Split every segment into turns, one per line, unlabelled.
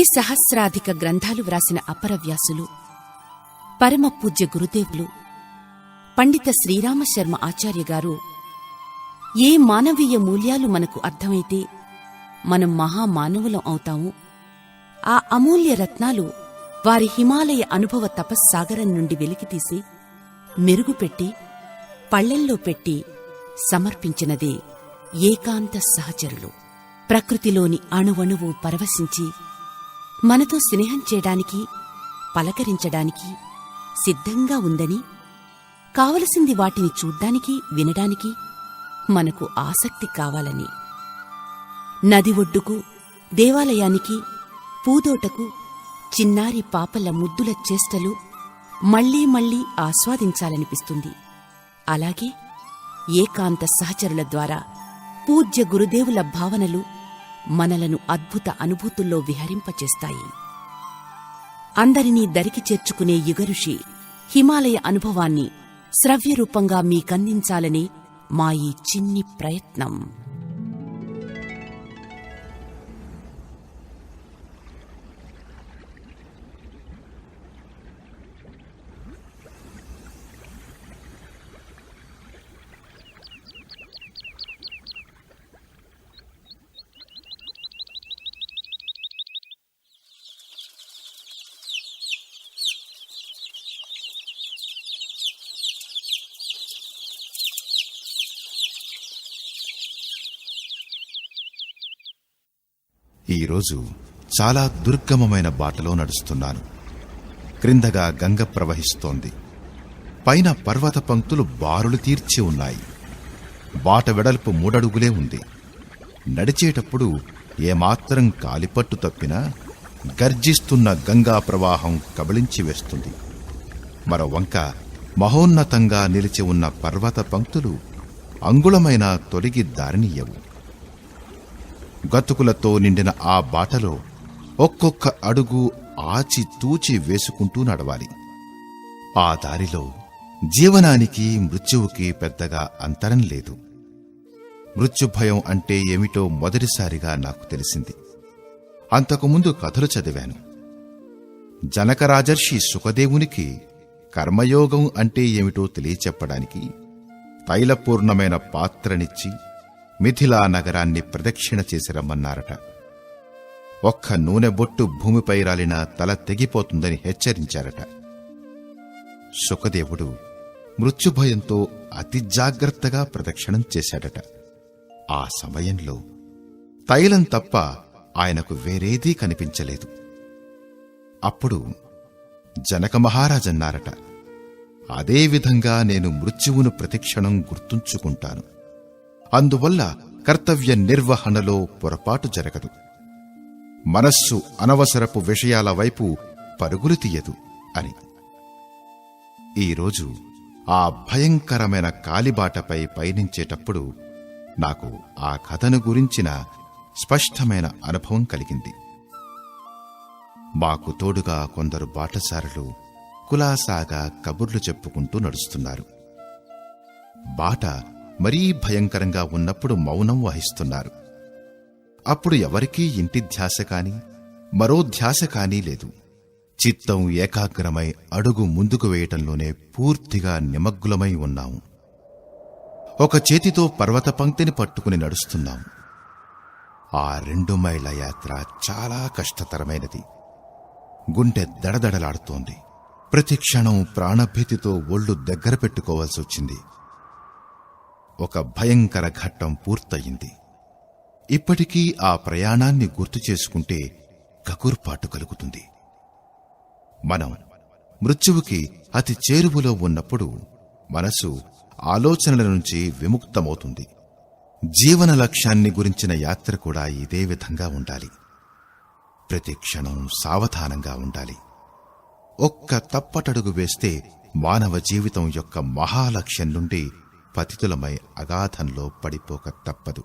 ద్విసహస్రాధిక గ్రంథాలు వ్రాసిన అపరవ్యాసులు, పరమ పూజ్య గురుదేవులు పండిత శ్రీరామశర్మ ఆచార్యగారు ఏ మానవీయ మూల్యాలు మనకు అర్థమైతే మనం మహామానవులం అవుతాము, ఆ అమూల్య రత్నాలు వారి హిమాలయ అనుభవ తపస్సాగరం నుండి వెలికితీసి మెరుగుపెట్టి పళ్లెల్లో పెట్టి సమర్పించినదే ఏకాంత సహచరులు. ప్రకృతిలోని అణువణువు పరవశించి మనతో స్నేహం చేయడానికి, పలకరించడానికి సిద్ధంగా ఉందని, కావలసింది వాటిని చూడ్డానికి, వినడానికి మనకు ఆసక్తి కావాలని. నది ఒడ్డుకు, దేవాలయానికి, పూదోటకు చిన్నారి పాపల ముద్దుల చేష్టలు మళ్లీ మళ్లీ ఆస్వాదించాలనిపిస్తుంది. అలాగే ఏకాంత సహచరుల ద్వారా పూజ్య గురుదేవుల భావనలు మనలను అద్భుత అనుభూతుల్లో విహరింపచేస్తాయి. అందరినీ దరికి చేర్చుకునే యుగఋషి హిమాలయ అనుభవాన్ని శ్రవ్యరూపంగా మీకందించాలనే మా ఈ చిన్ని ప్రయత్నం.
ఈరోజు చాలా దుర్గమమైన బాటలో నడుస్తున్నాను. క్రిందగా గంగ ప్రవహిస్తోంది. పైన పర్వత పంక్తులు బారులు తీర్చి ఉన్నాయి. బాట వెడల్పు 3 అడుగులే ఉంది. నడిచేటప్పుడు ఏమాత్రం కాలిపట్టు తప్పినా గర్జిస్తున్న గంగా ప్రవాహం కబళించి వేస్తుంది. మరో వంక మహోన్నతంగా నిలిచి ఉన్న పర్వత పంక్తులు అంగుళమైన తొలగి దారినియ్యవు. గతుకులతో నిండిన ఆ బాటలో ఒక్కొక్క అడుగు ఆచి తూచి వేసుకుంటూ నడవాలి. ఆ దారిలో జీవనానికి, మృత్యువుకి పెద్దగా అంతరం లేదు. మృత్యుభయం అంటే ఏమిటో మొదటిసారిగా నాకు తెలిసింది. అంతకుముందు కథలు చదివాను. జనకరాజర్షి సుఖదేవునికి కర్మయోగం అంటే ఏమిటో తెలియచెప్పడానికి తైలపూర్ణమైన పాత్రనిచ్చి మిథిలా నగరాన్ని ప్రదక్షిణ చేసి రమ్మన్నారట. ఒక్క నూనె బొట్టు భూమిపై రాలినా తల తెగిపోతుందని హెచ్చరించారట. సుఖదేవుడు మృత్యుభయంతో అతి జాగ్రత్తగా ప్రదక్షిణం చేశాడట. ఆ సమయంలో తైలం తప్ప ఆయనకు వేరేదీ కనిపించలేదు. అప్పుడు జనక మహారాజన్నారట, అదేవిధంగా నేను మృత్యువును ప్రతిక్షణం గుర్తుంచుకుంటాను. అందువల్ల కర్తవ్య నిర్వహణలో పొరపాటు జరగదు. మనస్సు అనవసరపు విషయాల వైపు పరుగులు తీయదు అని. ఈరోజు ఆ భయంకరమైన కాలిబాటపై పయనించేటప్పుడు నాకు ఆ కథను గురించిన స్పష్టమైన అనుభవం కలిగింది. మాకు తోడుగా కొందరు బాటసారులు కులాసాగా కబుర్లు చెప్పుకుంటూ నడుస్తున్నారు. బాట మరీ భయంకరంగా ఉన్నప్పుడు మౌనం వహిస్తున్నారు. అప్పుడు ఎవరికీ ఇంటి ధ్యాస కాని, మరో ధ్యాస కానీ లేదు. చిత్తం ఏకాగ్రమై అడుగు ముందుకు వేయటంలోనే పూర్తిగా నిమగ్గులమై ఉన్నాము. ఒక చేతితో పర్వత పంక్తిని పట్టుకుని నడుస్తున్నాం. ఆ 2 మైళ్ళ యాత్ర చాలా కష్టతరమైనది. గుండె దడదడలాడుతోంది. ప్రతి క్షణం ప్రాణభీతితో ఒళ్ళు దగ్గర పెట్టుకోవాల్సి వచ్చింది. ఒక భయంకర ఘట్టం పూర్తయింది. ఇప్పటికీ ఆ ప్రయాణాన్ని గుర్తు చేసుకుంటే కకుర్పాటు కలుగుతుంది. మనం మృత్యువుకి అతి చేరువలో ఉన్నప్పుడు మనసు ఆలోచనల నుంచి విముక్తమవుతుంది. జీవన లక్ష్యాన్ని గురించిన యాత్ర కూడా ఇదే విధంగా ఉండాలి. ప్రతి క్షణం సావధానంగా ఉండాలి. ఒక్క తప్పటడుగు వేస్తే మానవ జీవితం యొక్క మహాలక్ష్యం నుండి పతితులమై అగాధంలో పడిపోక తప్పదు.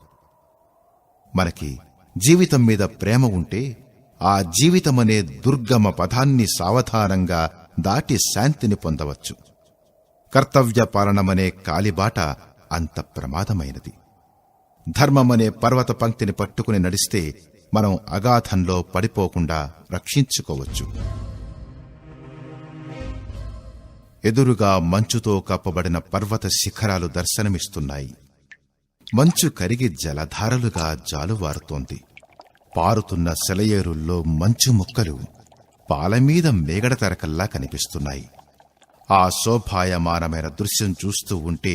మనకి జీవితం మీద ప్రేమ ఉంటే ఆ జీవితమనే దుర్గమ పదాన్ని సావధానంగా దాటి శాంతిని పొందవచ్చు. కర్తవ్య పాలనమనే కాలిబాట అంత ప్రమాదమైనది. ధర్మమనే పర్వత పంక్తిని పట్టుకుని నడిస్తే మనం అగాధంలో పడిపోకుండా రక్షించుకోవచ్చు. ఎదురుగా మంచుతో కప్పబడిన పర్వత శిఖరాలు దర్శనమిస్తున్నాయి. మంచు కరిగి జలధారలుగా జాలువారుతోంది. పారుతున్న సెలయేరుల్లో మంచు ముక్కలు పాలమీద మేగడ తరకల్లా కనిపిస్తున్నాయి. ఆ శోభాయమానమైన దృశ్యం చూస్తూ ఉంటే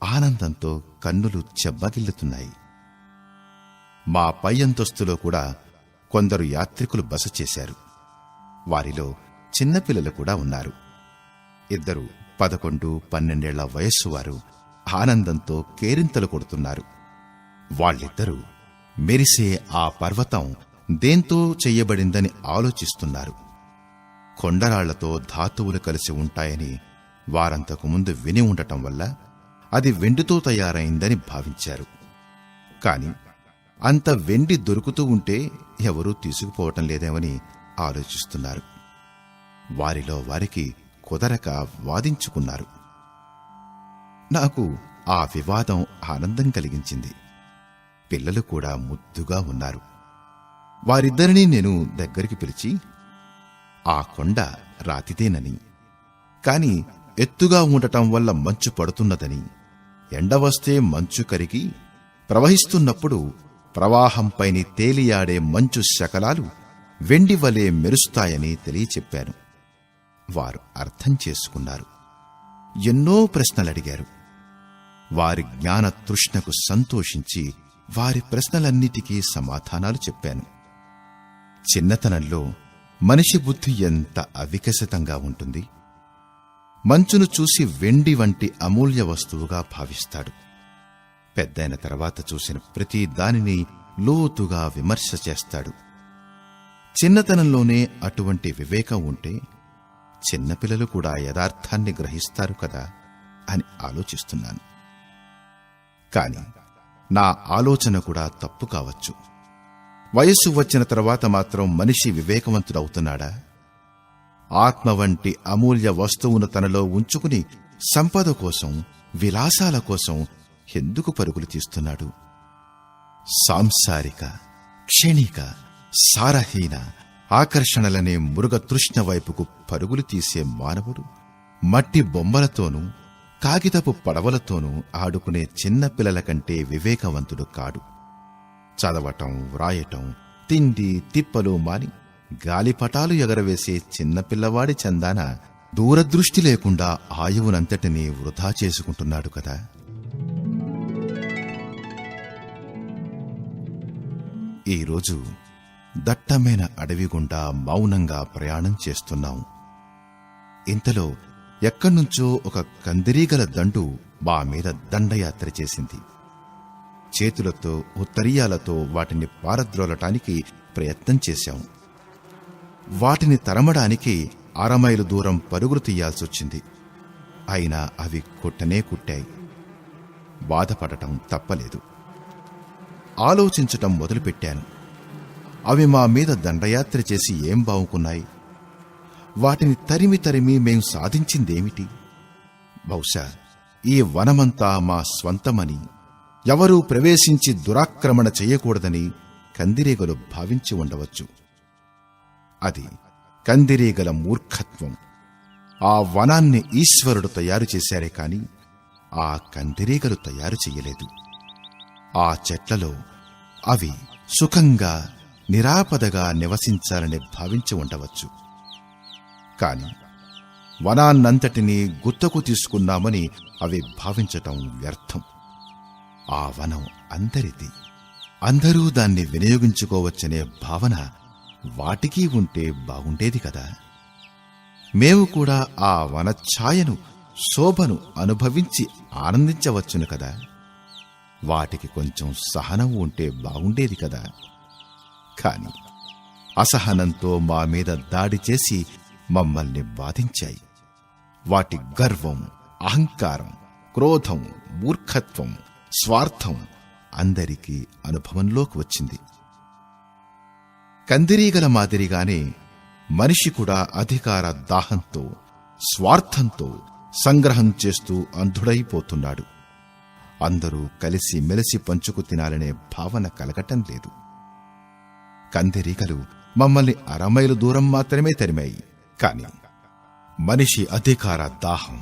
ఆనందంతో కన్నులు చెమ్మగిల్లుతున్నాయి. మా పై అంతస్తులో కూడా కొందరు యాత్రికులు బస చేశారు. వారిలో చిన్నపిల్లలు కూడా ఉన్నారు. 2 11-12 ఏళ్ల వయస్సు వారు ఆనందంతో కేరింతలు కొడుతున్నారు. వాళ్ళిద్దరూ మెరిసే ఆ పర్వతం దేంతో చెయ్యబడిందని ఆలోచిస్తున్నారు. కొండరాళ్లతో ధాతువులు కలిసి ఉంటాయని వారంతకు ముందు విని ఉండటం వల్ల అది వెండితో తయారైందని భావించారు. కాని అంత వెండి దొరుకుతూ ఉంటే ఎవరూ తీసుకుపోవటం లేదేమని ఆలోచిస్తున్నారు. వారిలో వారికి కుదరక వాదించుకున్నారు. నాకు ఆ వివాదం ఆనందం కలిగించింది. పిల్లలు కూడా ముద్దుగా ఉన్నారు. వారిద్దరినీ నేను దగ్గరికి పిలిచి, ఆ కొండ రాతిదేనని, కాని ఎత్తుగా ఉండటం వల్ల మంచు పడుతున్నదని, ఎండవస్తే మంచు కరిగి ప్రవహిస్తున్నప్పుడు ప్రవాహంపైని తేలియాడే మంచు శకలాలు వెండివలే మెరుస్తాయని తెలియచెప్పాను. వారు అర్థం చేసుకున్నారు. ఎన్నో ప్రశ్నలడిగారు. వారి జ్ఞాన తృష్ణకు సంతోషించి వారి ప్రశ్నలన్నిటికీ సమాధానాలు చెప్పాను. చిన్నతనంలో మనిషి బుద్ధి ఎంత అవికసితంగా ఉంటుంది. మంచును చూసి వెండి వంటి అమూల్య వస్తువుగా భావిస్తాడు. పెద్దయిన తర్వాత చూసిన ప్రతి దానిని లోతుగా విమర్శ చేస్తాడు. చిన్నతనంలోనే అటువంటి వివేకం ఉంటే చిన్నపిల్లలు కూడా యథార్థాన్ని గ్రహిస్తారు కదా అని ఆలోచిస్తున్నాను. కాని నా ఆలోచన కూడా తప్పు కావచ్చు. వయస్సు వచ్చిన తర్వాత మాత్రం మనిషి వివేకవంతుడవుతున్నాడా? ఆత్మ వంటి అమూల్య వస్తువును తనలో ఉంచుకుని సంపద కోసం, విలాసాల కోసం ఎందుకు పరుగులు తీస్తున్నాడు? సాంసారిక, క్షణిక, సారహీన ఆకర్షణలనే మృగతృష్ణ వైపుకు పరుగులు తీసే మానవుడు మట్టి బొమ్మలతోనూ కాగితపు పడవలతోనూ ఆడుకునే చిన్నపిల్లల కంటే వివేకవంతుడు కాడు. చదవటం, వ్రాయటం, తిండి తిప్పలు మాని గాలిపటాలు ఎగరవేసే చిన్నపిల్లవాడి చందాన దూరదృష్టి లేకుండా ఆయువునంతటినీ వృధా చేసుకుంటున్నాడు కదా. ఈరోజు దట్టమైన అడవి గుండా మౌనంగా ప్రయాణం చేస్తున్నాం. ఇంతలో ఎక్కడ్నుంచో ఒక కందిరీగల దండు మా మీద దండయాత్ర చేసింది. చేతులతో, ఉత్తరీయాలతో వాటిని పారద్రోలటానికి ప్రయత్నం చేశాం. వాటిని తరమడానికి 6 మైలు దూరం పరుగులు తీయాల్సొచ్చింది. అయినా అవి కుట్టనే కుట్టాయి. బాధపడటం తప్పలేదు. ఆలోచించటం మొదలుపెట్టాను. అవి మా మీద దండయాత్ర చేసి ఏం బావుకున్నాయి? వాటిని తరిమి తరిమి మేం సాధించిందేమిటి? బహుశా ఈ వనమంతా మా స్వంతమని, ఎవరూ ప్రవేశించి దురాక్రమణ చెయ్యకూడదని కందిరీగలు భావించి ఉండవచ్చు. అది కందిరీగల మూర్ఖత్వం. ఆ వనాన్ని ఈశ్వరుడు తయారు చేశారే కాని ఆ కందిరీగలు తయారు చెయ్యలేదు. ఆ చెట్లలో అవి సుఖంగా, నిరాపదగా నివసించాలని భావించి ఉండవచ్చు. కాని వనాన్నంతటినీ గుత్తకు తీసుకున్నామని అవి భావించటం వ్యర్థం. ఆ వనం అందరిది. అందరూ దాన్ని వినియోగించుకోవచ్చనే భావన వాటికి ఉంటే బాగుండేది కదా. మేము కూడా ఆ వనఛాయను, శోభను అనుభవించి ఆనందించవచ్చును కదా. వాటికి కొంచెం సహనం ఉంటే బాగుండేది కదా. కాని అసహనంతో మా మీద దాడి చేసి మమ్మల్ని బాధించాయి. వాటి గర్వం, అహంకారం, క్రోధం, మూర్ఖత్వం, స్వార్థం అందరికీ అనుభవంలోకి వచ్చింది. కందిరీగల మాదిరిగానే మనిషి కూడా అధికార దాహంతో, స్వార్థంతో సంగ్రహం చేస్తూ అంధుడైపోతున్నాడు. అందరూ కలిసి మెలిసి పంచుకు తినాలనే భావన కలగటం లేదు. కందిరీగలు మమ్మల్ని అరమైలు దూరం మాత్రమే తరిమాయి. కాని మనిషి అధికార దాహం,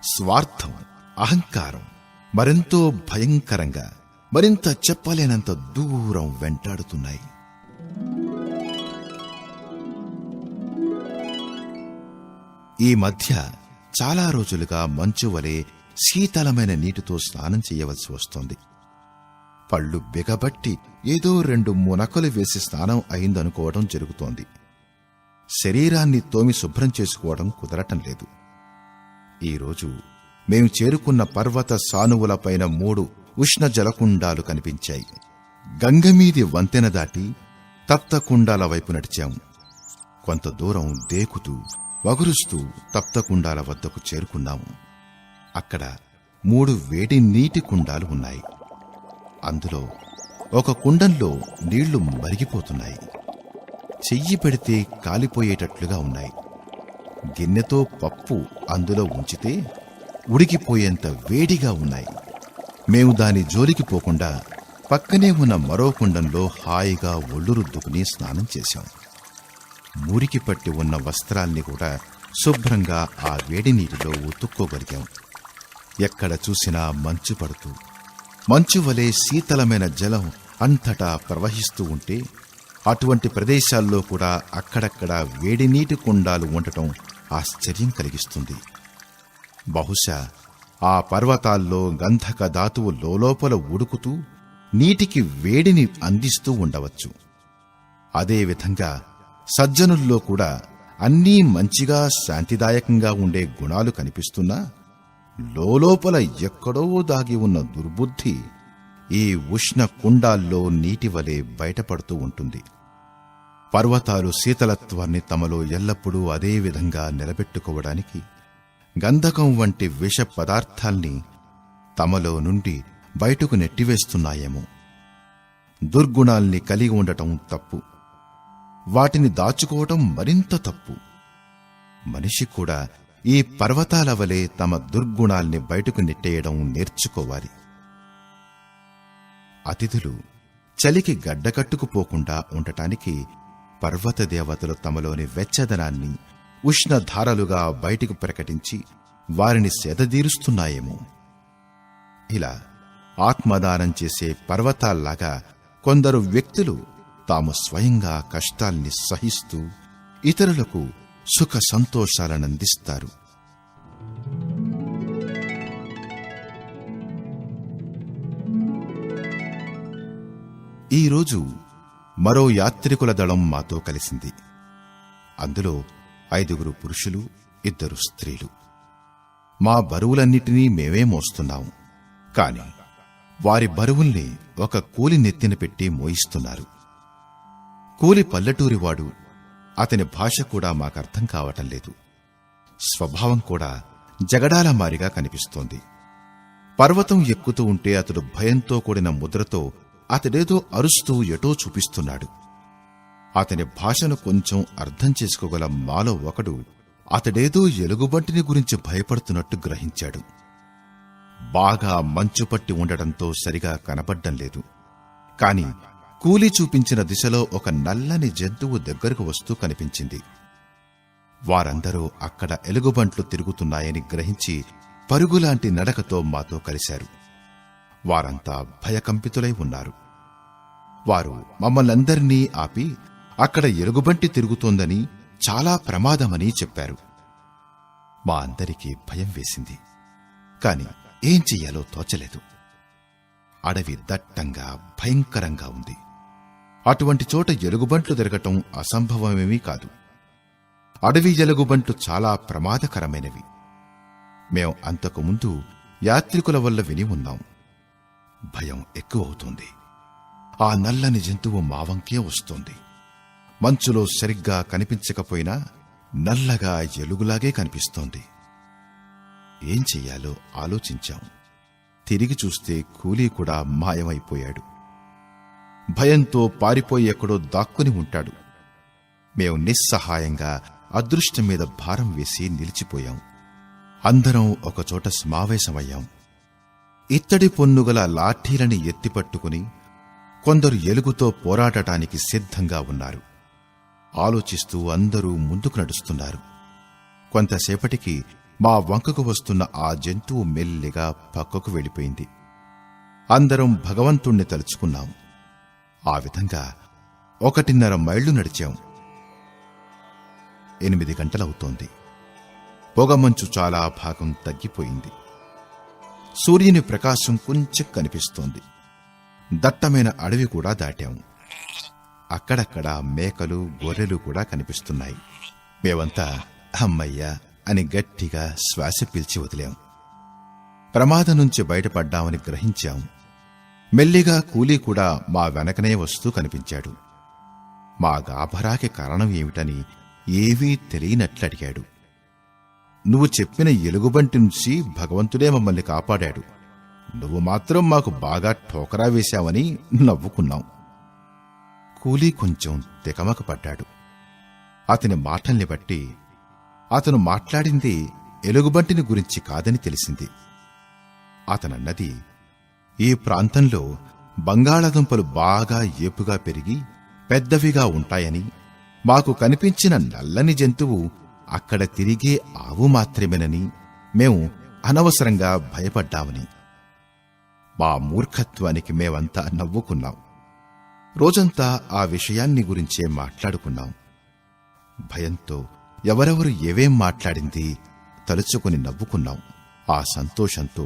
స్వార్థం, అహంకారం మరెంతో భయంకరంగా, మరింత చెప్పలేనంత దూరం వెంటాడుతున్నాయి. ఈ మధ్య చాలా రోజులుగా మంచు వలె శీతలమైన నీటితో స్నానం చేయవలసి వస్తోంది. పళ్ళు బిగబట్టి ఏదో 2 మునకలు వేసి స్నానం అయిందనుకోవడం జరుగుతోంది. శరీరాన్ని తోమి శుభ్రం చేసుకోవడం కుదరటం లేదు. ఈరోజు మేము చేరుకున్న పర్వత సానువులపైన 3 ఉష్ణ జలకుండాలు కనిపించాయి. గంగమీది వంతెన దాటి తప్తకుండాల వైపు నడిచాము. కొంత దూరం దేకుతూ వగురుస్తూ తప్తకుండాల వద్దకు చేరుకున్నాము. అక్కడ 3 వేడి నీటి కుండాలు ఉన్నాయి. అందులో ఒక కుండంలో నీళ్లు మరిగిపోతున్నాయి. చెయ్యి పెడితే కాలిపోయేటట్లుగా ఉన్నాయి. గిన్నెతో పప్పు అందులో ఉంచితే ఉడికిపోయేంత వేడిగా ఉన్నాయి. మేము దాని జోలికి పోకుండా పక్కనే ఉన్న మరో కుండంలో హాయిగా ఒళ్ళు రుద్దుకుని స్నానం చేశాం. మురికి పట్టి ఉన్న వస్త్రాల్ని కూడా శుభ్రంగా ఆ వేడి నీటిలో ఉతుక్కోగలిగాం. ఎక్కడ చూసినా మంచు పడుతూ, మంచు వలె శీతలమైన జలం అంతటా ప్రవహిస్తూ ఉంటే, అటువంటి ప్రదేశాల్లో కూడా అక్కడక్కడ వేడినీటి కుండాలు ఉండటం ఆశ్చర్యం కలిగిస్తుంది. బహుశా ఆ పర్వతాల్లో గంధక ధాతువు లోలోపల ఉడుకుతూ నీటికి వేడిని అందిస్తూ ఉండవచ్చు. అదేవిధంగా సజ్జనుల్లో కూడా అన్నీ మంచిగా శాంతిదాయకంగా ఉండే గుణాలు కనిపిస్తున్నా లోలోపల ఎక్కడో దాగి ఉన్న దుర్బుద్ధి ఈ ఉష్ణ కుండాల్లో నీటి వలె బయటపడుతూ ఉంటుంది. పర్వతాలు శీతలత్వాన్ని తమలో ఎల్లప్పుడూ అదే విధంగా నిలబెట్టుకోవడానికి గంధకం వంటి విష పదార్థాల్ని తమలో నుండి బయటకు నెట్టివేస్తున్నాయేమో. దుర్గుణాల్ని కలిగి ఉండటం తప్పు, వాటిని దాచుకోవటం మరింత తప్పు. మనిషి కూడా ఈ పర్వతాల వలె తమ దుర్గుణాల్ని బయటకు నెట్టేయడం నేర్చుకోవాలి. అతిథులు చలికి గడ్డకట్టుకుపోకుండా ఉండటానికి పర్వత దేవతలు తమలోని వెచ్చదనాన్ని ఉష్ణధారలుగా బయటికి ప్రకటించి వారిని సేదదీరుస్తున్నాయేమో. ఇలా ఆత్మదానం చేసే పర్వతాల్లాగా కొందరు వ్యక్తులు తాము స్వయంగా కష్టాల్ని సహిస్తూ ఇతరులకు సుఖ సంతోషాలనందిస్తారు. ఈరోజు మరో యాత్రికుల దళం మాతో కలిసింది. అందులో 5 పురుషులు, 2 స్త్రీలు. మా బరువులన్నిటినీ మేమే మోస్తున్నాము. కాని వారి బరువుల్ని ఒక కూలి నెత్తిన పెట్టి మోయిస్తున్నారు. కూలి పల్లెటూరివాడు. అతని భాష కూడా మాకర్థం కావటం లేదు. స్వభావం కూడా జగడాల మారిగా కనిపిస్తోంది. పర్వతం ఎక్కుతూ ఉంటే అతడు భయంతో కూడిన ముద్రతో అతడేదో అరుస్తూ ఎటో చూపిస్తున్నాడు. అతని భాషను కొంచెం అర్థం చేసుకోగల మాలో ఒకడు అతడేదో ఎలుగుబంటిని గురించి భయపడుతున్నట్టు గ్రహించాడు. బాగా మంచు పట్టి ఉండటంతో సరిగా కనబడ్డం లేదు. కాని కూలీ చూపించిన దిశలో ఒక నల్లని జంతువు దగ్గరకు వస్తూ కనిపించింది. వారందరూ అక్కడ ఎలుగుబంట్లు తిరుగుతున్నాయని గ్రహించి పరుగులాంటి నడకతో మాతో కలిశారు. వారంతా భయకంపితులై ఉన్నారు. వారు మమ్మల్నందరినీ ఆపి అక్కడ ఎలుగుబంటి తిరుగుతోందని, చాలా ప్రమాదమని చెప్పారు. మా అందరికీ భయం వేసింది. కాని ఏం చెయ్యాలో తోచలేదు. అడవి దట్టంగా భయంకరంగా ఉంది. అటువంటి చోట ఎలుగుబంట్లు తిరగటం అసంభవమేమీ కాదు. అడవి ఎలుగుబంట్లు చాలా ప్రమాదకరమైనవి. మేం అంతకుముందు యాత్రికుల వల్ల విని ఉన్నాం. భయం ఎక్కువవుతోంది. ఆ నల్లని జంతువు మా వంకే వస్తోంది. మంచులో సరిగ్గా కనిపించకపోయినా నల్లగా ఎలుగులాగే కనిపిస్తోంది. ఏం చెయ్యాలో ఆలోచించాం. తిరిగి చూస్తే కూలీ కూడా మాయమైపోయాడు. భయంతో పారిపోయి ఎక్కడో దాక్కుని ఉంటాడు. మేం నిస్సహాయంగా అదృష్టం మీద భారం వేసి నిలిచిపోయాం. అందరం ఒకచోట సమావేశమయ్యాం. ఇత్తడి పొన్నుగల లాఠీలని ఎత్తిపట్టుకుని కొందరు ఎలుగుతో పోరాడటానికి సిద్ధంగా ఉన్నారు. ఆలోచిస్తూ అందరూ ముందుకు నడుస్తున్నారు. కొంతసేపటికి మా వంకకు వస్తున్న ఆ జంతువు మెల్లిగా పక్కకు వెళ్ళిపోయింది. అందరం భగవంతుణ్ణి తలుచుకున్నాం. ఆ విధంగా 1.5 మైళ్లు నడిచాం. 8 గంటలవుతోంది. పొగమంచు చాలా భాగం తగ్గిపోయింది. సూర్యుని ప్రకాశం కొంచెం కనిపిస్తోంది. దట్టమైన అడవి కూడా దాటాం. అక్కడక్కడ మేకలు, గొర్రెలు కూడా కనిపిస్తున్నాయి. మేమంతా అమ్మయ్యా అని గట్టిగా శ్వాస పీల్చి వదిలాం. ప్రమాదం నుంచి బయటపడ్డామని గ్రహించాం. మెల్లిగా కూలీ కూడా మా వెనకనే వస్తూ కనిపించాడు. మా గాభరాకి కారణం ఏమిటని ఏవీ తెలియనట్లడిగాడు. నువ్వు చెప్పిన ఎలుగుబంటి నుంచి భగవంతుడే మమ్మల్ని కాపాడాడు. నువ్వు మాత్రం మాకు బాగా ఠోకరా వేశావని నవ్వుకున్నాం. కూలీ కొంచెం తికమక పడ్డాడు. అతని మాటల్ని బట్టి అతను మాట్లాడింది ఎలుగుబంటిని గురించి కాదని తెలిసింది. అతనన్నది, ఈ ప్రాంతంలో బంగాళాదుంపలు బాగా ఏపుగా పెరిగి పెద్దవిగా ఉంటాయని, మాకు కనిపించిన నల్లని జంతువు అక్కడ తిరిగే ఆవు మాత్రమేనని మేము అనవసరంగా భయపడ్డామని. మా మూర్ఖత్వానికి మేమంతా నవ్వుకున్నాం. రోజంతా ఆ విషయాన్ని గురించే మాట్లాడుకున్నాం. భయంతో ఎవరెవరు ఏవేం మాట్లాడింది తలుచుకుని నవ్వుకున్నాం. ఆ సంతోషంతో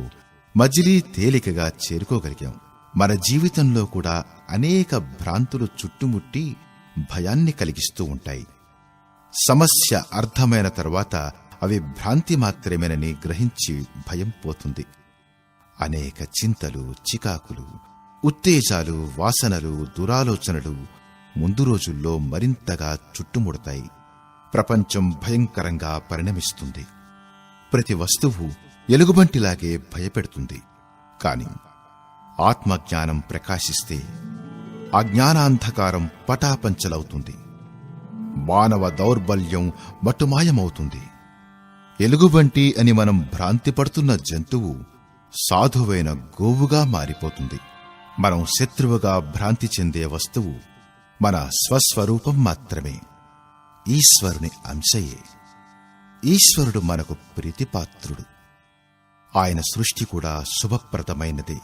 మజిలీ తేలికగా చేరుకోగలిగాం. మన జీవితంలో కూడా అనేక భ్రాంతులు చుట్టుముట్టి భయాన్ని కలిగిస్తూ ఉంటాయి. సమస్య అర్థమైన తరువాత అవి భ్రాంతి మాత్రమేనని గ్రహించి భయం పోతుంది. అనేక చింతలు, చికాకులు, ఉత్తేజాలు, వాసనలు, దురాలోచనలు ముందు రోజుల్లో మరింతగా చుట్టుముడతాయి. ప్రపంచం భయంకరంగా పరిణమిస్తుంది. ప్రతి వస్తువు ఎలుగుబంటిలాగే భయపెడుతుంది. కాని ఆత్మజ్ఞానం ప్రకాశిస్తే అజ్ఞానాంధకారం పటాపంచలవుతుంది. మానవ దౌర్బల్యం మట్టుమాయమవుతుంది. ఎలుగుబంటి అని మనం భ్రాంతి పడుతున్న జంతువు సాధువైన గోవుగా మారిపోతుంది. మనం శత్రువుగా భ్రాంతి చెందే వస్తువు మన స్వస్వరూపం మాత్రమే, ఈశ్వరుని అంశయే. ఈశ్వరుడు మనకు ప్రీతిపాత్రుడు. ఆయన సృష్టి కూడా శుభప్రదమైనదే.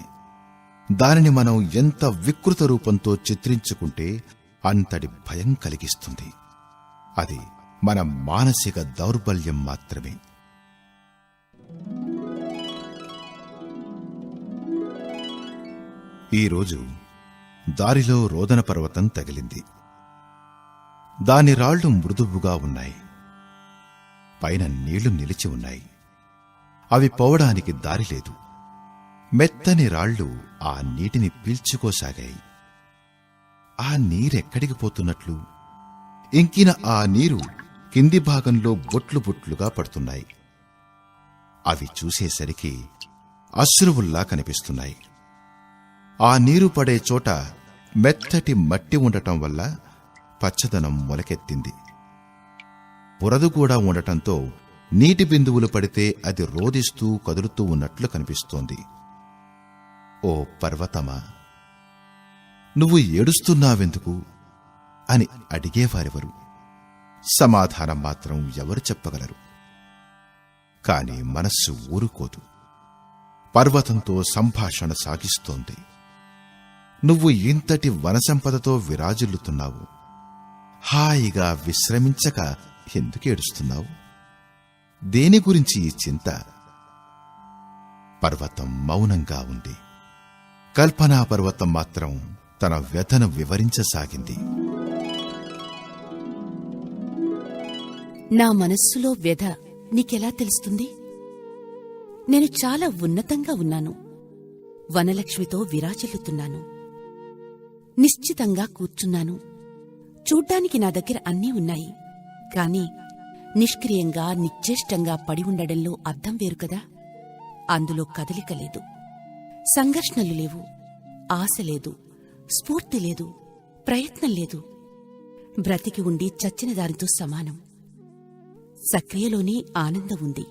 దానిని మనం ఎంత వికృత రూపంతో చిత్రించుకుంటే అంతటి భయం కలిగిస్తుంది. అది మన మానసిక దౌర్బల్యం మాత్రమే. ఈరోజు దారిలో రోదన పర్వతం తగిలింది. దాని రాళ్లు మృదువుగా ఉన్నాయి. పైన నీళ్లు నిలిచి ఉన్నాయి. అవి పోవడానికి దారి లేదు. మెత్తని రాళ్లు ఆ నీటిని పీల్చుకోసాగాయి. ఆ నీరెక్కడికి పోతున్నట్లు? ఇంకిన ఆ నీరు కింది భాగంలో బొట్లు బొట్లుగా పడుతున్నాయి. అవి చూసేసరికి అశ్రువుల్లా కనిపిస్తున్నాయి. ఆ నీరు పడే చోట మెత్తటి మట్టి ఉండటం వల్ల పచ్చదనం మొలకెత్తింది. బురద కూడా ఉండటంతో నీటి బిందువులు పడితే అది రోదిస్తూ కదులుతూ ఉన్నట్లు కనిపిస్తోంది. ఓ పర్వతమా, నువ్వు ఏడుస్తున్నావెందుకు అని అడిగేవారెవరు? సమాధానం మాత్రం ఎవరు చెప్పగలరు? కాని మనస్సు ఊరుకోదు. పర్వతంతో సంభాషణ సాగిస్తోంది. నువ్వు ఇంతటి వనసంపదతో విరాజిల్లుతున్నావు. హాయిగా విశ్రమించక ఎందుకేడుస్తున్నావు? దేని గురించి ఈ చింత? పర్వతం మౌనంగా ఉంది. కల్పనా పర్వతం మాత్రం తన వ్యథను వివరించసాగింది.
నా మనస్సులో వ్యధ నీకెలా తెలుస్తుంది? నేను చాలా ఉన్నతంగా ఉన్నాను. వనలక్ష్మితో విరాజిల్లుతున్నాను. నిశ్చితంగా కూర్చున్నాను. చూడ్డానికి నా దగ్గర అన్నీ ఉన్నాయి. కాని నిష్క్రియంగా, నిశ్చేష్టంగా పడి ఉండడంలో అర్థం వేరు కదా. అందులో కదలిక లేదు, సంఘర్షణలు లేవు, ఆశ లేదు, స్ఫూర్తి లేదు, ప్రయత్నం లేదు. బ్రతికి ఉండి చచ్చిన దానితో సమానం. సక్రియలోనే ఆనందం ఉంది.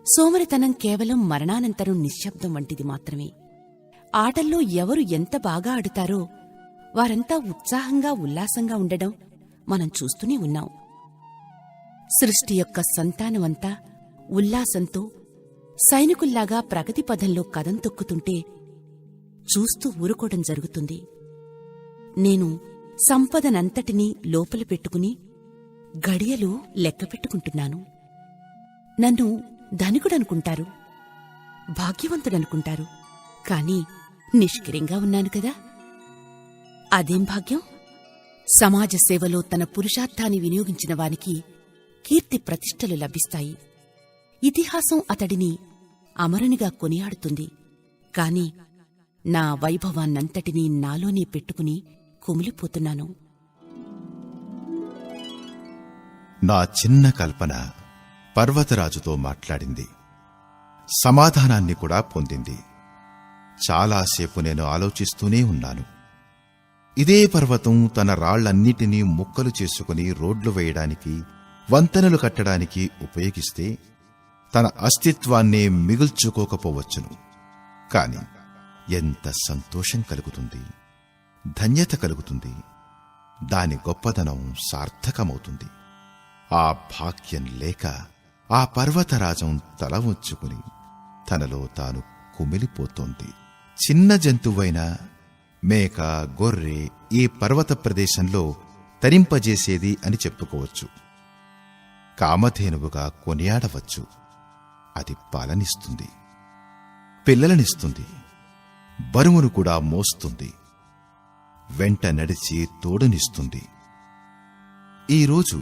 సోమరితనం కేవలం మరణానంతరం నిశ్శబ్దం వంటిది మాత్రమే. ఆటల్లో ఎవరు ఎంత బాగా ఆడుతారో వారంతా ఉత్సాహంగా ఉల్లాసంగా ఉండడం మనం చూస్తూనే ఉన్నాం. సృష్టి యొక్క సంతానమంతా ఉల్లాసంతో సైనికుల్లాగా ప్రగతి పథంలో కదం తొక్కుతుంటే చూస్తూ ఊరుకోవడం జరుగుతుంది. నేను సంపదనంతటినీ లోపల పెట్టుకుని గడియలు లెక్కపెట్టుకుంటున్నాను. నన్ను ధనికుడనుకుంటారు, భాగ్యవంతుడనుకుంటారు. కాని నిష్క్రియంగా ఉన్నాను కదా. అదేం భాగ్యం? సమాజ సేవలో తన పురుషార్థాన్ని వినియోగించిన వానికి కీర్తి ప్రతిష్టలు లభిస్తాయి. ఇతిహాసం అతడిని అమరునిగా కొనియాడుతుంది. కాని నా వైభవాన్నంతటినీ నాలోనే పెట్టుకుని కుమిలిపోతున్నాను.
నా చిన్న కల్పన పర్వతరాజుతో మాట్లాడింది. సమాధానాన్ని కూడా పొందింది. చాలాసేపు నేను ఆలోచిస్తూనే ఉన్నాను. ఇదే పర్వతం తన రాళ్లన్నిటినీ ముక్కలు చేసుకుని రోడ్లు వేయడానికి, వంతెనలు కట్టడానికి ఉపయోగిస్తే తన అస్తిత్వాన్నే మిగుల్చుకోకపోవచ్చును. కాని ఎంత సంతోషం కలుగుతుంది, ధన్యత కలుగుతుంది. దాని గొప్పదనం సార్థకమవుతుంది. ఆ భాగ్యం లేక ఆ పర్వతరాజం తల ఉంచుకుని తనలో తాను కుమిలిపోతోంది. చిన్న జంతువైన మేక, గొర్రె ఈ పర్వత ప్రదేశంలో తరింపజేసేది అని చెప్పుకోవచ్చు. కామధేనువుగా కొనియాడవచ్చు. అది పాలనిస్తుంది, పిల్లలనిస్తుంది, బరువును కూడా మోస్తుంది, వెంట నడిచి తోడునిస్తుంది. ఈరోజు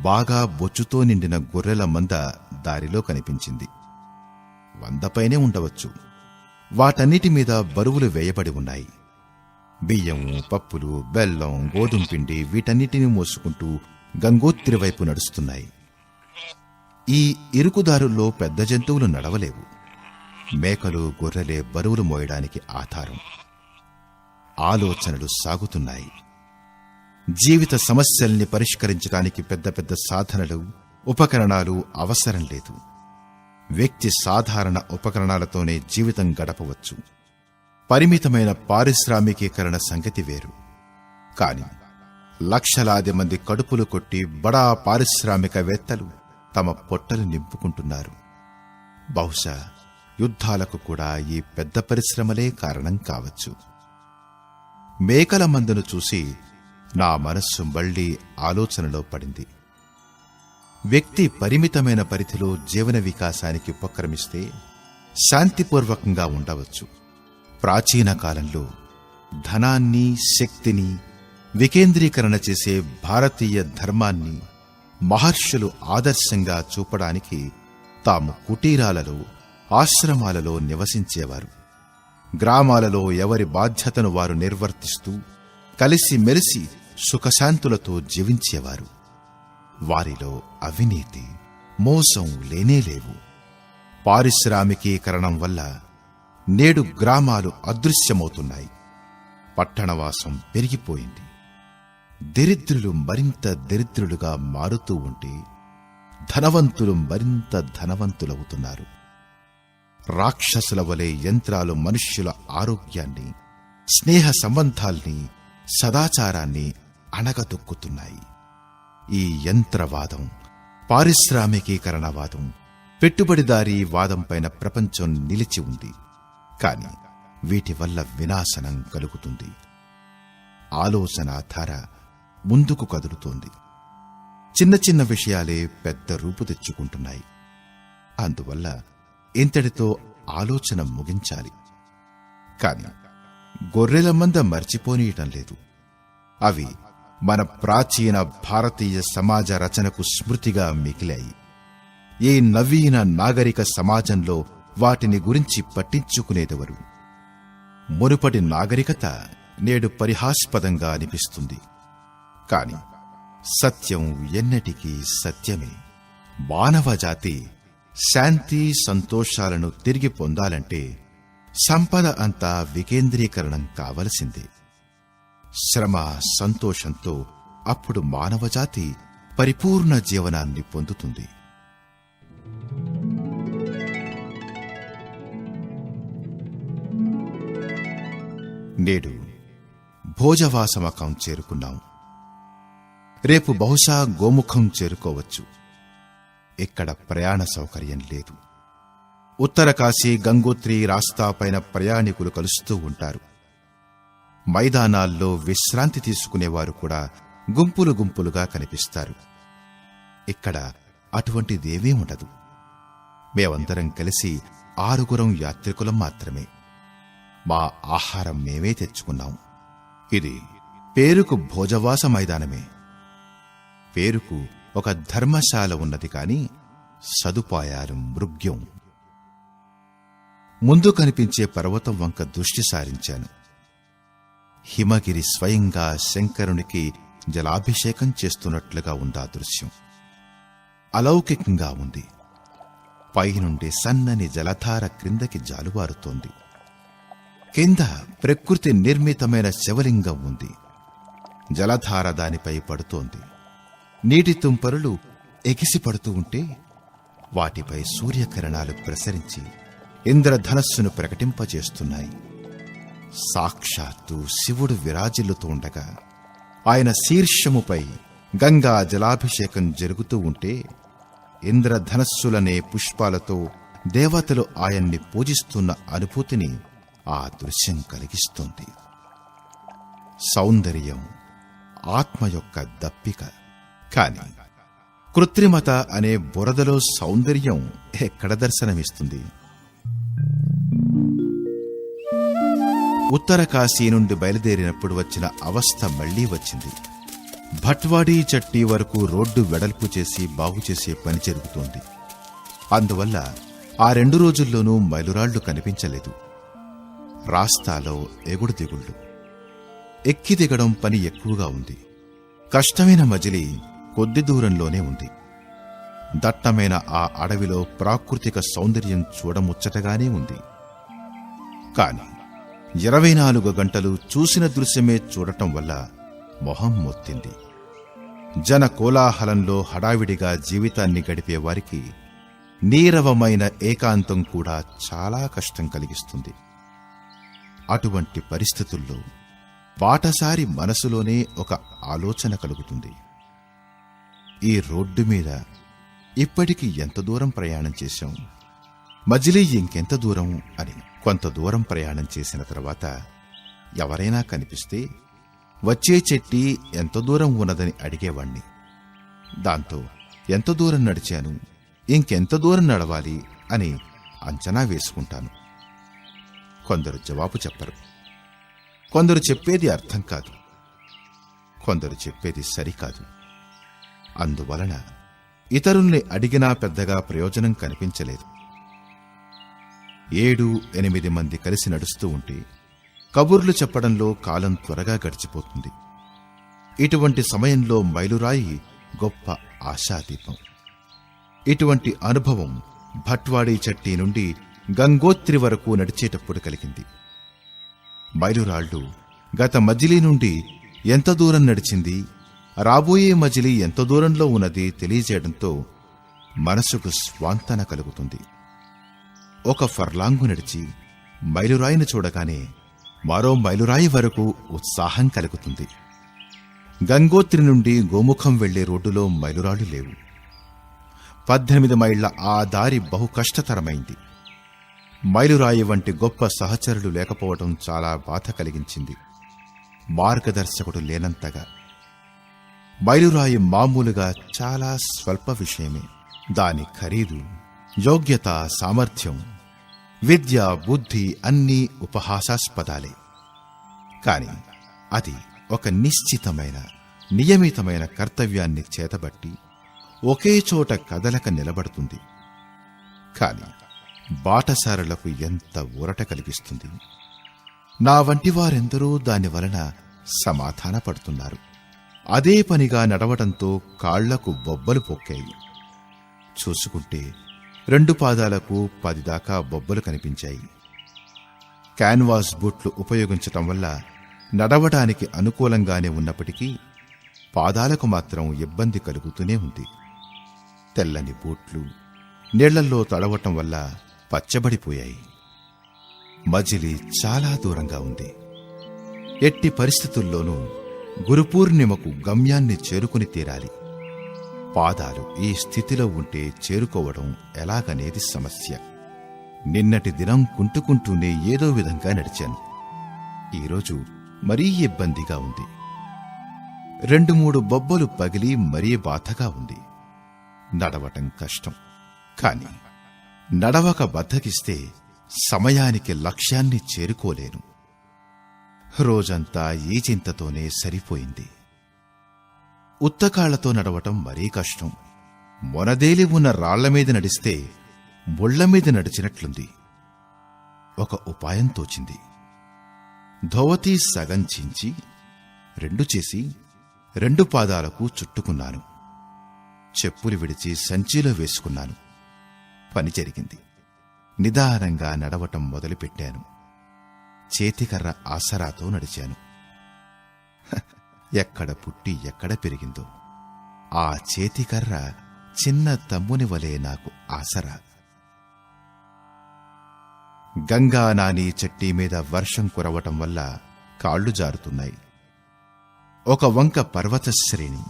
బాగా బొచ్చుతో నిండిన గొర్రెల మంద దారిలో కనిపించింది. 100 పైనే ఉండవచ్చు. వాటన్నిటి మీద బరువులు వేయబడి ఉన్నాయి. బియ్యం, పప్పులు, బెల్లం, గోధుమ పిండి వీటన్నిటినీ మోసుకుంటూ గంగోత్రి వైపు నడుస్తున్నాయి. ఈ ఇరుకుదారుల్లో పెద్ద జంతువులు నడవలేవు. మేకలు, గొర్రెలే బరువులు మోయడానికి ఆధారం. ఆలోచనలు సాగుతున్నాయి. జీవిత సమస్యల్ని పరిష్కరించడానికి పెద్ద పెద్ద సాధనలు, ఉపకరణాలు అవసరం లేదు. వ్యక్తి సాధారణ ఉపకరణాలతోనే జీవితం గడపవచ్చు. పరిమితమైన పారిశ్రామికీకరణ సంగతి వేరు. కాని లక్షలాది మంది కడుపులు కొట్టి బడా పారిశ్రామికవేత్తలు తమ పొట్టలు నింపుకుంటున్నారు. బహుశా యుద్ధాలకు కూడా ఈ పెద్ద పరిశ్రమలే కారణం కావచ్చు. మేకల మందును చూసి నా మనస్సు మళ్లీ ఆలోచనలో పడింది. వ్యక్తి పరిమితమైన పరిధిలో జీవన వికాసానికి ఉపక్రమిస్తే శాంతిపూర్వకంగా ఉండవచ్చు. ప్రాచీన కాలంలో ధనాన్ని, శక్తిని వికేంద్రీకరణ చేసే భారతీయ ధర్మాన్ని మహర్షులు ఆదర్శంగా చూపడానికి తాము కుటీరాలలో, ఆశ్రమాలలో నివసించేవారు. గ్రామాలలో ఎవరి బాధ్యతను వారు నిర్వర్తిస్తూ కలిసిమెలిసి సుఖశాంతులతో జీవించేవారు. వారిలో అవినీతి, మోసం లేనేలేవు. పారిశ్రామికీకరణం వల్ల నేడు గ్రామాలు అదృశ్యమవుతున్నాయి. పట్టణవాసం పెరిగిపోయింది. దరిద్రులు మరింత దరిద్రులుగా మారుతూ ఉంటే ధనవంతులు మరింత ధనవంతులవుతున్నారు. రాక్షసుల వలె యంత్రాలు మనుష్యుల ఆరోగ్యాన్ని, స్నేహ సంబంధాల్ని, సదాచారాన్ని అణగదొక్కుతున్నాయి. ఈ యంత్రవాదం, పారిశ్రామికీకరణవాదం, పెట్టుబడిదారీ వాదంపైన ప్రపంచం నిలిచి ఉంది. కాని వీటి వల్ల వినాశనం కలుగుతుంది. ఆలోచన ధార ముందుకు కదులుతోంది. చిన్న చిన్న విషయాలే పెద్ద రూపు తెచ్చుకుంటున్నాయి. అందువల్ల ఇంతటితో ఆలోచన ముగించాలి. కాని గొర్రెల మంద మర్చిపోనీయటం లేదు. అవి మన ప్రాచీన భారతీయ సమాజ రచనకు స్మృతిగా మిగిలాయి. ఈ నవీన నాగరిక సమాజంలో వాటిని గురించి పట్టించుకునేదెవరు? మునుపటి నాగరికత నేడు పరిహాస్పదంగా అనిపిస్తుంది. కాని సత్యం ఎన్నటికీ సత్యమే. మానవజాతి శాంతి, సంతోషాలను తిరిగి పొందాలంటే సంపద అంతా వికేంద్రీకరణం కావలసిందే. శ్రమ, సంతోషంతో అప్పుడు మానవజాతి పరిపూర్ణ జీవనాన్ని పొందుతుంది. నేడు భోజవాసమకం చేరుకున్నాం. రేపు బహుశా గోముఖం చేరుకోవచ్చు. ఇక్కడ ప్రయాణ సౌకర్యం లేదు. ఉత్తర కాశీ గంగోత్రి రాస్తాపైన ప్రయాణికులు కలుస్తూ ఉంటారు. మైదానాల్లో విశ్రాంతి తీసుకునేవారు కూడా గుంపులు గుంపులుగా కనిపిస్తారు. ఇక్కడ అటువంటిదేమీ ఉండదు. మేమందరం కలిసి 6 యాత్రికులం మాత్రమే. మా ఆహారం మేమే తెచ్చుకున్నాం. ఇది పేరుకు భోజవాస మైదానమే. పేరుకు ఒక ధర్మశాల ఉన్నది కాని సదుపాయాలు మృగ్యం. ముందు కనిపించే పర్వతం వంక దృష్టి సారించాను. హిమగిరి స్వయంగా శంకరునికి జలాభిషేకం చేస్తున్నట్లుగా ఉందా దృశ్యం. అలౌకికంగా ఉంది. పైనుండి సన్నని జలధార క్రిందకి జాలువారుతోంది. కింద ప్రకృతి నిర్మితమైన శివలింగం ఉంది. జలధార దానిపై పడుతోంది. నీటి తుంపరులు ఎగిసిపడుతూ ఉంటే వాటిపై సూర్యకిరణాలు ప్రసరించి ఇంద్రధనస్సును ప్రకటింపజేస్తున్నాయి. సాక్షాత్తు శివుడు విరాజిల్లుతూ ఉండగా ఆయన శీర్షముపై గంగా జలాభిషేకం జరుగుతూ ఉంటే ఇంద్రధనస్సులనే పుష్పాలతో దేవతలు ఆయన్ని పూజిస్తున్న అనుభూతిని ఆ దృశ్యం కలిగిస్తుంది. సౌందర్యం ఆత్మ యొక్క దప్పిక. కాని కృత్రిమత అనే బురదలో సౌందర్యం ఎక్కడ దర్శనమిస్తుంది? ఉత్తర కాశీ నుండి బయలుదేరినప్పుడు వచ్చిన అవస్థ మళ్లీ వచ్చింది. భట్వాడీ చట్టీ వరకు రోడ్డు వెడల్పు చేసి బాగుచేసే పని జరుగుతోంది. అందువల్ల ఆ 2 రోజుల్లోనూ మైలురాళ్లు కనిపించలేదు. రాస్తాలో ఎగుడు దిగుళ్లు. ఎక్కి దిగడం పని ఎక్కువగా ఉంది. కష్టమైన మజిలీ కొద్ది దూరంలోనే ఉంది. దట్టమైన ఆ అడవిలో ప్రాకృతిక సౌందర్యం చూడముచ్చటగానే ఉంది. కాని 24 గంటలు చూసిన దృశ్యమే చూడటం వల్ల మొహం మొత్తింది. జన కోలాహలంలో హడావిడిగా జీవితాన్ని గడిపేవారికి నీరవమైన ఏకాంతం కూడా చాలా కష్టం కలిగిస్తుంది. అటువంటి పరిస్థితుల్లో బాటసారి మనసులోనే ఒక ఆలోచన కలుగుతుంది. ఈ రోడ్డు మీద ఇప్పటికి ఎంత దూరం ప్రయాణం చేశాం, మజిలీ ఇంకెంత దూరం అని. కొంత దూరం ప్రయాణం చేసిన తర్వాత ఎవరైనా కనిపిస్తే వచ్చే చెట్టి ఎంత దూరం ఉన్నదని అడిగేవాణ్ణి. దాంతో ఎంత దూరం నడిచాను, ఇంకెంత దూరం నడవాలి అని అంచనా వేసుకుంటాను. కొందరు జవాబు చెప్పరు. కొందరు చెప్పేది అర్థం కాదు. కొందరు చెప్పేది సరికాదు. అందువలన ఇతరుల్ని అడిగినా పెద్దగా ప్రయోజనం కనిపించలేదు. 7-8 మంది కలిసి నడుస్తూ ఉంటే కబుర్లు చెప్పడంలో కాలం త్వరగా గడిచిపోతుంది. ఇటువంటి సమయంలో మైలురాయి గొప్ప ఆశాదీపం. ఇటువంటి అనుభవం భట్వాడీ చట్టీ నుండి గంగోత్రి వరకు నడిచేటప్పుడు కలిగింది. మైలురాళ్లు గత మజిలీ నుండి ఎంత దూరం నడిచింది, రాబోయే మజిలీ ఎంత దూరంలో ఉన్నది తెలియజేయడంతో మనసుకు స్వాంతన కలుగుతుంది. 1 ఫర్లాంగు నడిచి మైలురాయిని చూడగానే మరో మైలురాయి వరకు ఉత్సాహం కలుగుతుంది. గంగోత్రి నుండి గోముఖం వెళ్లే రోడ్డులో మైలురాళ్లు లేవు. 18 మైళ్ల ఆ దారి బహు కష్టతరమైంది. మైలురాయి వంటి గొప్ప సహచరులు లేకపోవడం చాలా బాధ కలిగించింది. మార్గదర్శకుడు లేనంతగా. మైలురాయి మామూలుగా చాలా స్వల్ప విషయమే. దాని ఖరీదు, యోగ్యత, సామర్థ్యం, విద్య, బుద్ధి అన్నీ ఉపహాసాస్పదాలే. కాని అది ఒక నిశ్చితమైన, నియమితమైన కర్తవ్యాన్ని చేతబట్టి ఒకే చోట కదలక నిలబడుతుంది. కాని బాటసారులకు ఎంత ఊరట కలిగిస్తుంది. నా వంటి వారెందరో దానివలన సమాధానపడుతున్నారు. అదే పనిగా నడవడంతో కాళ్లకు బొబ్బలు పొక్కాయి. చూసుకుంటే 2 పాదాలకు 10 దాకా బొబ్బలు కనిపించాయి. క్యాన్వాస్ బూట్లు ఉపయోగించటం వల్ల నడవడానికి అనుకూలంగానే ఉన్నప్పటికీ పాదాలకు మాత్రం ఇబ్బంది కలుగుతూనే ఉంది. తెల్లని బూట్లు నీళ్లల్లో తడవటం వల్ల పచ్చబడిపోయాయి. మజిలీ చాలా దూరంగా ఉంది. ఎట్టి పరిస్థితుల్లోనూ గురుపూర్ణిమకు గమ్యాన్ని చేరుకుని తీరాలి. పాదాలు ఈ స్థితిలో ఉంటే చేరుకోవడం ఎలాగనేది సమస్య. నిన్నటి దినం కుంటుకుంటూనే ఏదో విధంగా నడిచాను. ఈరోజు మరీ ఇబ్బందిగా ఉంది. 2-3 బొబ్బలు పగిలి మరీ బాధగా ఉంది. నడవటం కష్టం. కాని నడవక బద్ధకిస్తే సమయానికి లక్ష్యాన్ని చేరుకోలేను. రోజంతా ఈ చింతతోనే సరిపోయింది. ఉత్తకాళ్లతో నడవటం మరీ కష్టం. మొనదేలి ఉన్న రాళ్లమీద నడిస్తే ముళ్లమీద నడిచినట్లుంది. ఒక ఉపాయం తోచింది. ధోవతి సగం చించి 2 చేసి 2 పాదాలకు చుట్టుకున్నాను. చెప్పులు విడిచి సంచిలో వేసుకున్నాను. పని జరిగింది. నిదానంగా నడవటం మొదలుపెట్టాను. చేతికర్ర ఆసరాతో నడిచాను. ఎక్కడ పుట్టి ఎక్కడ పెరిగిందో ఆ చేతికర్ర చిన్న తమ్ముని వలె నాకు ఆసరా. గంగానాని చెట్టి మీద వర్షం కురవటం వల్ల కాళ్లు జారుతున్నాయి. ఒక వంక పర్వత శ్రేణి,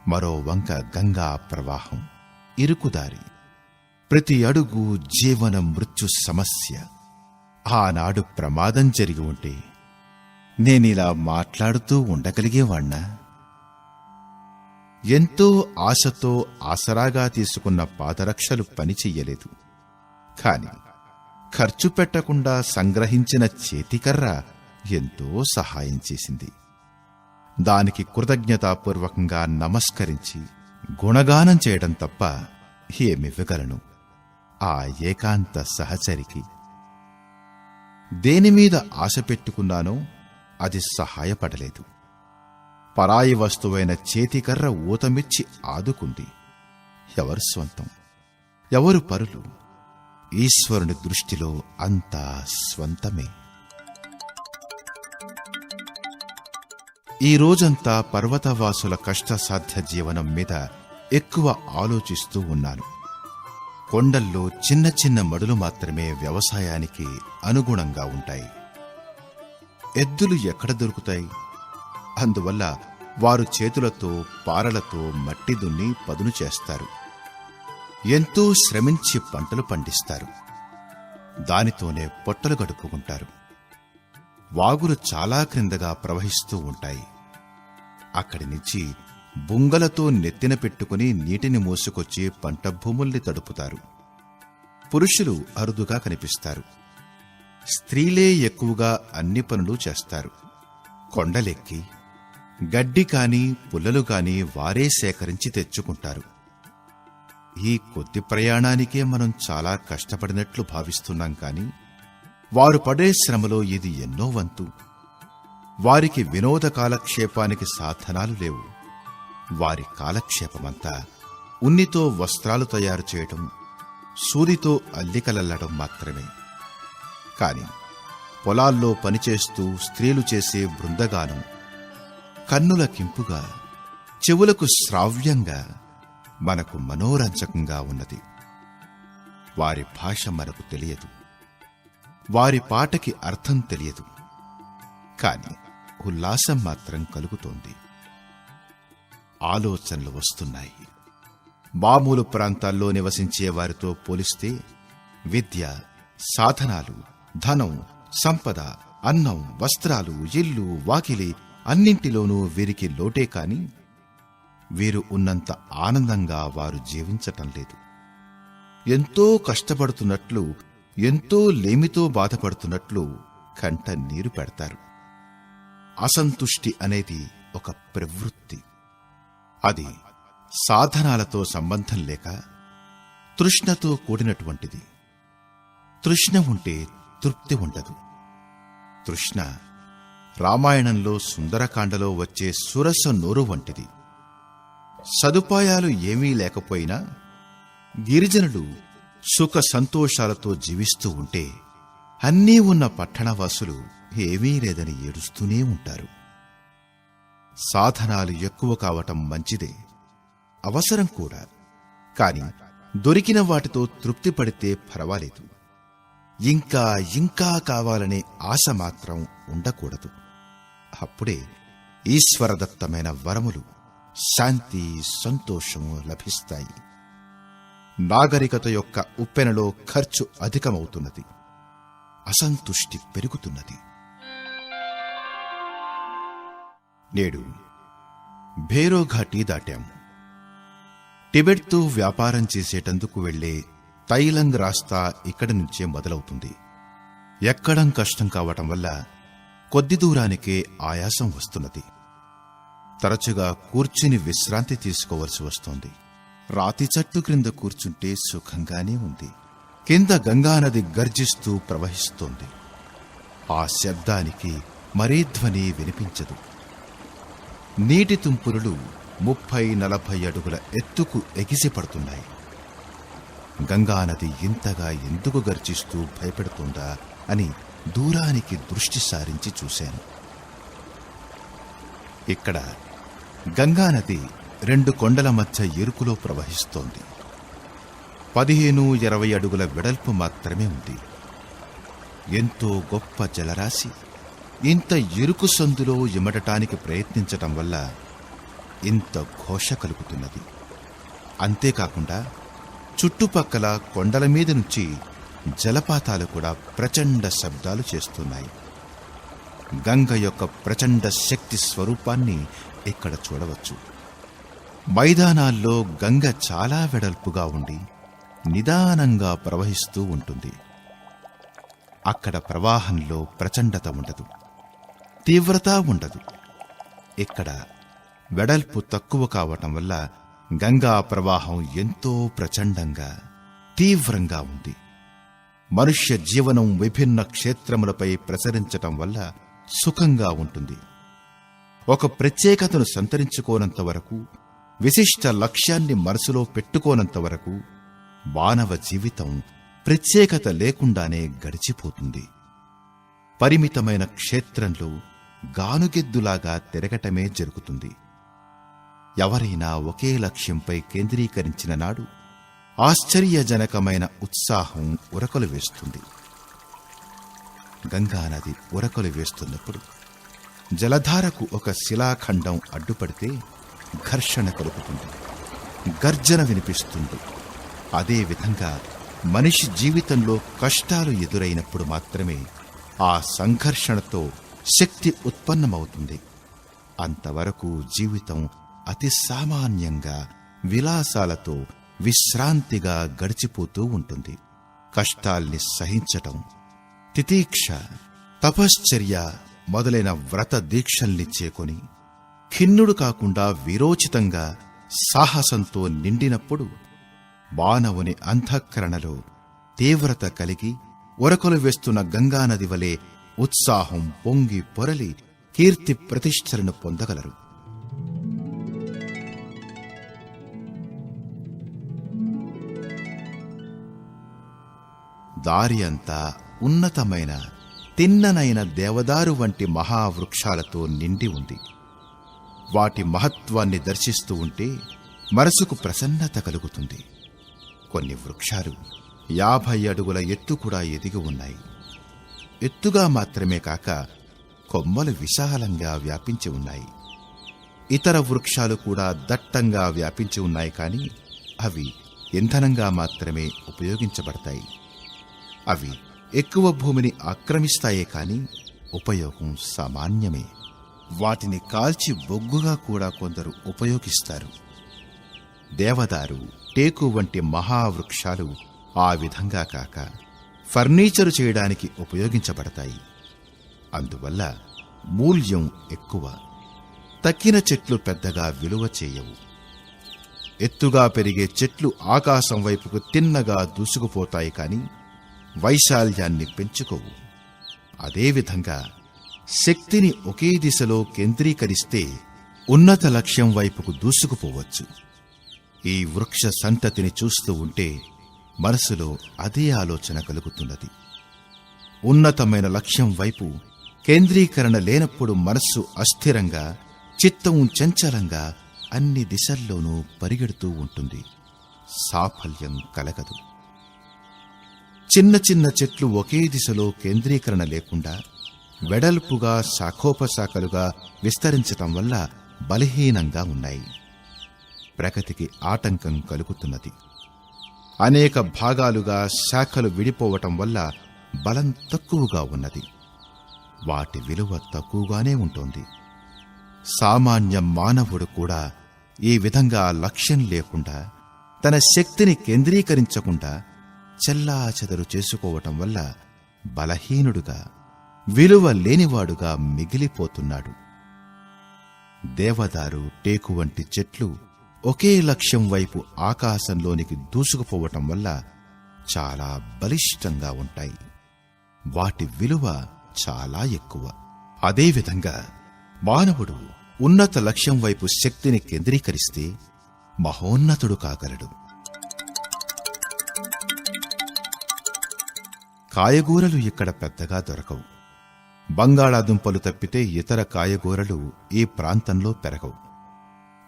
మరో వంక గంగా ప్రవాహం, ఇరుకుదారి. ప్రతి అడుగు జీవన మృత్యు సమస్య. ఆనాడు ప్రమాదం జరిగి ఉంటే నేనిలా మాట్లాడుతూ ఉండగలిగేవాణ్ణా? ఎంతో ఆశతో ఆసరాగా తీసుకున్న పాదరక్షలు పనిచెయ్యలేదు. కాని ఖర్చు పెట్టకుండా సంగ్రహించిన చేతికర్ర ఎంతో సహాయం చేసింది. దానికి కృతజ్ఞతాపూర్వకంగా నమస్కరించి గుణగానం చేయడం తప్ప ఏమివ్వగలను ఆ ఏకాంత సహచరికి? దేనిమీద ఆశ పెట్టుకున్నానో అది సహాయపడలేదు. పరాయి వస్తువైన చేతికర్ర ఊతమిచ్చి ఆదుకుంది. ఎవరు స్వంతం, ఎవరు పరులు? ఈశ్వరుని దృష్టిలో అంతా స్వంతమే. ఈ రోజంతా పర్వతవాసుల కష్టసాధ్య జీవనం మీద ఎక్కువ ఆలోచిస్తూ ఉన్నాను. కొండల్లో చిన్న చిన్న మడులు మాత్రమే వ్యవసాయానికి అనుగుణంగా ఉంటాయి. ఎద్దులు ఎక్కడ దొరుకుతాయి? అందువల్ల వారు చేతులతో పారలతో మట్టి దున్ని పదును చేస్తారు. ఎంతో శ్రమించి పంటలు పండిస్తారు. దానితోనే పొట్టలు గడుపుకుంటారు. వాగులు చాలా క్రిందగా ప్రవహిస్తూ ఉంటాయి. అక్కడి నుంచి బుంగలతో నెత్తిన పెట్టుకుని నీటిని మోసుకొచ్చి పంట భూముల్ని తడుపుతారు. పురుషులు అరుదుగా కనిపిస్తారు. స్త్రీలే ఎక్కువగా అన్ని పనులు చేస్తారు. కొండలెక్కి గడ్డి కాని పుల్లలు కాని వారే సేకరించి తెచ్చుకుంటారు. ఈ కొద్ది ప్రయాణానికే మనం చాలా కష్టపడినట్లు భావిస్తున్నాం కాని వారు పడే శ్రమలో ఇది ఎన్నో వంతు. వారికి వినోద కాలక్షేపానికి సాధనాలు లేవు. వారి కాలక్షేపమంతా ఉన్నితో వస్త్రాలు తయారు చేయటం, సూదితో అల్లికలల్లడం మాత్రమే. కాని పొలాల్లో పనిచేస్తూ స్త్రీలు చేసే బృందగానం కన్నుల కింపుగా, చెవులకు శ్రావ్యంగా, మనకు మనోరంజకంగా ఉన్నది. వారి భాష మనకు తెలియదు. వారి పాటకి అర్థం తెలియదు. కాని ఉల్లాసం మాత్రం కలుగుతోంది. ఆలోచనలు వస్తున్నాయి. మామూలు ప్రాంతాల్లో నివసించే వారితో పోలిస్తే విద్య, సాధనాలు, ధనం, సంపద, అన్నం, వస్త్రాలు, ఇల్లు, వాకిలి అన్నింటిలోనూ వీరికి లోటే కాని వీరు ఉన్నంత ఆనందంగా వారు జీవించటం లేదు. ఎంతో కష్టపడుతున్నట్లు, ఎంతో లేమితో బాధపడుతున్నట్లు కంట నీరు పెడతారు. అసంతుష్టి అనేది ఒక ప్రవృత్తి. అది సాధనాలతో సంబంధం లేక తృష్ణతో కూడినటువంటిది. తృష్ణ ఉంటే తృప్తి ఉండదు. తృష్ణ రామాయణంలో సుందరకాండలో వచ్చే సురస నోరు వంటిది. సదుపాయాలు ఏమీ లేకపోయినా గిరిజనులు సుఖ సంతోషాలతో జీవిస్తూ ఉంటే అన్నీ ఉన్న పట్టణవాసులు ఏమీ లేదని ఏడుస్తూనే ఉంటారు. సాధనాలు ఎక్కువ కావటం మంచిదే, అవసరం కూడా. కాని దొరికిన వాటితో తృప్తి పడితే పర్వాలేదు. ఇంకా ఇంకా కావాలనే ఆశ మాత్రం ఉండకూడదు. అప్పుడే ఈశ్వరదత్తమైన వరములు, శాంతి, సంతోషము లభిస్తాయి. నాగరికత యొక్క ఉప్పెనలో ఖర్చు అధికమవుతున్నది, అసంతుష్టి పెరుగుతున్నది. నేడు భేరోఘాటి దాటాం. టిబెట్తో వ్యాపారం చేసేటందుకు వెళ్లే తైలంగ్ రాస్తా ఇక్కడి నుంచే మొదలవుతుంది. ఎక్కడం కష్టం కావటం వల్ల కొద్ది దూరానికే ఆయాసం వస్తున్నది. తరచుగా కూర్చుని విశ్రాంతి తీసుకోవలసి వస్తోంది. రాతి చెట్టు క్రింద కూర్చుంటే సుఖంగానే ఉంది. కింద గంగానది గర్జిస్తూ ప్రవహిస్తోంది. ఆ శబ్దానికి మరే ధ్వని వినిపించదు. నీటి తుంపురులు 30-40 అడుగుల ఎత్తుకు ఎగిసిపడుతున్నాయి. గంగానది ఇంతగా ఎందుకు గర్జిస్తూ భయపెడుతుందా అని దూరానికి దృష్టి సారించి చూశాను. ఇక్కడ గంగానది 2 కొండల మధ్య ఇరుకులో ప్రవహిస్తోంది. 15-20 అడుగుల వెడల్పు మాత్రమే ఉంది. ఎంతో గొప్ప జలరాశి ఇంత ఇరుకు సందులో ఇమడటానికి ప్రయత్నించటం వల్ల ఇంత ఘోష కలుగుతున్నది. అంతేకాకుండా చుట్టుపక్కల కొండల మీద నుంచి జలపాతాలు కూడా ప్రచండ శబ్దాలు చేస్తున్నాయి. గంగ యొక్క ప్రచండ శక్తి స్వరూపాన్ని ఇక్కడ చూడవచ్చు. మైదానాల్లో గంగ చాలా వెడల్పుగా ఉండి నిదానంగా ప్రవహిస్తూ ఉంటుంది. అక్కడ ప్రవాహంలో ప్రచండత ఉండదు, తీవ్రత ఉండదు. ఇక్కడ వెడల్పు తక్కువ కావటం వల్ల గంగా ప్రవాహం ఎంతో ప్రచండంగా, తీవ్రంగా ఉంది. మనుష్య జీవనం విభిన్న క్షేత్రములపై ప్రసరించటం వల్ల సుఖంగా ఉంటుంది. ఒక ప్రత్యేకతను సంతరించుకోనంత వరకు, విశిష్ట లక్ష్యాన్ని మనసులో పెట్టుకోనంత వరకు మానవ జీవితం ప్రత్యేకత లేకుండానే గడిచిపోతుంది. పరిమితమైన క్షేత్రంలో గానుగెద్దులాగా తిరగటమే జరుగుతుంది. ఎవరైనా ఒకే లక్ష్యంపై కేంద్రీకరించిన నాడు ఆశ్చర్యజనకమైన ఉత్సాహం ఉరకలు వేస్తుంది. గంగానది ఉరకలు వేస్తున్నప్పుడు జలధారకు ఒక శిలాఖండం అడ్డుపడితే ఘర్షణ కలుగుతుంది, గర్జన వినిపిస్తుంది. అదేవిధంగా మనిషి జీవితంలో కష్టాలు ఎదురైనప్పుడు మాత్రమే ఆ సంఘర్షణతో శక్తి ఉత్పన్నమవుతుంది. అంతవరకు జీవితం అతి సామాన్యంగా, విలాసాలతో విశ్రాంతిగా గడిచిపోతూ ఉంటుంది. కష్టాల్ని సహించటం, తితీక్ష, తపశ్చర్య మొదలైన వ్రత దీక్షల్ని చేకొని ఖిన్నుడు కాకుండా వీరోచితంగా సాహసంతో నిండినప్పుడు మానవుని అంతఃకరణలో తీవ్రత కలిగి ఉరకలు వేస్తున్న గంగానది వలె ఉత్సాహం పొంగి పొరలి కీర్తి ప్రతిష్టలను పొందగలరు. దారి అంతా ఉన్నతమైన, తిన్ననైన దేవదారు వంటి మహావృక్షాలతో నిండి ఉంది. వాటి మహత్వాన్ని దర్శిస్తూ ఉంటే మనసుకు ప్రసన్నత కలుగుతుంది. కొన్ని వృక్షాలు 50 అడుగుల ఎత్తు కూడా ఎదిగి ఉన్నాయి. ఎత్తుగా మాత్రమే కాక కొమ్మలు విశాలంగా వ్యాపించి ఉన్నాయి. ఇతర వృక్షాలు కూడా దట్టంగా వ్యాపించి ఉన్నాయి, కానీ అవి ఇంధనంగా మాత్రమే ఉపయోగించబడతాయి. అవి ఎక్కువ భూమిని ఆక్రమిస్తాయే కాని ఉపయోగం సామాన్యమే. వాటిని కాల్చి బొగ్గుగా కూడా కొందరు ఉపయోగిస్తారు. దేవదారు, టేకు వంటి మహావృక్షాలు ఆ విధంగా కాక ఫర్నిచరు చేయడానికి ఉపయోగించబడతాయి. అందువల్ల మూల్యం ఎక్కువ. తక్కిన చెట్లు పెద్దగా విలువ చేయవు. ఎత్తుగా పెరిగే చెట్లు ఆకాశం వైపుకు తిన్నగా దూసుకుపోతాయి, కాని వైశాల్యాన్ని పెంచుకోవు. అదేవిధంగా శక్తిని ఒకే దిశలో కేంద్రీకరిస్తే ఉన్నత లక్ష్యం వైపుకు దూసుకుపోవచ్చు. ఈ వృక్ష సంతతిని చూస్తూ ఉంటే మనసులో అదే ఆలోచన కలుగుతున్నది. ఉన్నతమైన లక్ష్యం వైపు కేంద్రీకరణ లేనప్పుడు మనస్సు అస్థిరంగా, చిత్తం చంచలంగా అన్ని దిశల్లోనూ పరిగెడుతూ ఉంటుంది. సాఫల్యం కలగదు. చిన్న చిన్న చెట్లు ఒకే దిశలో కేంద్రీకరణ లేకుండా వెడల్పుగా శాఖోపశాఖలుగా విస్తరించటం వల్ల బలహీనంగా ఉన్నాయి. ప్రగతికి ఆటంకం కలుగుతున్నది. అనేక భాగాలుగా శాఖలు విడిపోవటం వల్ల బలం తక్కువగా ఉన్నది. వాటి విలువ తక్కువగానే ఉంటుంది. సామాన్య మానవుడు కూడా ఈ విధంగా లక్ష్యం లేకుండా, తన శక్తిని కేంద్రీకరించకుండా చెల్లాచెదరు చేసుకోవటం వల్ల బలహీనుడుగా, విలువ లేనివాడుగా మిగిలిపోతున్నాడు. దేవదారు, టేకు వంటి చెట్లు ఒకే లక్ష్యం వైపు ఆకాశంలోనికి దూసుకుపోవటం వల్ల చాలా బలిష్టంగా ఉంటాయి. వాటి విలువ చాలా ఎక్కువ. అదేవిధంగా మానవుడు ఉన్నత లక్ష్యం వైపు శక్తిని కేంద్రీకరిస్తే మహోన్నతుడు కాగలడు. కాయగూరలు ఇక్కడ పెద్దగా దొరకవు. బంగాళాదుంపలు తప్పితే ఇతర కాయగూరలు ఈ ప్రాంతంలో పెరగవు.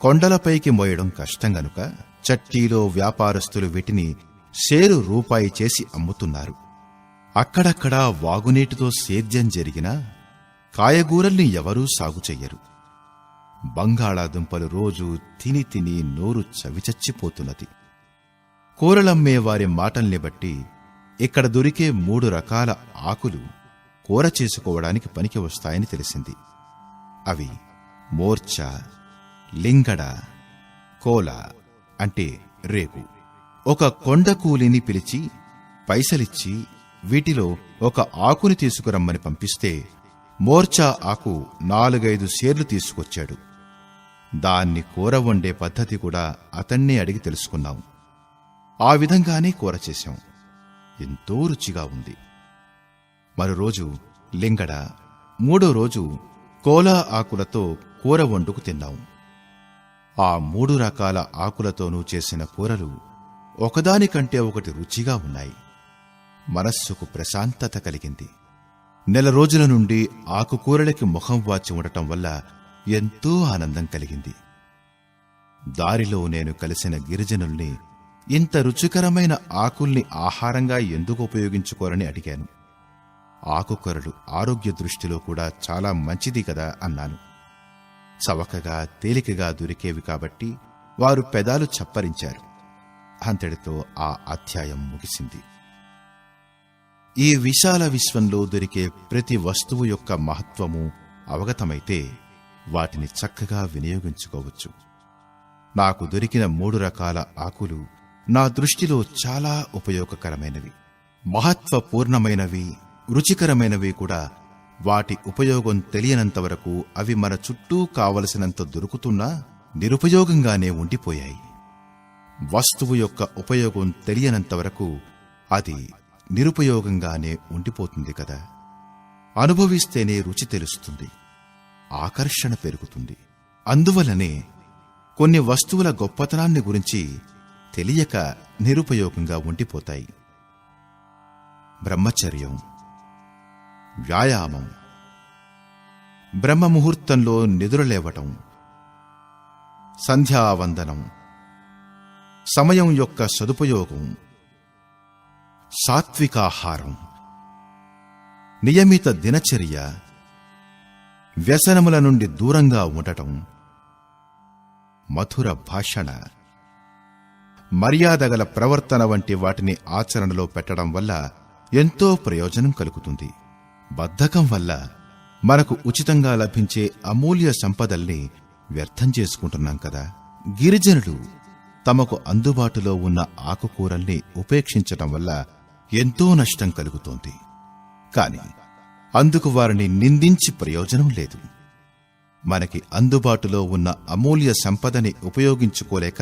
కొండలపైకి మోయడం కష్టం గనుక చట్టీలో వ్యాపారస్తులు వీటిని షేరు రూపాయి చేసి అమ్ముతున్నారు. అక్కడక్కడా వాగునీటితో సేద్యం జరిగినా కాయగూరల్ని ఎవరూ సాగు చెయ్యరు. బంగాళాదుంపలు రోజూ తిని తిని నోరు చవిచచ్చిపోతున్నది. కూరలమ్మే వారి మాటల్ని బట్టి ఇక్కడ దొరికే 3 రకాల ఆకులు కూర చేసుకోవడానికి పనికి వస్తాయని తెలిసింది. అవి మోర్చ, లింగడ, కోల అంటే రేగు. ఒక కొండ కూలిని పిలిచి పైసలిచ్చి వీటిలో ఒక ఆకుని తీసుకురమ్మని పంపిస్తే మోర్చా ఆకు 4-5 సేర్లు తీసుకొచ్చాడు. దాన్ని కూర వండే పద్ధతి కూడా అతన్నే అడిగి తెలుసుకున్నాం. ఆ విధంగానే కూర చేశాం. ఎంతో రుచిగా ఉంది. మరో రోజు లింగడ, 3వ రోజు కోలా ఆకులతో కూర వండుకు తిన్నాం. ఆ 3 రకాల ఆకులతోనూ చేసిన కూరలు ఒకదానికంటే ఒకటి రుచిగా ఉన్నాయి. మనస్సుకు ప్రశాంతత కలిగింది. నెల రోజుల నుండి ఆకుకూరలకి ముఖం వాచి ఉండటం వల్ల ఎంతో ఆనందం కలిగింది. దారిలో నేను కలిసిన గిరిజనుల్ని ఇంత రుచికరమైన ఆకుల్ని ఆహారంగా ఎందుకు ఉపయోగించుకోరని అడిగాను. ఆకుకూరలు ఆరోగ్య దృష్టిలో కూడా చాలా మంచిది కదా అన్నాను. చవకగా తేలికగా దొరికేవి కాబట్టి వారు పెదాలు చప్పరించారు. అంతటితో ఆ అధ్యాయం ముగిసింది. ఈ విశాల విశ్వంలో దొరికే ప్రతి వస్తువు యొక్క మహత్వము అవగతమైతే వాటిని చక్కగా వినియోగించుకోవచ్చు. నాకు దొరికిన 3 రకాల ఆకులు నా దృష్టిలో చాలా ఉపయోగకరమైనవి, మహత్వపూర్ణమైనవి, రుచికరమైనవి కూడా. వాటి ఉపయోగం తెలియనంతవరకు అవి మన చుట్టూ కావలసినంత దొరుకుతున్నా నిరుపయోగంగానే ఉండిపోయాయి. వస్తువు యొక్క ఉపయోగం తెలియనంతవరకు అది నిరుపయోగంగానే ఉండిపోతుంది కదా. అనుభవిస్తేనే రుచి తెలుస్తుంది, ఆకర్షణ పెరుగుతుంది. అందువలనే కొన్ని వస్తువుల గొప్పతనాన్ని గురించి తెలియక నిరుపయోగంగా ఉండిపోతాయి. బ్రహ్మచర్యం, వ్యాయామం, బ్రహ్మముహూర్తంలో నిద్రలేవటం, సంధ్యావందనం, సమయం యొక్క సదుపయోగం, సాత్వికాహారం, నియమిత దినచర్య, వ్యసనముల నుండి దూరంగా ఉండటం, మధుర భాషణ, మర్యాదగల ప్రవర్తన వంటి వాటిని ఆచరణలో పెట్టడం వల్ల ఎంతో ప్రయోజనం కలుగుతుంది. బద్ధకం వల్ల మనకు ఉచితంగా లభించే అమూల్య సంపదల్ని వ్యర్థం చేసుకుంటున్నాం కదా. గిరిజనులు తమకు అందుబాటులో ఉన్న ఆకుకూరల్ని ఉపేక్షించటం వల్ల ఎంతో నష్టం కలుగుతోంది. కాని అందుకు వారిని నిందించి ప్రయోజనం లేదు. మనకి అందుబాటులో ఉన్న అమూల్య సంపదని ఉపయోగించుకోలేక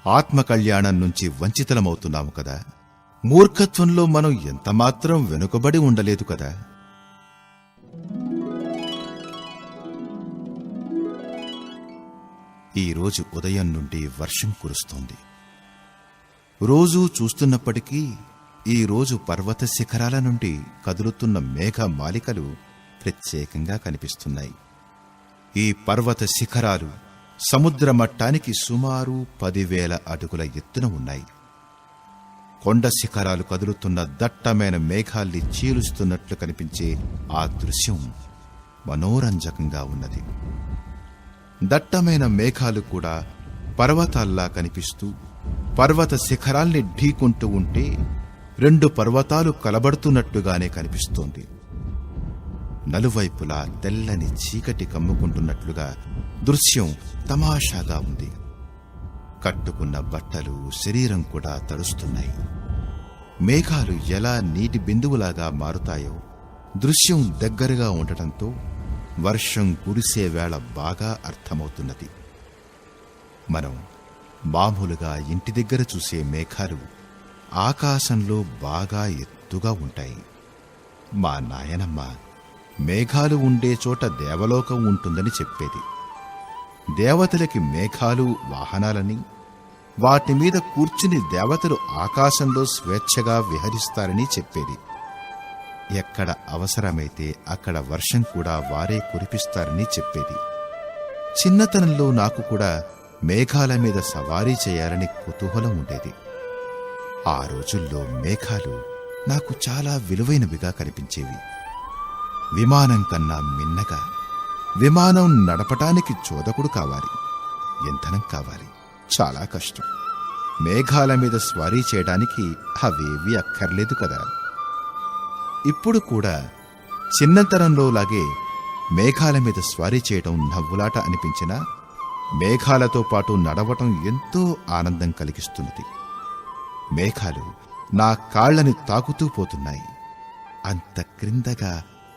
ఆత్మకళ్యాణం నుంచి వంచితలమవుతున్నాము కదా. మూర్ఖత్వంలో మనం ఎంతమాత్రం వెనుకబడి ఉండలేదు కదా. ఈరోజు ఉదయం నుండి వర్షం కురుస్తోంది. రోజూ చూస్తున్నప్పటికీ ఈరోజు పర్వత శిఖరాల నుండి కదులుతున్న మేఘ మాలికలు ప్రత్యేకంగా కనిపిస్తున్నాయి. ఈ పర్వత శిఖరాలు సముద్ర మట్టానికి సుమారు 10,000 అడుగుల ఎత్తున ఉన్నాయి. కొండ శిఖరాలు కదులుతున్న దట్టమైన మేఘాల్ని చీలుస్తున్నట్లు కనిపించే ఆ దృశ్యం మనోరంజకంగా ఉన్నది. దట్టమైన మేఘాలు కూడా పర్వతాల్లా కనిపిస్తూ పర్వత శిఖరాల్ని ఢీకొంటూ ఉంటే 2 పర్వతాలు కలబడుతున్నట్టుగానే కనిపిస్తోంది. నలువైపులా తెల్లని చీకటి కమ్ముకుంటున్నట్లుగా దృశ్యం తమాషాగా ఉంది. కట్టుకున్న బట్టలు, శరీరం కూడా తడుస్తున్నాయి. మేఘాలు ఎలా నీటి బిందువులాగా మారుతాయో దృశ్యం దగ్గరగా ఉండటంతో వర్షం కురిసే వేళ బాగా అర్థమవుతున్నది. మనం మామూలుగా ఇంటి దగ్గర చూసే మేఘాలు ఆకాశంలో బాగా ఎత్తుగా ఉంటాయి. మా నాయనమ్మ మేఘాలు ఉండే చోట దేవలోకం ఉంటుందని చెప్పేది. దేవతలకి మేఘాలు వాహనాలని, వాటి మీద కూర్చుని దేవతలు ఆకాశంలో స్వేచ్ఛగా విహరిస్తారని చెప్పేది. ఎక్కడ అవసరమైతే అక్కడ వర్షం కూడా వారే కురిపిస్తారని చెప్పేది. చిన్నతనంలో నాకు కూడా మేఘాల మీద సవారీ చేయాలని కుతూహలం ఉండేది. ఆ రోజుల్లో మేఘాలు నాకు చాలా విలువైనవిగా కనిపించేవి. విమానం కన్నా మిన్నగా. విమానం నడపటానికి చోదకుడు కావాలి, ఇంధనం కావాలి, చాలా కష్టం. మేఘాల మీద స్వారీ చేయడానికి అవేవి అక్కర్లేదు కదా. ఇప్పుడు కూడా చిన్నతనంలోలాగే మేఘాల మీద స్వారీ చేయటం నవ్వులాట అనిపించినా మేఘాలతో పాటు నడవటం ఎంతో ఆనందం కలిగిస్తున్నది. మేఘాలు నా కాళ్లని తాకుతూ పోతున్నాయి. అంత క్రిందగా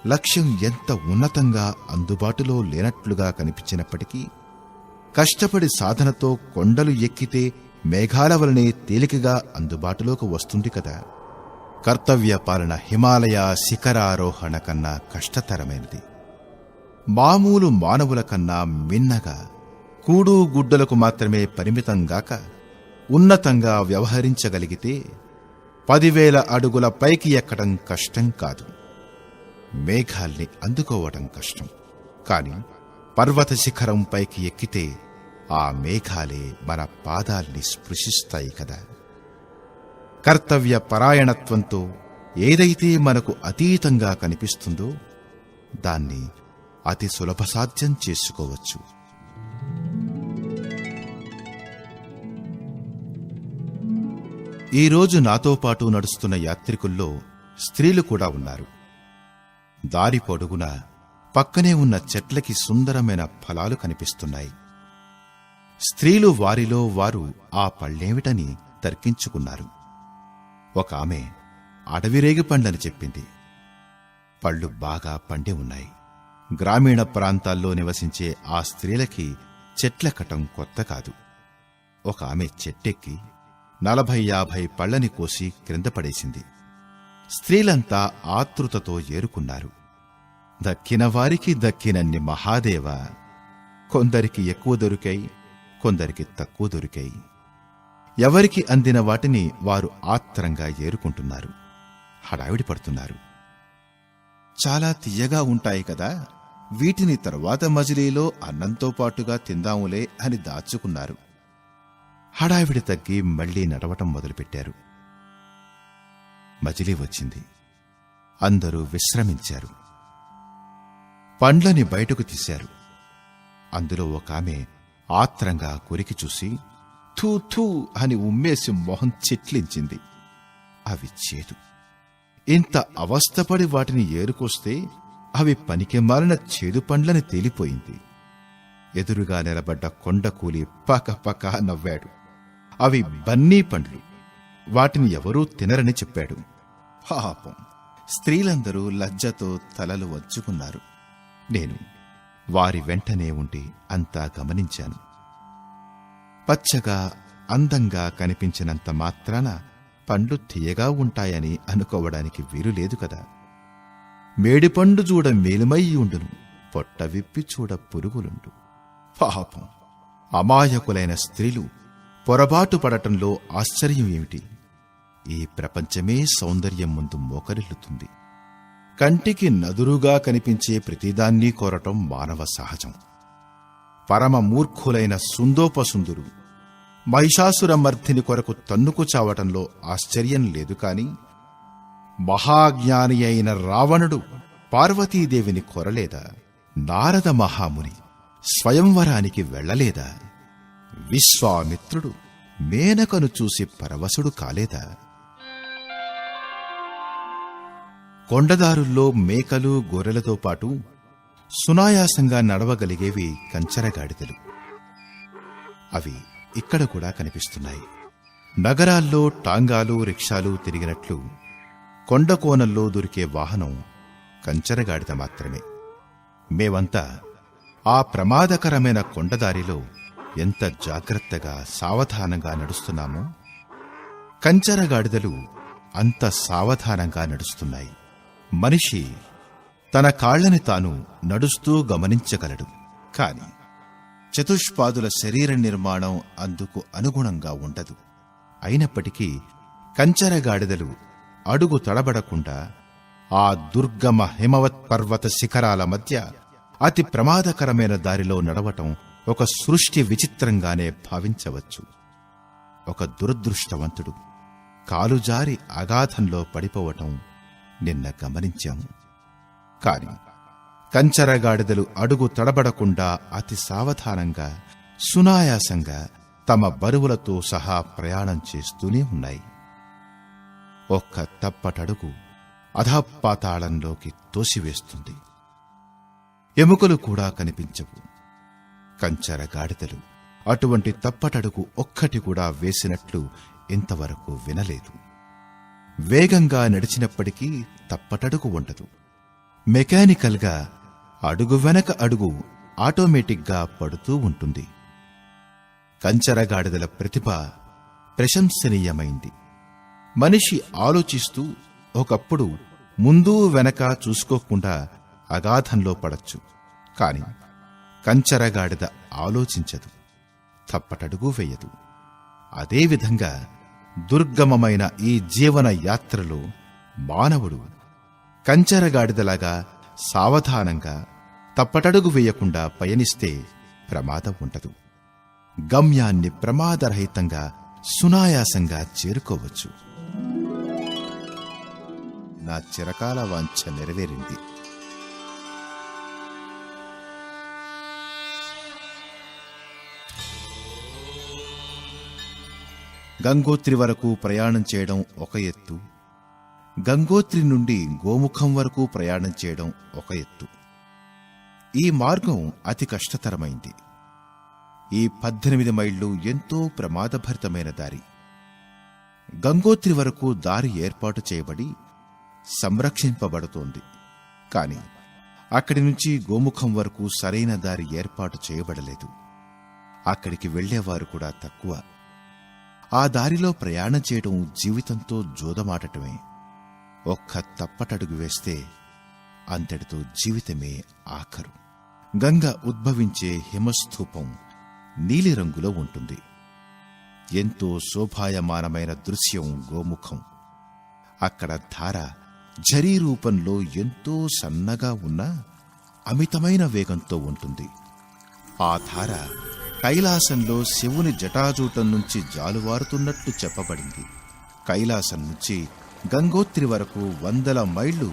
లక్ష్యం ఎంత ఉన్నతంగా అందుబాటులో లేనట్లుగా కనిపించినప్పటికీ కష్టపడి సాధనతో కొండలు ఎక్కితే మేఘాల వలనే తేలికగా అందుబాటులోకి వస్తుంది కదా. కర్తవ్య పాలన హిమాలయ శిఖరారోహణ కన్నా కష్టతరమైనది. మామూలు మానవుల కన్నా మిన్నగా కూడు గుడ్డలకు మాత్రమే పరిమితంగాక ఉన్నతంగా వ్యవహరించగలిగితే 10,000 అడుగుల పైకి ఎక్కడం కష్టం కాదు. మేఘాల్ని అందుకోవడం కష్టం. కాని పర్వత శిఖరం పైకి ఎక్కితే ఆ మేఘాలే మన పాదాల్ని స్పృశిస్తాయి కదా. కర్తవ్య పరాయణత్వంతో ఏదైతే మనకు అతీతంగా కనిపిస్తుందో దాన్ని అతి సులభసాధ్యం చేసుకోవచ్చు. ఈరోజు నాతో పాటు నడుస్తున్న యాత్రికుల్లో స్త్రీలు కూడా ఉన్నారు. దారి పొడుగున పక్కనే ఉన్న చెట్లకి సుందరమైన ఫలాలు కనిపిస్తున్నాయి. స్త్రీలు వారిలో వారు ఆ పళ్ళేమిటని తర్కించుకున్నారు. ఒక ఆమె అడవిరేగి పండ్లని చెప్పింది. పళ్ళు బాగా పండి ఉన్నాయి. గ్రామీణ ప్రాంతాల్లో నివసించే ఆ స్త్రీలకి చెట్లెక్కటం కొత్త కాదు. ఒక ఆమె చెట్టెక్కి 40-50 పళ్ళని కోసి క్రింద పడేసింది. స్త్రీలంతా ఆతృతతో ఏరుకున్నారు. దక్కిన వారికి దక్కినన్ని మహాదేవ. కొందరికి ఎక్కువ దొరికాయి, కొందరికి తక్కువ దొరికాయి. ఎవరికి అందిన వాటిని వారు ఆత్రంగా ఏరుకుంటున్నారు, హడావిడి పడుతున్నారు. చాలా తియ్యగా ఉంటాయి కదా, వీటిని తరువాత మజిలీలో అన్నంతో పాటుగా తిందాములే అని దాచుకున్నారు. హడావిడి తగ్గి మళ్లీ నడవటం మొదలుపెట్టారు. మజిలీ వచ్చింది. అందరూ విశ్రమించారు. పండ్లని బయటకు తీశారు. అందులో ఒక ఆమె ఆత్రంగా కొరికి చూసి థూ థూ అని ఉమ్మేసి మొహం చిట్లించింది. అవి చేదు. ఇంత అవస్థపడి వాటిని ఏరుకొస్తే అవి పనికిమాలిన చేదు పండ్లని తేలిపోయింది. ఎదురుగా నిలబడ్డ కొండకూలి పక పక నవ్వాడు. అవి బన్నీ పండ్లు, వాటిని ఎవరూ తినరని చెప్పాడు. పాపం, స్త్రీలందరూ లజ్జతో తలలు వంచుకున్నారు. నేను వారి వెంటనే ఉండి అంతా గమనించాను. పచ్చగా అందంగా కనిపించినంత మాత్రాన పండ్లు తీయగా ఉంటాయని అనుకోవడానికి వీలులేదు కదా. మేడిపండు చూడ మేలుమయ్యుండును, పొట్ట విప్పి చూడ పురుగులుండు. పాపం, అమాయకులైన స్త్రీలు పొరబాటు పడటంలో ఆశ్చర్యం ఏమిటి? ఈ ప్రపంచమే సౌందర్యం ముందు మోకరిల్లుతుంది. కంటికి నదురుగా కనిపించే ప్రతిదాన్నీ కోరటం మానవ సహజం. పరమ మూర్ఖులైన సుందోపసుందురు మహిషాసురమర్ధిని కొరకు తన్నుకు చావటంలో ఆశ్చర్యం లేదు కాని మహాజ్ఞాని అయిన రావణుడు పార్వతీదేవిని కొరలేదా? నారద మహాముని స్వయంవరానికి వెళ్ళలేదా? విశ్వామిత్రుడు మేనకను చూసి పరవశుడు కాలేదా? కొండదారుల్లో మేకలు గొర్రెలతో పాటు సునాయాసంగా నడవగలిగేవి కంచరగాడిదలు. అవి ఇక్కడ కూడా కనిపిస్తున్నాయి. నగరాల్లో టాంగాలు రిక్షాలు తిరిగినట్లు కొండకోనల్లో దొరికే వాహనం కంచరగాడిద మాత్రమే. మేమంతా ఆ ప్రమాదకరమైన కొండదారిలో ఎంత జాగ్రత్తగా సావధానంగా నడుస్తున్నామో కంచరగాడిదలు అంత సావధానంగా నడుస్తున్నాయి. మనిషి తన కాళ్లని తాను నడుస్తూ గమనించగలడు, కాని చతుష్పాదుల శరీర నిర్మాణం అందుకు అనుగుణంగా ఉండదు. అయినప్పటికీ కంచరగాడిదలు అడుగు తడబడకుండా ఆ దుర్గమ హిమవత్ పర్వత శిఖరాల మధ్య అతి ప్రమాదకరమైన దారిలో నడవటం ఒక సృష్టి విచిత్రంగానే భావించవచ్చు. ఒక దురదృష్టవంతుడు కాలుజారి అగాధంలో పడిపోవటం నిన్న గమనించాము. కాని కంచరగాడిదలు అడుగు తడబడకుండా అతి సావధానంగా సునాయాసంగా తమ బరువులతో సహా ప్రయాణం చేస్తూనే ఉన్నాయి. ఒక్క తప్పటడుగు అధపాతాళంలోకి తోసివేస్తుంది. ఎముకలు కూడా కనిపించవు. కంచరగాడిదలు అటువంటి తప్పటడుగు ఒక్కటి కూడా వేసినట్లు ఇంతవరకు వినలేదు. వేగంగా నడిచినప్పటికీ తప్పటడుగు ఉండదు. మెకానికల్గా అడుగు వెనక అడుగు ఆటోమేటిక్గా పడుతూ ఉంటుంది. కంచరగాడిదల ప్రతిభ ప్రశంసనీయమైంది. మనిషి ఆలోచిస్తూ ఒకప్పుడు ముందు వెనక చూసుకోకుండా అగాధంలో పడచ్చు. కాని కంచరగాడిద ఆలోచించదు, తప్పటడుగు వేయదు. అదేవిధంగా దుర్గమమైన ఈ జీవన యాత్రలో మానవుడు కంచరగాడిదలాగా సావధానంగా తప్పటడుగు వేయకుండా పయనిస్తే ప్రమాదం ఉండదు. గమ్యాన్ని ప్రమాదరహితంగా సునాయాసంగా చేరుకోవచ్చు. నా చిరకాల వాంఛ నెరవేరింది. గంగోత్రి వరకు ప్రయాణం చేయడం ఒక ఎత్తు, గంగోత్రి నుండి గోముఖం వరకు ప్రయాణం చేయడం ఒక ఎత్తు. ఈ మార్గం అతి కష్టతరమైంది. ఈ 18 మైళ్లు ఎంతో ప్రమాదభరితమైన దారి. గంగోత్రి వరకు దారి ఏర్పాటు చేయబడి సంరక్షింపబడుతోంది. కాని అక్కడి నుంచి గోముఖం వరకు సరైన దారి ఏర్పాటు చేయబడలేదు. అక్కడికి వెళ్లేవారు కూడా తక్కువ. ఆ దారిలో ప్రయాణం చేయడం జీవితంతో జోదమాటటమే. ఒక్క తప్పటడుగు వేస్తే అంతటితో జీవితమే ఆఖరు. గంగ ఉద్భవించే హిమస్థూపం నీలిరంగులో ఉంటుంది. ఎంతో శోభాయమానమైన దృశ్యం గోముఖం. అక్కడ ధార ఝరీ రూపంలో ఎంతో సన్నగా ఉన్నా అమితమైన వేగంతో ఉంటుంది. ఆ ధార కైలాసంలో శివుని జటాజూటం నుంచి జాలువారుతున్నట్టు చెప్పబడింది. కైలాసం నుంచి గంగోత్రి వరకు 100 మైళ్లు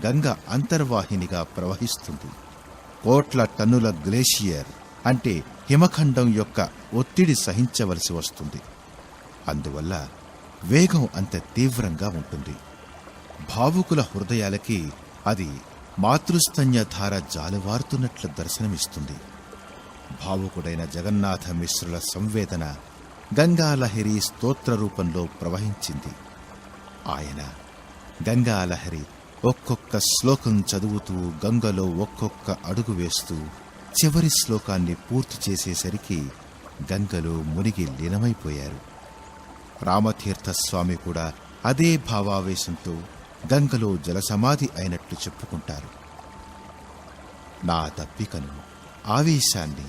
గంగ అంతర్వాహినిగా ప్రవహిస్తుంది. కోట్ల టన్నుల గ్లేషియర్ అంటే హిమఖండం యొక్క ఒత్తిడి సహించవలసి వస్తుంది. అందువల్ల వేగం అంత తీవ్రంగా ఉంటుంది. భావుకుల హృదయాలకి అది మాతృస్తన్యధార జాలువారుతున్నట్లు దర్శనమిస్తుంది. భావుకుడైన జగన్నాథ మిశ్రుల సంవేదన గంగాలహరి స్తోత్ర రూపంలో ప్రవహించింది. ఆయన గంగాలహరి ఒక్కొక్క శ్లోకం చదువుతూ గంగలో ఒక్కొక్క అడుగు వేస్తూ చివరి శ్లోకాన్ని పూర్తి చేసేసరికి గంగలో మునిగి లీనమైపోయారు. రామతీర్థస్వామి కూడా అదే భావావేశంతో గంగలో జలసమాధి అయినట్లు చెప్పుకుంటారు. నా దప్పికను, ఆవేశాన్ని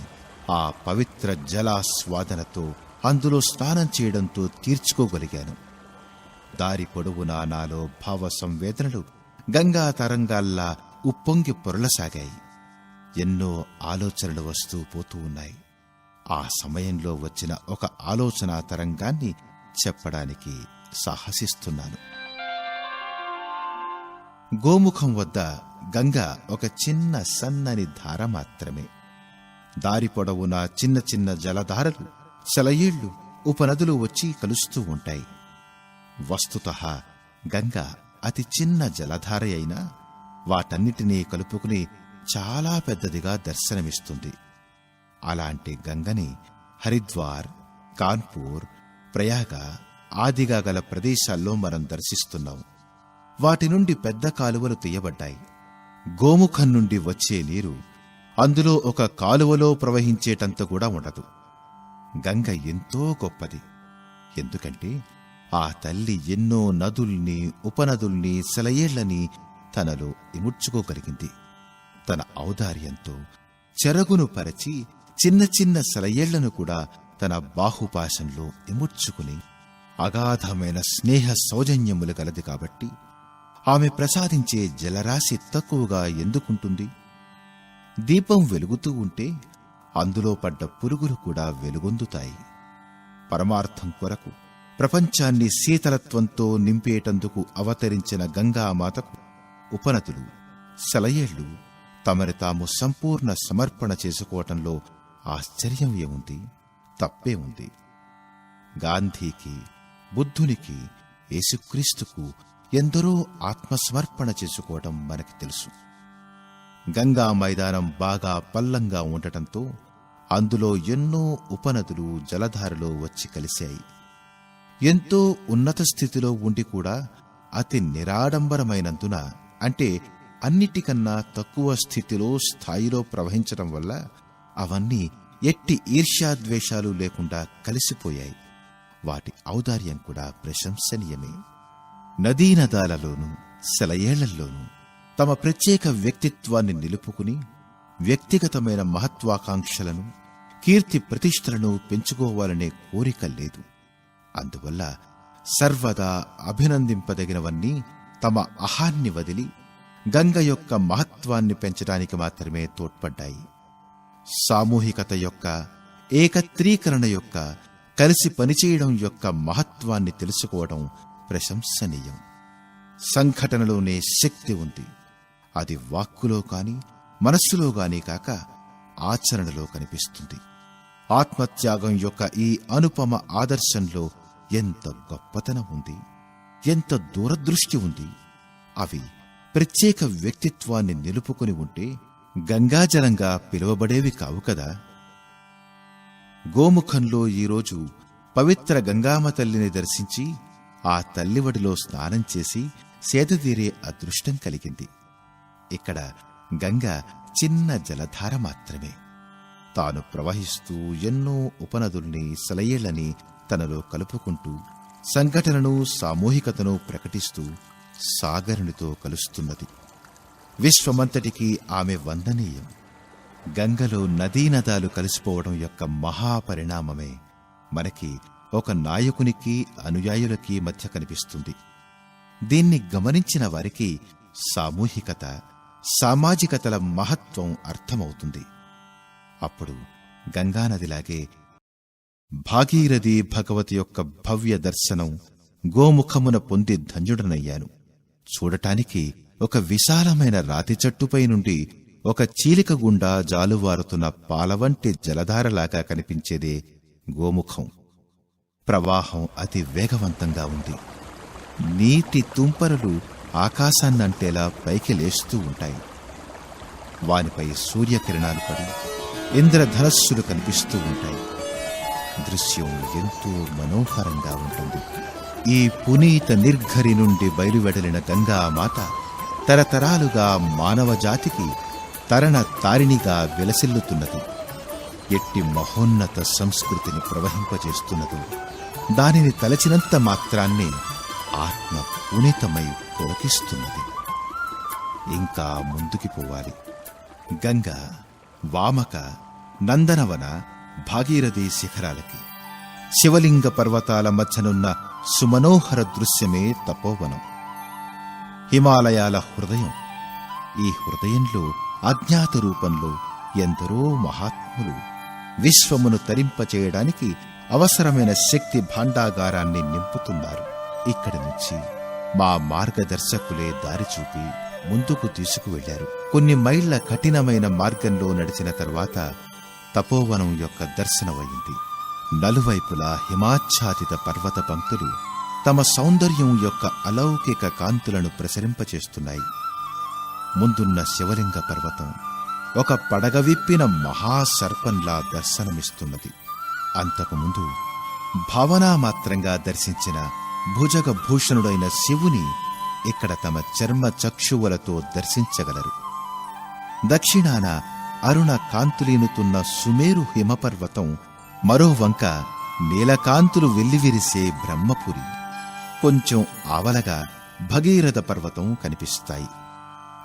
ఆ పవిత్ర జలాస్వాదనతో, అందులో స్నానం చేయడంతో తీర్చుకోగలిగాను. దారి పొడవునా నాలో భావ సంవేదనలు గంగా తరంగాల్లా ఉప్పొంగి పొరలసాగాయి. ఎన్నో ఆలోచనలు వస్తూ పోతూ ఉన్నాయి. ఆ సమయంలో వచ్చిన ఒక ఆలోచనా తరంగాన్ని చెప్పడానికి సాహసిస్తున్నాను. గోముఖం వద్ద గంగ ఒక చిన్న సన్నని ధార మాత్రమే. దారి పొడవునా చిన్న చిన్న జలధారలు, సెలయేళ్లు, ఉపనదులు వచ్చి కలుస్తూ ఉంటాయి. వస్తుతః గంగ అతి చిన్న జలధార అయినా వాటన్నిటినీ కలుపుకుని చాలా పెద్దదిగా దర్శనమిస్తుంది. అలాంటి గంగని హరిద్వార్, కాన్పూర్, ప్రయాగ ఆదిగా గల ప్రదేశాల్లో మనం దర్శిస్తున్నాం. వాటి నుండి పెద్ద కాలువలు తీయబడ్డాయి. గోముఖం నుండి వచ్చే నీరు అందులో ఒక కాలువలో ప్రవహించేటంత కూడా ఉండదు. గంగ ఎంతో గొప్పది. ఎందుకంటే ఆ తల్లి ఎన్నో నదుల్ని, ఉపనదుల్ని, సెలయేళ్లని తనలో ఇముడ్చుకోగలిగింది. తన ఔదార్యంతో చెరగును పరచి చిన్న చిన్న సెలయేళ్లను కూడా తన బాహుపాశంలో ఇముడ్చుకుని అగాధమైన స్నేహ సౌజన్యములు గలది కాబట్టి ఆమె ప్రసాదించే జలరాశి తక్కువగా ఎందుకుంటుంది? దీపం వెలుగుతూ ఉంటే అందులో పడ్డ పురుగులు కూడా వెలుగొందుతాయి. పరమార్థం కొరకు ప్రపంచాన్ని శీతలత్వంతో నింపేటందుకు అవతరించిన గంగామాతకు ఉపనదులు, సెలయేళ్లు తమని తాము సంపూర్ణ సమర్పణ చేసుకోవటంలో ఆశ్చర్యం ఏముంది? తప్పే ఉంది. గాంధీకి, బుద్ధునికి, యేసుక్రీస్తుకు ఎందరో ఆత్మసమర్పణ చేసుకోవటం మనకి తెలుసు. గంగా మైదానం బాగా పల్లంగా ఉండటంతో అందులో ఎన్నో ఉపనదులు, జలధారలు వచ్చి కలిశాయి. ఎంతో ఉన్నత స్థితిలో ఉండి కూడా అతి నిరాడంబరమైనందున, అంటే అన్నిటికన్నా తక్కువ స్థాయిలో ప్రవహించటం వల్ల అవన్నీ ఎట్టి ఈర్ష్యాద్వేషాలు లేకుండా కలిసిపోయాయి. వాటి ఔదార్యం కూడా ప్రశంసనీయమే. నదీనదాలలోనూ సెలయేళ్లలోనూ తమ ప్రత్యేక వ్యక్తిత్వాన్ని నిలుపుకుని వ్యక్తిగతమైన మహత్వాకాంక్షలను, కీర్తి ప్రతిష్టలను పెంచుకోవాలనే కోరిక లేదు. అందువల్ల సర్వదా అభినందింపదగినవన్నీ తమ అహాన్ని వదిలి గంగ యొక్క మహత్వాన్ని పెంచడానికి మాత్రమే తోడ్పడ్డాయి. సామూహికత యొక్క, ఏకత్రీకరణ యొక్క, కలిసి పనిచేయడం యొక్క మహత్వాన్ని తెలుసుకోవడం ప్రశంసనీయం. సంఘటనలోనే శక్తి ఉంది. అది వాక్కులో కాని, మనస్సులో గాని కాక ఆచరణలో కనిపిస్తుంది. ఆత్మత్యాగం యొక్క ఈ అనుపమ ఆదర్శంలో ఎంత గొప్పతనం ఉంది, ఎంత దూరదృష్టి ఉంది. అవి ప్రత్యేక వ్యక్తిత్వాన్ని నిలుపుకుని ఉంటే గంగాజలంగా పిలువబడేవి కావు కదా. గోముఖంలో ఈరోజు పవిత్ర గంగామ తల్లిని దర్శించి ఆ తల్లివడిలో స్నానం చేసి సేదతీరే అదృష్టం కలిగింది. ఇక్కడ గంగ చిన్న జలధార మాత్రమే. తాను ప్రవహిస్తూ ఎన్నో ఉపనదుల్ని, సెలయేళ్లని తనలో కలుపుకుంటూ సంఘటనను, సామూహికతను ప్రకటిస్తూ సాగరునితో కలుస్తున్నది. విశ్వమంతటికీ ఆమె వందనీయం. గంగలో నదీనదాలు కలిసిపోవడం యొక్క మహాపరిణామమే మనకి ఒక నాయకునికి, అనుయాయులకి మధ్య కనిపిస్తుంది. దీన్ని గమనించిన వారికి సామూహికత, సామాజికతల మహత్వం అర్థమవుతుంది. అప్పుడు గంగానదిలాగే భాగీరథి భగవతి యొక్క భవ్య దర్శనం గోముఖమున పొంది ధన్యుడనయ్యాను. చూడటానికి ఒక విశాలమైన రాతి చెట్టుపై నుండి ఒక చీలిక గుండా జాలువారుతున్న పాలవంటి జలధారలాగా కనిపించేదే గోముఖం. ప్రవాహం అతి వేగవంతంగా ఉంది. నీటి తుంపరలు ఆకాశాన్నంటేలా పైకి లేస్తూ ఉంటాయి. వానిపై సూర్యకిరణాలు పడి ఇంద్రధనస్సులు కనిపిస్తూ ఉంటాయి. దృశ్యం ఎంతో మనోహరంగా ఉంటుంది. ఈ పునీత నిర్ఘరి నుండి బయలువెడలిన గంగామాత తరతరాలుగా మానవ జాతికి తరణ తారిణిగా విలసిల్లుతున్నది. ఎట్టి మహోన్నత సంస్కృతిని ప్రవహింపజేస్తున్నదో దానిని తలచినంత మాత్రాన్నే ఆత్మ పునీతమై పులకిస్తున్నది. ఇంకా ముందుకి పోవాలి. గంగ, వామక, నందనవన, భాగీరథి శిఖరాలకి, శివలింగ పర్వతాల మధ్యనున్న సుమనోహర దృశ్యమే తపోవనం. హిమాలయాల హృదయం. ఈ హృదయంలో అజ్ఞాత రూపంలో ఎందరో మహాత్ములు విశ్వమును తరింపచేయడానికి అవసరమైన శక్తి భాండాగారాన్ని నింపుతున్నారు. ఇక్కడి నుంచి మా మార్గదర్శకులే దారి చూపి ముందుకు తీసుకువెళ్లారు. కొన్ని మైళ్ల కఠినమైన మార్గంలో నడిచిన తరువాత తపోవనం యొక్క దర్శనమయింది. నలువైపులా హిమాచ్ఛాదిత పర్వత పంక్తులు తమ సౌందర్యం యొక్క అలౌకిక కాంతులను ప్రసరింపచేస్తున్నాయి. ముందున్న శివలింగ పర్వతం ఒక పడగ విప్పిన మహాసర్పంలా దర్శనమిస్తున్నది. అంతకుముందు భావనామాత్రంగా దర్శించిన భుజగభూషణుడైన శివుని ఇక్కడ తమ చర్మ చక్షువులతో దర్శించగలరు. దక్షిణాన అరుణ కాంతులీనుతున్న సుమేరు హిమపర్వతం, మరోవంక నీలకాంతులు వెల్లివిరిసే బ్రహ్మపురి, కొంచెం ఆవలగా భగీరథ పర్వతం కనిపిస్తాయి.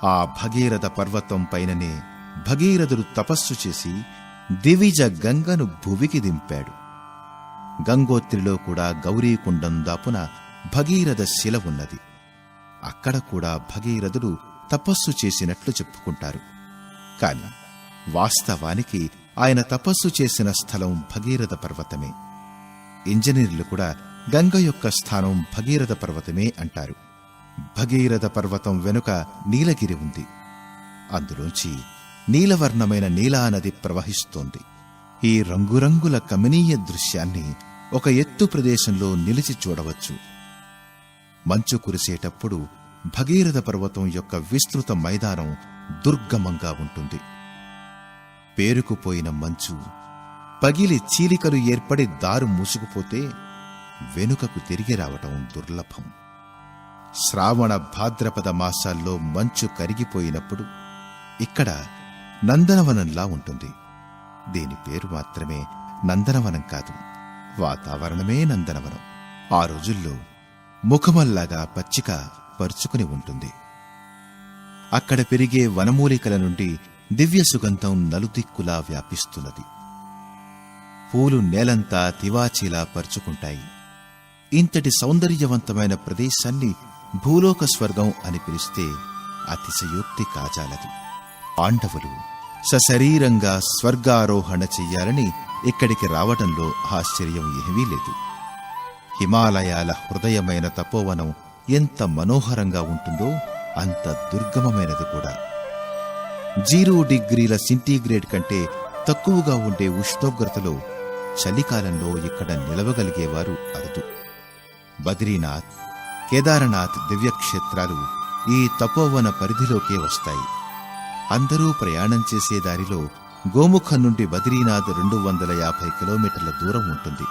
ఆ భగీరథ పర్వతం పైననే భగీరథుడు తపస్సు చేసి దివిజ గంగను భువికి దింపాడు. గంగోత్రిలో కూడా గౌరీకుండం దాపున భగీరథ శిల ఉన్నది. అక్కడ కూడా భగీరథుడు తపస్సు చేసినట్లు చెప్పుకుంటారు. కాని వాస్తవానికి ఆయన తపస్సు చేసిన స్థలం భగీరథ పర్వతమే. ఇంజనీర్లు కూడా గంగ యొక్క స్థానం భగీరథ పర్వతమే అంటారు. భగీరథ పర్వతం వెనుక నీలగిరి ఉంది. అందులోంచి నీలవర్ణమైన నీలానది ప్రవహిస్తోంది. ఈ రంగురంగుల కమనీయ దృశ్యాన్ని ఒక ఎత్తు ప్రదేశంలో నిలిచి చూడవచ్చు. మంచు కురిసేటప్పుడు భగీరథ పర్వతం యొక్క విస్తృత మైదానం దుర్గమంగా ఉంటుంది. పేరుకుపోయిన మంచు పగిలి చీలికలు ఏర్పడి దారు మూసుకుపోతే వెనుకకు తిరిగి రావటం దుర్లభం. శ్రావణ భాద్రపద మాసాల్లో మంచు కరిగిపోయినప్పుడు ఇక్కడ నందనవనంలా ఉంటుంది. దీని పేరు మాత్రమే నందనవనం కాదు, వాతావరణమే నందనవనం. ఆ రోజుల్లో ముఖమల్లాగా పచ్చిక పరుచుకుని ఉంటుంది. అక్కడ పెరిగే వనమూలికల నుండి దివ్య సుగంధం నలుదిక్కులా వ్యాపిస్తున్నది. పూలు నేలంతా తివాచీలా పరుచుకుంటాయి. ఇంతటి సౌందర్యవంతమైన ప్రదేశాన్ని భూలోక స్వర్గం అని పిలిస్తే అతిశయోక్తి కాజాలదు. పాండవులు సశరీరంగా స్వర్గారోహణ చెయ్యాలని ఇక్కడికి రావడంలో ఆశ్చర్యం ఏమీ లేదు. హిమాలయాల హృదయమైన తపోవనం ఎంత మనోహరంగా ఉంటుందో అంత దుర్గమమైనది కూడా. 0 డిగ్రీల సెంటీగ్రేడ్ కంటే తక్కువగా ఉండే ఉష్ణోగ్రతలో చలికాలంలో ఇక్కడ నిలవగలిగేవారు అరుదు. బద్రీనాథ్, కేదారనాథ్ దివ్యక్షేత్రాలు ఈ తపోవన పరిధిలోకే వస్తాయి. అందరూ ప్రయాణం చేసే దారిలో గోముఖం నుండి బద్రీనాథ్ 250 కిలోమీటర్ల దూరం ఉంటుంది.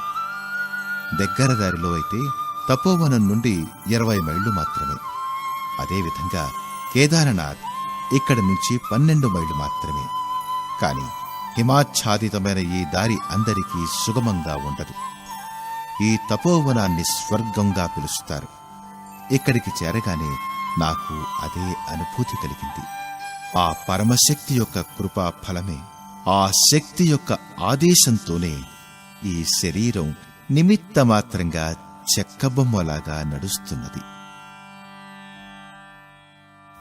దగ్గర దారిలో అయితే తపోవనం నుండి 20 మైళ్లు మాత్రమే. అదేవిధంగా కేదారనాథ్ ఇక్కడి నుంచి 12 మైళ్లు మాత్రమే. కాని హిమాచ్ఛాదితమైన ఈ దారి అందరికీ సుగమంగా ఉండదు. ఈ తపోవనాన్ని స్వర్గంగా పిలుస్తారు. ఇక్కడికి చేరగానే నాకు అదే అనుభూతి కలిగింది. ఆ పరమశక్తి యొక్క కృపా ఫలమే, ఆ శక్తి యొక్క ఆదేశంతోనే ఈ శరీరం నిమిత్తమాత్రంగా చెక్కబొమ్మలాగా నడుస్తున్నది.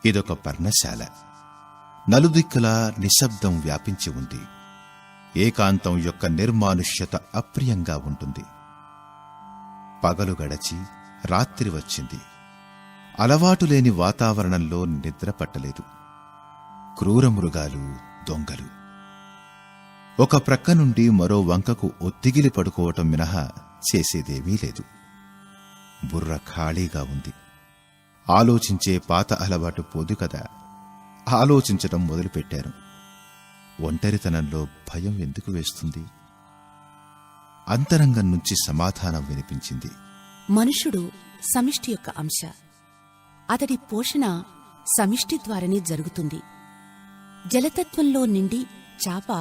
ఇదొక పర్ణశాల. నలుదిక్కులా నిశ్శబ్దం వ్యాపించి ఉంది. ఏకాంతం యొక్క నిర్మానుష్యత అప్రియంగా ఉంటుంది. పగలు గడచి రాత్రి వచ్చింది. అలవాటులేని వాతావరణంలో నిద్ర పట్టలేదు. క్రూర మృగాలు, దొంగలు ఒక ప్రక్క నుండి మరో వంకకు ఒత్తిగిలి పడుకోవటం మినహా చేసేదేమీ లేదు. బుర్ర ఖాళీగా ఉంది. ఆలోచించే పాత అలవాటు పోదు కదా. ఆలోచించటం మొదలుపెట్టారు. ఒంటరితనంలో భయం ఎందుకు వేస్తుంది? అంతరంగం నుంచి సమాధానం వినిపించింది.
మనుషుడు సమిష్టి యొక్క అంశ. అతడి పోషణ సమిష్టి ద్వారానే జరుగుతుంది. జలతత్వంలో నిండి చాప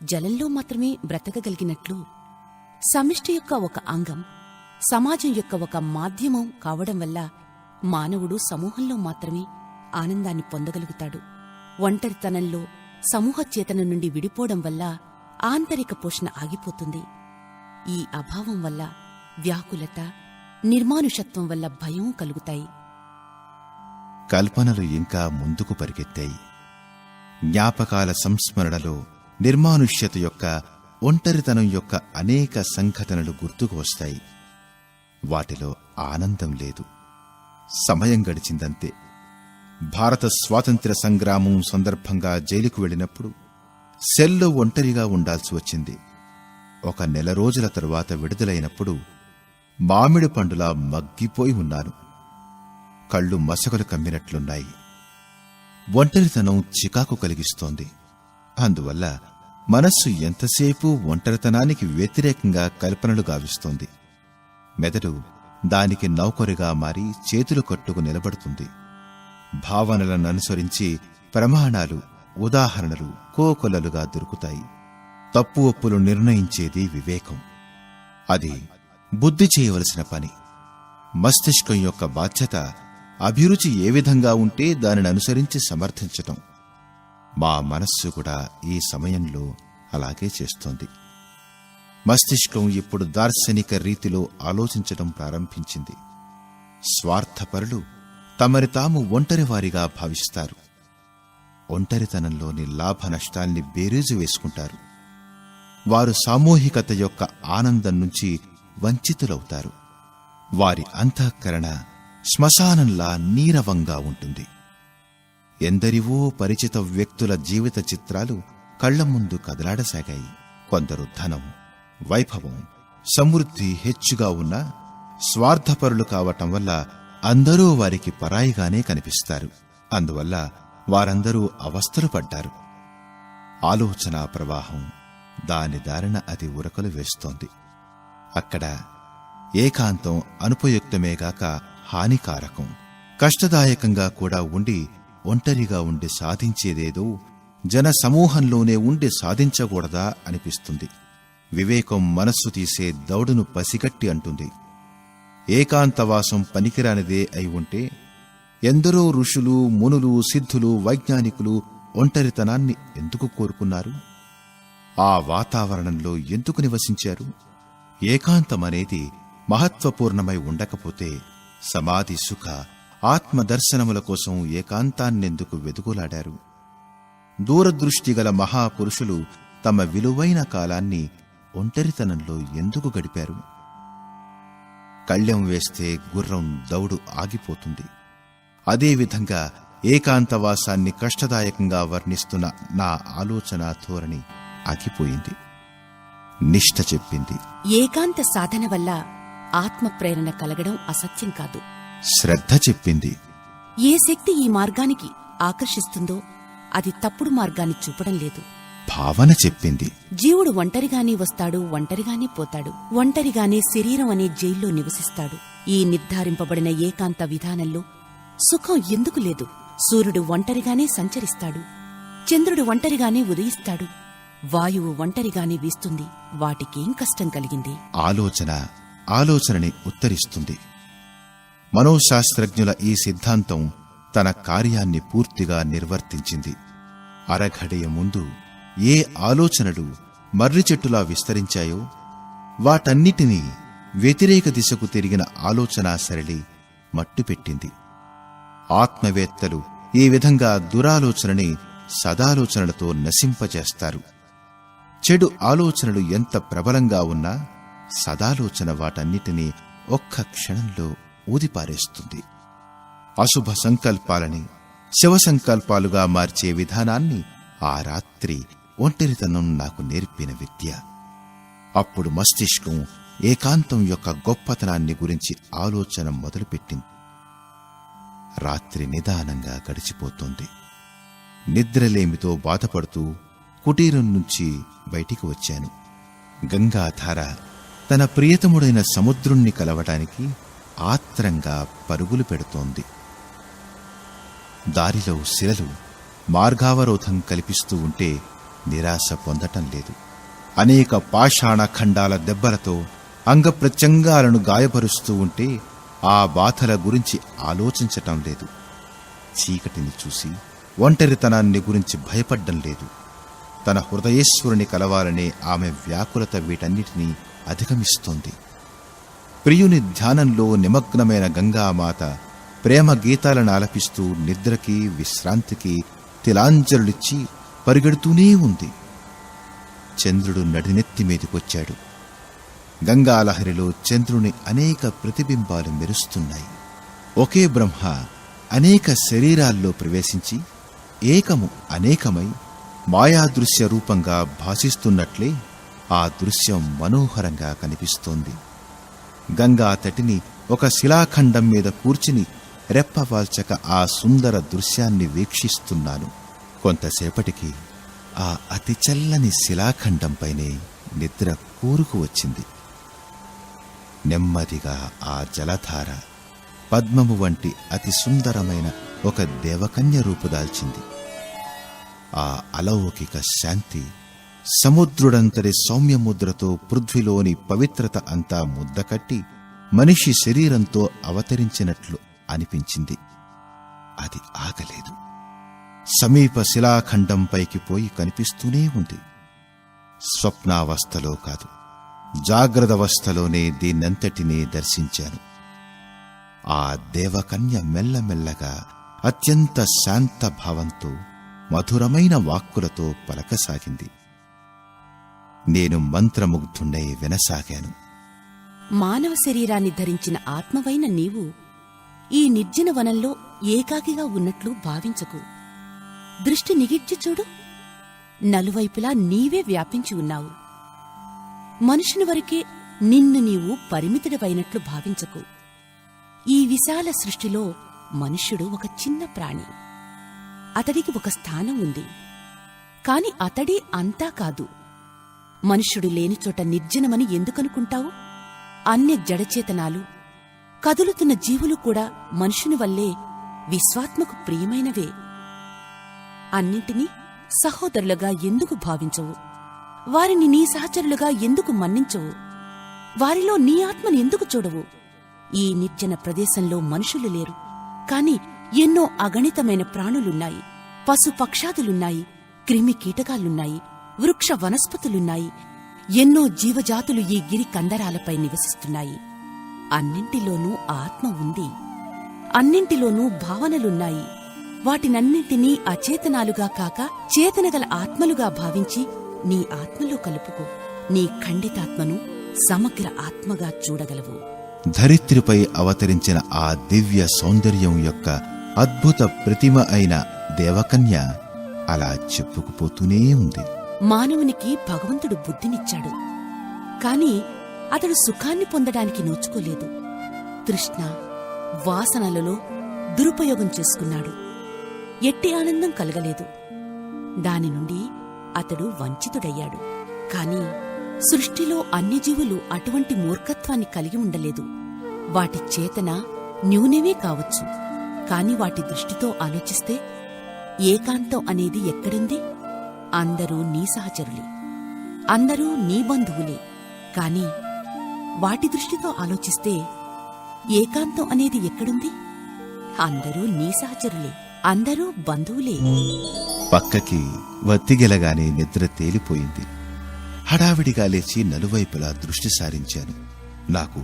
జలంలో మాత్రమే బ్రతకగలిగినట్లు సమిష్టి యొక్క ఒక అంగం సమాజం యొక్క ఒక మాధ్యమం కావడం వల్ల మానవుడు సమూహంలో మాత్రమే ఆనందాన్ని పొందగలుగుతాడు. ఒంటరితనంలో సమూహ చేతన నుండి విడిపోవడం వల్ల ఆంతరిక పోషణ ఆగిపోతుంది. ఈ అభావం వల్ల వ్యాకులత, నిర్మానుషత్వం వల్ల భయం కలుగుతాయి.
కల్పనలు ఇంకా ముందుకు పరిగెత్తాయి. జ్ఞాపకాల సంస్మరణలో నిర్మానుష్యత యొక్క ఒంటరితనం యొక్క అనేక సంఘటనలు గుర్తుకు వస్తాయి. వాటిలో ఆనందం లేదు. సమయం గడిచిందంతే. భారత స్వాతంత్ర్య సంగ్రామం సందర్భంగా జైలుకు వెళ్ళినప్పుడు సెల్లో ఒంటరిగా ఉండాల్సి వచ్చింది. ఒక నెల రోజుల తరువాత విడుదలైనప్పుడు మామిడి పండులా మగ్గిపోయి ఉన్నాను. కళ్ళు మసకలు కమ్మినట్లున్నాయి. ఒంటరితనం చికాకు కలిగిస్తోంది. అందువల్ల మనస్సు ఎంతసేపూ ఒంటరితనానికి వ్యతిరేకంగా కల్పనలు గావిస్తోంది. మెదడు దానికి నౌకరుగా మారి చేతులు కట్టుకు నిలబడుతుంది. భావనలను అనుసరించి ప్రమాణాలు, ఉదాహరణలు కోకొల్లలుగా దొరుకుతాయి. తప్పు ఒప్పులు నిర్ణయించేది వివేకం. అది బుద్ధి చేయవలసిన పని. మస్తిష్కం యొక్క బాధ్యత అభిరుచి ఏ విధంగా ఉంటే దానిని అనుసరించి సమర్థించటం. మా మనస్సు కూడా ఈ సమయంలో అలాగే చేస్తోంది. మస్తిష్కం ఇప్పుడు దార్శనిక రీతిలో ఆలోచించటం ప్రారంభించింది. స్వార్థపరులు తమని తాము ఒంటరివారిగా భావిస్తారు. ఒంటరితనంలోని లాభ నష్టాల్ని బేరీజు వేసుకుంటారు. వారు సామూహికత యొక్క ఆనందం నుంచి వంచితులవుతారు. వారి అంతఃకరణ శ్మశానంలా నీరవంగా ఉంటుంది. ఎందరివో పరిచిత వ్యక్తుల జీవిత చిత్రాలు కళ్ల ముందు కదలాడసాగాయి. కొందరు ధనం, వైభవం, సమృద్ధి హెచ్చుగా ఉన్నా స్వార్థపరులు కావటం వల్ల అందరూ వారికి పరాయిగానే కనిపిస్తారు. అందువల్ల వారందరూ అవస్థలు పడ్డారు. ఆలోచనా ప్రవాహం దాని దారిన అది ఉరకలు వేస్తోంది. అక్కడ ఏకాంతం అనుపయుక్తమేగాక హానికారకం, కష్టదాయకంగా కూడా ఉండి ఒంటరిగా ఉండి సాధించేదేదో జన సమూహంలోనే ఉండి సాధించకూడదా అనిపిస్తుంది. వివేకం మనస్సు తీసే దౌడును పసిగట్టి అంటుంది, ఏకాంతవాసం పనికిరానిదే అయి ఉంటే ఎందరో ఋషులు, మునులు, సిద్ధులు, వైజ్ఞానికులు ఒంటరితనాన్ని ఎందుకు కోరుకున్నారు? ఆ వాతావరణంలో ఎందుకు నివసించారు? ఏకాంతమనేది మహత్వపూర్ణమై ఉండకపోతే సమాధి సుఖ, ఆత్మదర్శనముల కోసం ఏకాంతాన్నెందుకు వెతుకులాడారు? దూరదృష్టిగల మహాపురుషులు తమ విలువైన కాలాన్ని ఒంటరితనంలో ఎందుకు గడిపారు? కళ్లెం వేస్తే గుర్రం దౌడు ఆగిపోతుంది. అదేవిధంగా ఏకాంతవాసాన్ని కష్టదాయకంగా వర్ణిస్తున్న నా ఆలోచన ధోరణి ఆగిపోయింది. నిష్ఠ చెప్పింది,
ఏకాంత సాధన వల్ల ఆత్మప్రేరణ కలగడం అసత్యం కాదు.
శ్రద్ధ చెప్పింది,
ఏ శక్తి ఈ మార్గానికి ఆకర్షిస్తుందో అది తప్పుడు మార్గాన్ని చూపడం లేదు.
భావన చెప్పింది,
జీవుడు ఒంటరిగానే వస్తాడు, ఒంటరిగానే పోతాడు, ఒంటరిగానే శరీరం అనే జైల్లో నివసిస్తాడు. ఈ నిర్ధారింపబడిన ఏకాంత విధానంలో సుఖం ఎందుకు లేదు? సూర్యుడు ఒంటరిగానే సంచరిస్తాడు, చంద్రుడు ఒంటరిగానే ఉదయిస్తాడు, వాయువు ఒంటరిగానే వీస్తుంది. వాటికేం కష్టం కలిగింది?
ఆలోచనని ఉత్తరిస్తుంది. మనోశాస్త్రజ్ఞుల ఈ సిద్ధాంతం తన కార్యాన్ని పూర్తిగా నిర్వర్తించింది. అరఘడియ ముందు ఏ ఆలోచనలు మర్రి చెట్టులా విస్తరించాయో వాటన్నిటినీ వ్యతిరేక దిశకు తిరిగిన ఆలోచనా సరళి మట్టుపెట్టింది. ఆత్మవేత్తలు ఈ విధంగా దురాలోచనని సదాలోచనలతో నశింపజేస్తారు. చెడు ఆలోచనలు ఎంత ప్రబలంగా ఉన్నా సదాలోచన వాటన్నిటినీ ఒక్క క్షణంలో ఊదిపారేస్తుంది. అశుభ సంకల్పాలని శివ సంకల్పాలుగా మార్చే విధానాన్ని ఆ రాత్రి ఒంటరితనం నాకు నేర్పిన విద్య. అప్పుడు మస్తిష్కం ఏకాంతం యొక్క గొప్పతనాన్ని గురించి ఆలోచన మొదలుపెట్టింది. రాత్రి నిదానంగా గడిచిపోతోంది. నిద్రలేమితో బాధపడుతూ కుటీరం నుంచి బయటికి వచ్చాను. గంగాధార తన ప్రియతముడైన సముద్రుణ్ణి కలవటానికి ఆత్రంగా పరుగులు పెడుతోంది. దారిలో శిలలు మార్గావరోధం కల్పిస్తూ ఉంటే నిరాశ పొందటం లేదు. అనేక పాషాణ ఖండాల దెబ్బలతో అంగప్రత్యంగాలను గాయపరుస్తూ ఉంటే ఆ బాధల గురించి ఆలోచించటం లేదు. చీకటిని చూసి ఒంటరితనాన్ని గురించి భయపడ్డం లేదు. తన హృదయేశ్వరుని కలవాలనే ఆమె వ్యాకులత వీటన్నిటినీ అధిగమిస్తోంది. ప్రియుని ధ్యానంలో నిమగ్నమైన గంగామాత ప్రేమ గీతాలను ఆలపిస్తూ నిద్రకి విశ్రాంతికి తిలాంజలులిచ్చి పరిగెడుతూనే ఉంది. చంద్రుడు నడినెత్తి మీదకొచ్చాడు. గంగాలహరిలో చంద్రుని అనేక ప్రతిబింబాలు మెరుస్తున్నాయి. ఒకే బ్రహ్మ అనేక శరీరాల్లో ప్రవేశించి ఏకము అనేకమై మాయాదృశ్య రూపంగా భాసిస్తున్నట్లే ఆ దృశ్యం మనోహరంగా కనిపిస్తోంది. గంగా తటిని ఒక శిలాఖండం మీద కూర్చుని రెప్పవాల్చక ఆ సుందర దృశ్యాన్ని వీక్షిస్తున్నాను. కొంతసేపటికి ఆ అతి చల్లని శిలాఖండంపైనే నిద్ర కూరుకు వచ్చింది. నెమ్మదిగా ఆ జలధార పద్మము వంటి అతి సుందరమైన ఒక దేవకన్య రూపుదాల్చింది. ఆ అలౌకిక శాంతి సముద్రుడంతటి సౌమ్యముద్రతో పృథ్వీలోని పవిత్రత అంతా ముద్దకట్టి మనిషి శరీరంతో అవతరించినట్లు అనిపించింది. అది ఆగలేదు. సమీప శిలాఖండంపైకి పోయి కనిపిస్తూనే ఉంది. స్వప్నావస్థలో కాదు, జాగ్రత్తవస్థలోనే దీన్నంతటినీ దర్శించాను. ఆ దేవకన్య మెల్లమెల్లగా అత్యంత శాంత భావంతో మధురమైన వాక్కులతో పలకసాగింది. నేను మంత్రముగ్ధుండై వినసాగాను.
మానవ శరీరాన్ని ధరించిన ఆత్మవైన నీవు ఈ నిర్జన వనంలో ఏకాకిగా ఉన్నట్లు భావించకు. దృష్టి నిగిడ్చి చూడు. నలువైపులా నీవే వ్యాపించి ఉన్నావు. మనుషుని వరకే నిన్ను నీవు పరిమితుడవైనట్లు భావించకు. ఈ విశాల సృష్టిలో మనుష్యుడు ఒక చిన్న ప్రాణి. అతడికి ఒక స్థానం ఉంది. కాని అతడే అంతా కాదు. మనుష్యుడు లేనిచోట నిర్జనమని ఎందుకనుకుంటావు? అన్య జడచేతనాలు, కదులుతున్న జీవులు కూడా మనుషుని వల్లే విశ్వాత్మకు ప్రియమైనవే. అన్నింటినీ సహోదరులుగా ఎందుకు భావించవు? వారిని నీ సహచరులుగా ఎందుకు మన్నించవు? వారిలో నీ ఆత్మను ఎందుకు చూడవు? ఈ నిర్జన ప్రదేశంలో మనుషులు లేరు, కాని ఎన్నో అగణితమైన ప్రాణులున్నాయి. పశుపక్షాదులున్నాయి, క్రిమి కీటకాలున్నాయి, వృక్ష వనస్పతులున్నాయి. ఎన్నో జీవజాతులు ఈ గిరి కందరాలపై నివసిస్తున్నాయి. అన్నింటిలోనూ ఆత్మ ఉంది. అన్నింటిలోనూ భావనలున్నాయి. వాటినన్నింటినీ అచేతనాలుగా కాక చేతనగల ఆత్మలుగా భావించి నీ ఆత్మలో కలుపుకో. నీ ఖండితాత్మను సమగ్ర ఆత్మగా చూడగలవు.
ధరిత్రిపై అవతరించిన ఆ దివ్య సౌందర్యం యొక్క అద్భుత ప్రతిమ అయిన దేవకన్య అలా చెప్పుకుపోతూనే ఉంది.
మానవునికి భగవంతుడు బుద్ధినిచ్చాడు, కాని అతడు సుఖాన్ని పొందడానికి నోచుకోలేదు. తృష్ణ, వాసనలలో దురుపయోగం చేసుకున్నాడు. ఎట్టి ఆనందం కలగలేదు. దాని నుండి అతడు వంచితుడయ్యాడు. కాని సృష్టిలో అన్ని జీవులు అటువంటి మూర్ఖత్వాన్ని కలిగి ఉండలేదు. వాటి చేతన న్యూనమే కావచ్చు, కాని వాటి దృష్టితో ఆలోచిస్తే ఏకాంతం అనేది ఎక్కడుంది? అందరూ నీ సహచరులే, అందరూ నీ బంధువులే. కాని వాటి దృష్టితో ఆలోచిస్తే ఏకాంతం అనేది ఎక్కడుంది? అందరూ నీ సహచరులే, అందరూ బంధువులే.
పక్కకి వత్తిగెలగానే నిద్ర తేలిపోయింది. హడావిడిగా లేచి నలువైపులా దృష్టి సారించాను. నాకు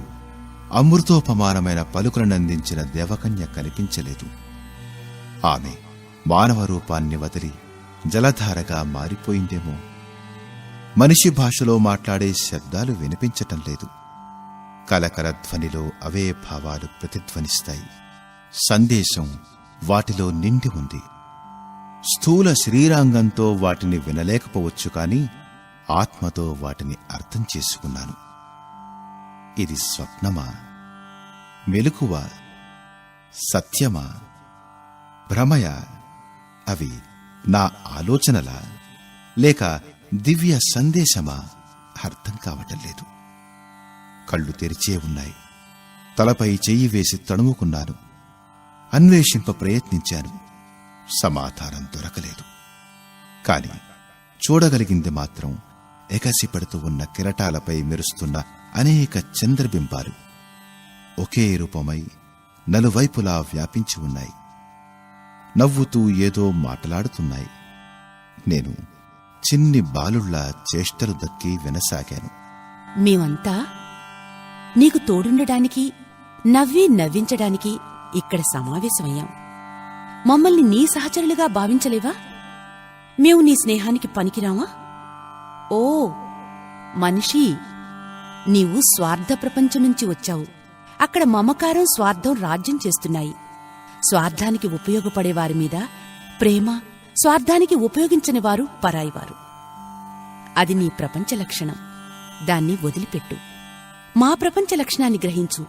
అమృతోపమానమైన పలుకులనందించిన దేవకన్య కనిపించలేదు. ఆమె మానవ రూపాన్ని వదిలి జలధారగా మారిపోయిందేమో. మనిషి భాషలో మాట్లాడే శబ్దాలు వినిపించటం లేదు. కలకల ధ్వనిలో అవే భావాలు ప్రతిధ్వనిస్తాయి. సందేశం వాటిలో నిండి ఉంది. స్థూల శరీరాంగంతో వాటిని వినలేకపోవచ్చు, కాని ఆత్మతో వాటిని అర్థం చేసుకున్నాను. ఇది స్వప్నమా, మెలకువా, సత్యమా, భ్రమయా? అవి నా ఆలోచనలా లేక దివ్య సందేశమా? అర్థం కావటం లేదు. కళ్ళు తెరిచే ఉన్నాయి. తలపై చెయ్యి వేసి తడుముకున్నాను. అన్వేషింప ప్రయత్నించాను. సమాధానం దొరకలేదు. కాని చూడగలిగింది మాత్రం ఎగసిపడుతూ ఉన్న కిరటాలపై మెరుస్తున్న అనేక చంద్రబింబాలు. ఒకే రూపమై నలువైపులా వ్యాపించి ఉన్నాయి. నవ్వుతూ ఏదో మాట్లాడుతున్నాయి. నేను చిన్ని బాలుళ్లా చేష్టలు దక్కి వినసాగాను.
మేమంతా నీకు తోడుండడానికి, నవ్వి నవ్వించడానికి ఇక్కడ సమావేశమయ్యాం. మమ్మల్ని నీ సహచరులుగా భావించలేవా? మేము నీ స్నేహానికి పనికిరామా? ఓ మనిషి, నీవు స్వార్థ ప్రపంచం నుంచి వచ్చావు. అక్కడ మమకారం, స్వార్థం రాజ్యం చేస్తున్నాయి. స్వార్థానికి ఉపయోగపడే వారి మీద ప్రేమ, స్వార్థానికి ఉపయోగించని వారు పరాయివారు. అది నీ ప్రపంచ లక్షణం. దాన్ని వదిలిపెట్టు. మా ప్రపంచ లక్షణాన్ని గ్రహించు.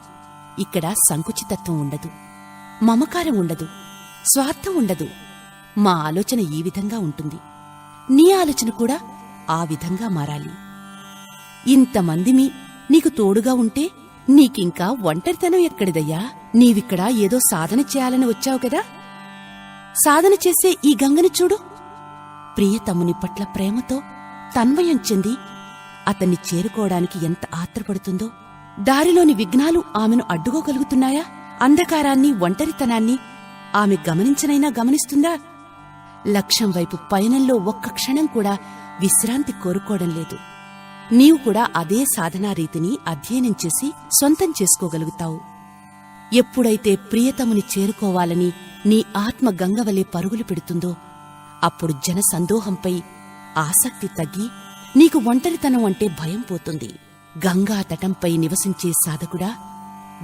ఇక్కడ సంకుచితత్వం ఉండదు, మమకారం ఉండదు, స్వార్థం ఉండదు. మా ఆలోచన ఈ విధంగా ఉంటుంది. నీ ఆలోచన కూడా ఆ విధంగా మారాలి. ఇంతమందిమి నీకు తోడుగా ఉంటే నీకింకా ఒంటరితనం ఎక్కడిదయ్యా? నీవిక్కడ ఏదో సాధన చేయాలని వచ్చావు కదా. సాధన చేసే ఈ గంగని చూడు. ప్రియతముని పట్ల ప్రేమతో తన్మయం చెంది అతన్ని చేరుకోవడానికి ఎంత ఆత్రపడుతుందో. దారిలోని విఘ్నాలు ఆమెను అడ్డుకోగలుగుతున్నాయా? అంధకారాన్ని, ఒంటరితనాన్ని ఆమె గమనించనైనా గమనిస్తుందా? లక్ష్యం వైపు పయనంలో ఒక్క క్షణం కూడా విశ్రాంతి కోరుకోవడం లేదు. నీవు కూడా అదే సాధనా రీతిని అధ్యయనం చేసి సొంతం చేసుకోగలుగుతావు. ఎప్పుడైతే ప్రియతముని చేరుకోవాలని నీ ఆత్మ గంగవలే పరుగులు పెడుతుందో అప్పుడు జన సందోహంపై ఆసక్తి తగ్గి నీకు ఒంటరితనం అంటే భయం పోతుంది. గంగా తటంపై నివసించే సాధకుడా,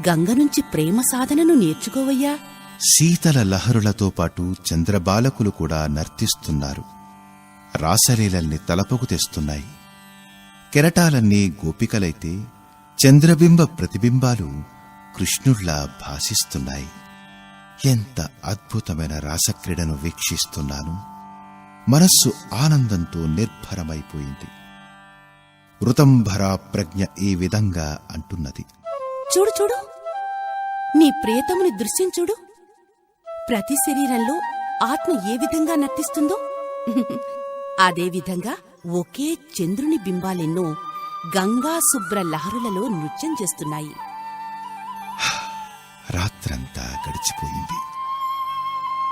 గంగ నుంచి ప్రేమ సాధనను నేర్చుకోవయ్యా.
శీతల లహరులతో పాటు చంద్రబాలకులు కూడా నర్తిస్తున్నారు. రాసలీలల్ని తలపుకు తెస్తున్నాయి. కెరటాలన్నీ గోపికలైతే చంద్రబింబ ప్రతిబింబాలు కృష్ణుళ్లా భాసిస్తున్నాయి. ఎంత అద్భుతమైన రాసక్రీడను వీక్షిస్తున్నాను. మనస్సు ఆనందంతో నిర్భరమైపోయింది. ఋతంభరా ప్రజ్ఞ ఈ విధంగా అంటున్నది.
చూడు చూడు, నీ ప్రియతముని దృశ్యం చూడు. ప్రతి శరీరంలో ఆత్మ ఏ విధంగా నర్తిస్తుందో అదేవిధంగా ఒకే చంద్రుని బింబాలెన్నో గంగా శుభ్ర లహరులలో నృత్యం చేస్తున్నాయి.
రాత్రంతా గడిచిపోయింది.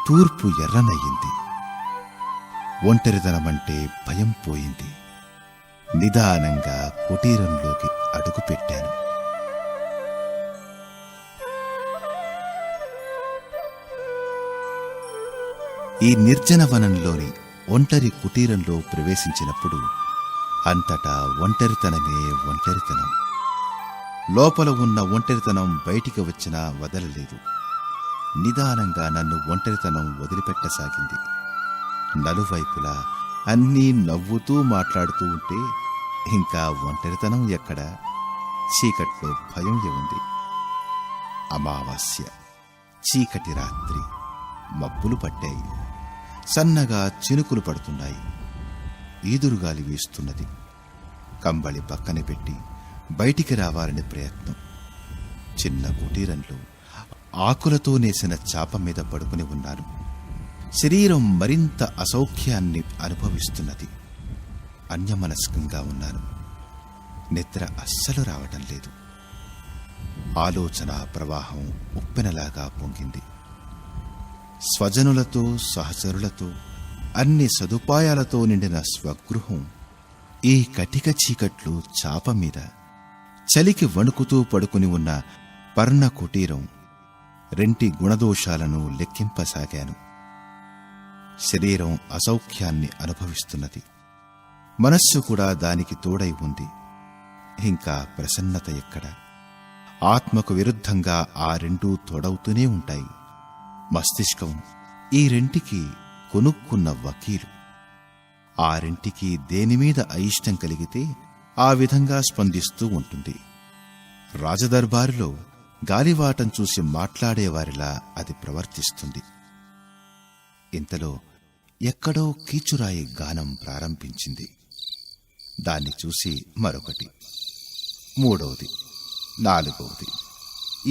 తూర్పు ఎర్రనయ్యింది. ఒంటరితనమంటే భయం పోయింది. నిదానంగా కుటీరంలోకి అడుగుపెట్టాను. ఈ నిర్జనవనంలోని ఒంటరి కుటీరంలో ప్రవేశించినప్పుడు అంతటా ఒంటరితనమే ఒంటరితనం. లోపల ఉన్న ఒంటరితనం బయటికి వచ్చినా వదలలేదు. నిదానంగా నన్ను ఒంటరితనం వదిలిపెట్టసాగింది. నలువైపులా అన్నీ నవ్వుతూ మాట్లాడుతూ ఉంటే ఇంకా ఒంటరితనం ఎక్కడా? చీకట్లో భయం ఏముంది? అమావాస్య, చీకటి రాత్రి, మబ్బులు పట్టాయి. సన్నగా చినుకులు పడుతున్నాయి. ఈదురుగాలి వీస్తున్నది. కంబళి పక్కన పెట్టి బయటికి రావాలని ప్రయత్నం. చిన్న కుటీరంలో ఆకులతో నేసిన చాప మీద పడుకుని ఉన్నాను. శరీరం మరింత అసౌఖ్యాన్ని అనుభవిస్తున్నది. అన్యమనస్కంగా ఉన్నాను. నిద్ర అస్సలు రావటం లేదు. ఆలోచన ప్రవాహం ఉప్పెనలాగా పొంగింది. స్వజనులతో, సహచరులతో, అన్ని సదుపాయాలతో నిండిన స్వగృహం ఈ కటిక చీకట్లు చాప మీద చలికి వణుకుతూ పడుకుని ఉన్న పర్ణ కుటీరం రెంటి గుణదోషాలను లెక్కింపసాగాను. శరీరం అసౌఖ్యాన్ని అనుభవిస్తున్నది. మనస్సు కూడా దానికి తోడై ఉంది. ఇంకా ప్రసన్నత ఎక్కడ? ఆత్మకు విరుద్ధంగా ఆ రెండూ తోడవుతూనే ఉంటాయి. మస్తిష్కం ఈ రెంటికి కొనుక్కున్న వకీలు. ఆ రెంటికి దేనిమీద అయిష్టం కలిగితే ఆ విధంగా స్పందిస్తూ ఉంటుంది. రాజదర్బారులో గాలివాటం చూసి మాట్లాడేవారిలా అది ప్రవర్తిస్తుంది. ఇంతలో ఎక్కడో కీచురాయి గానం ప్రారంభించింది. దాన్ని చూసి మరొకటి, మూడవది, నాలుగవది,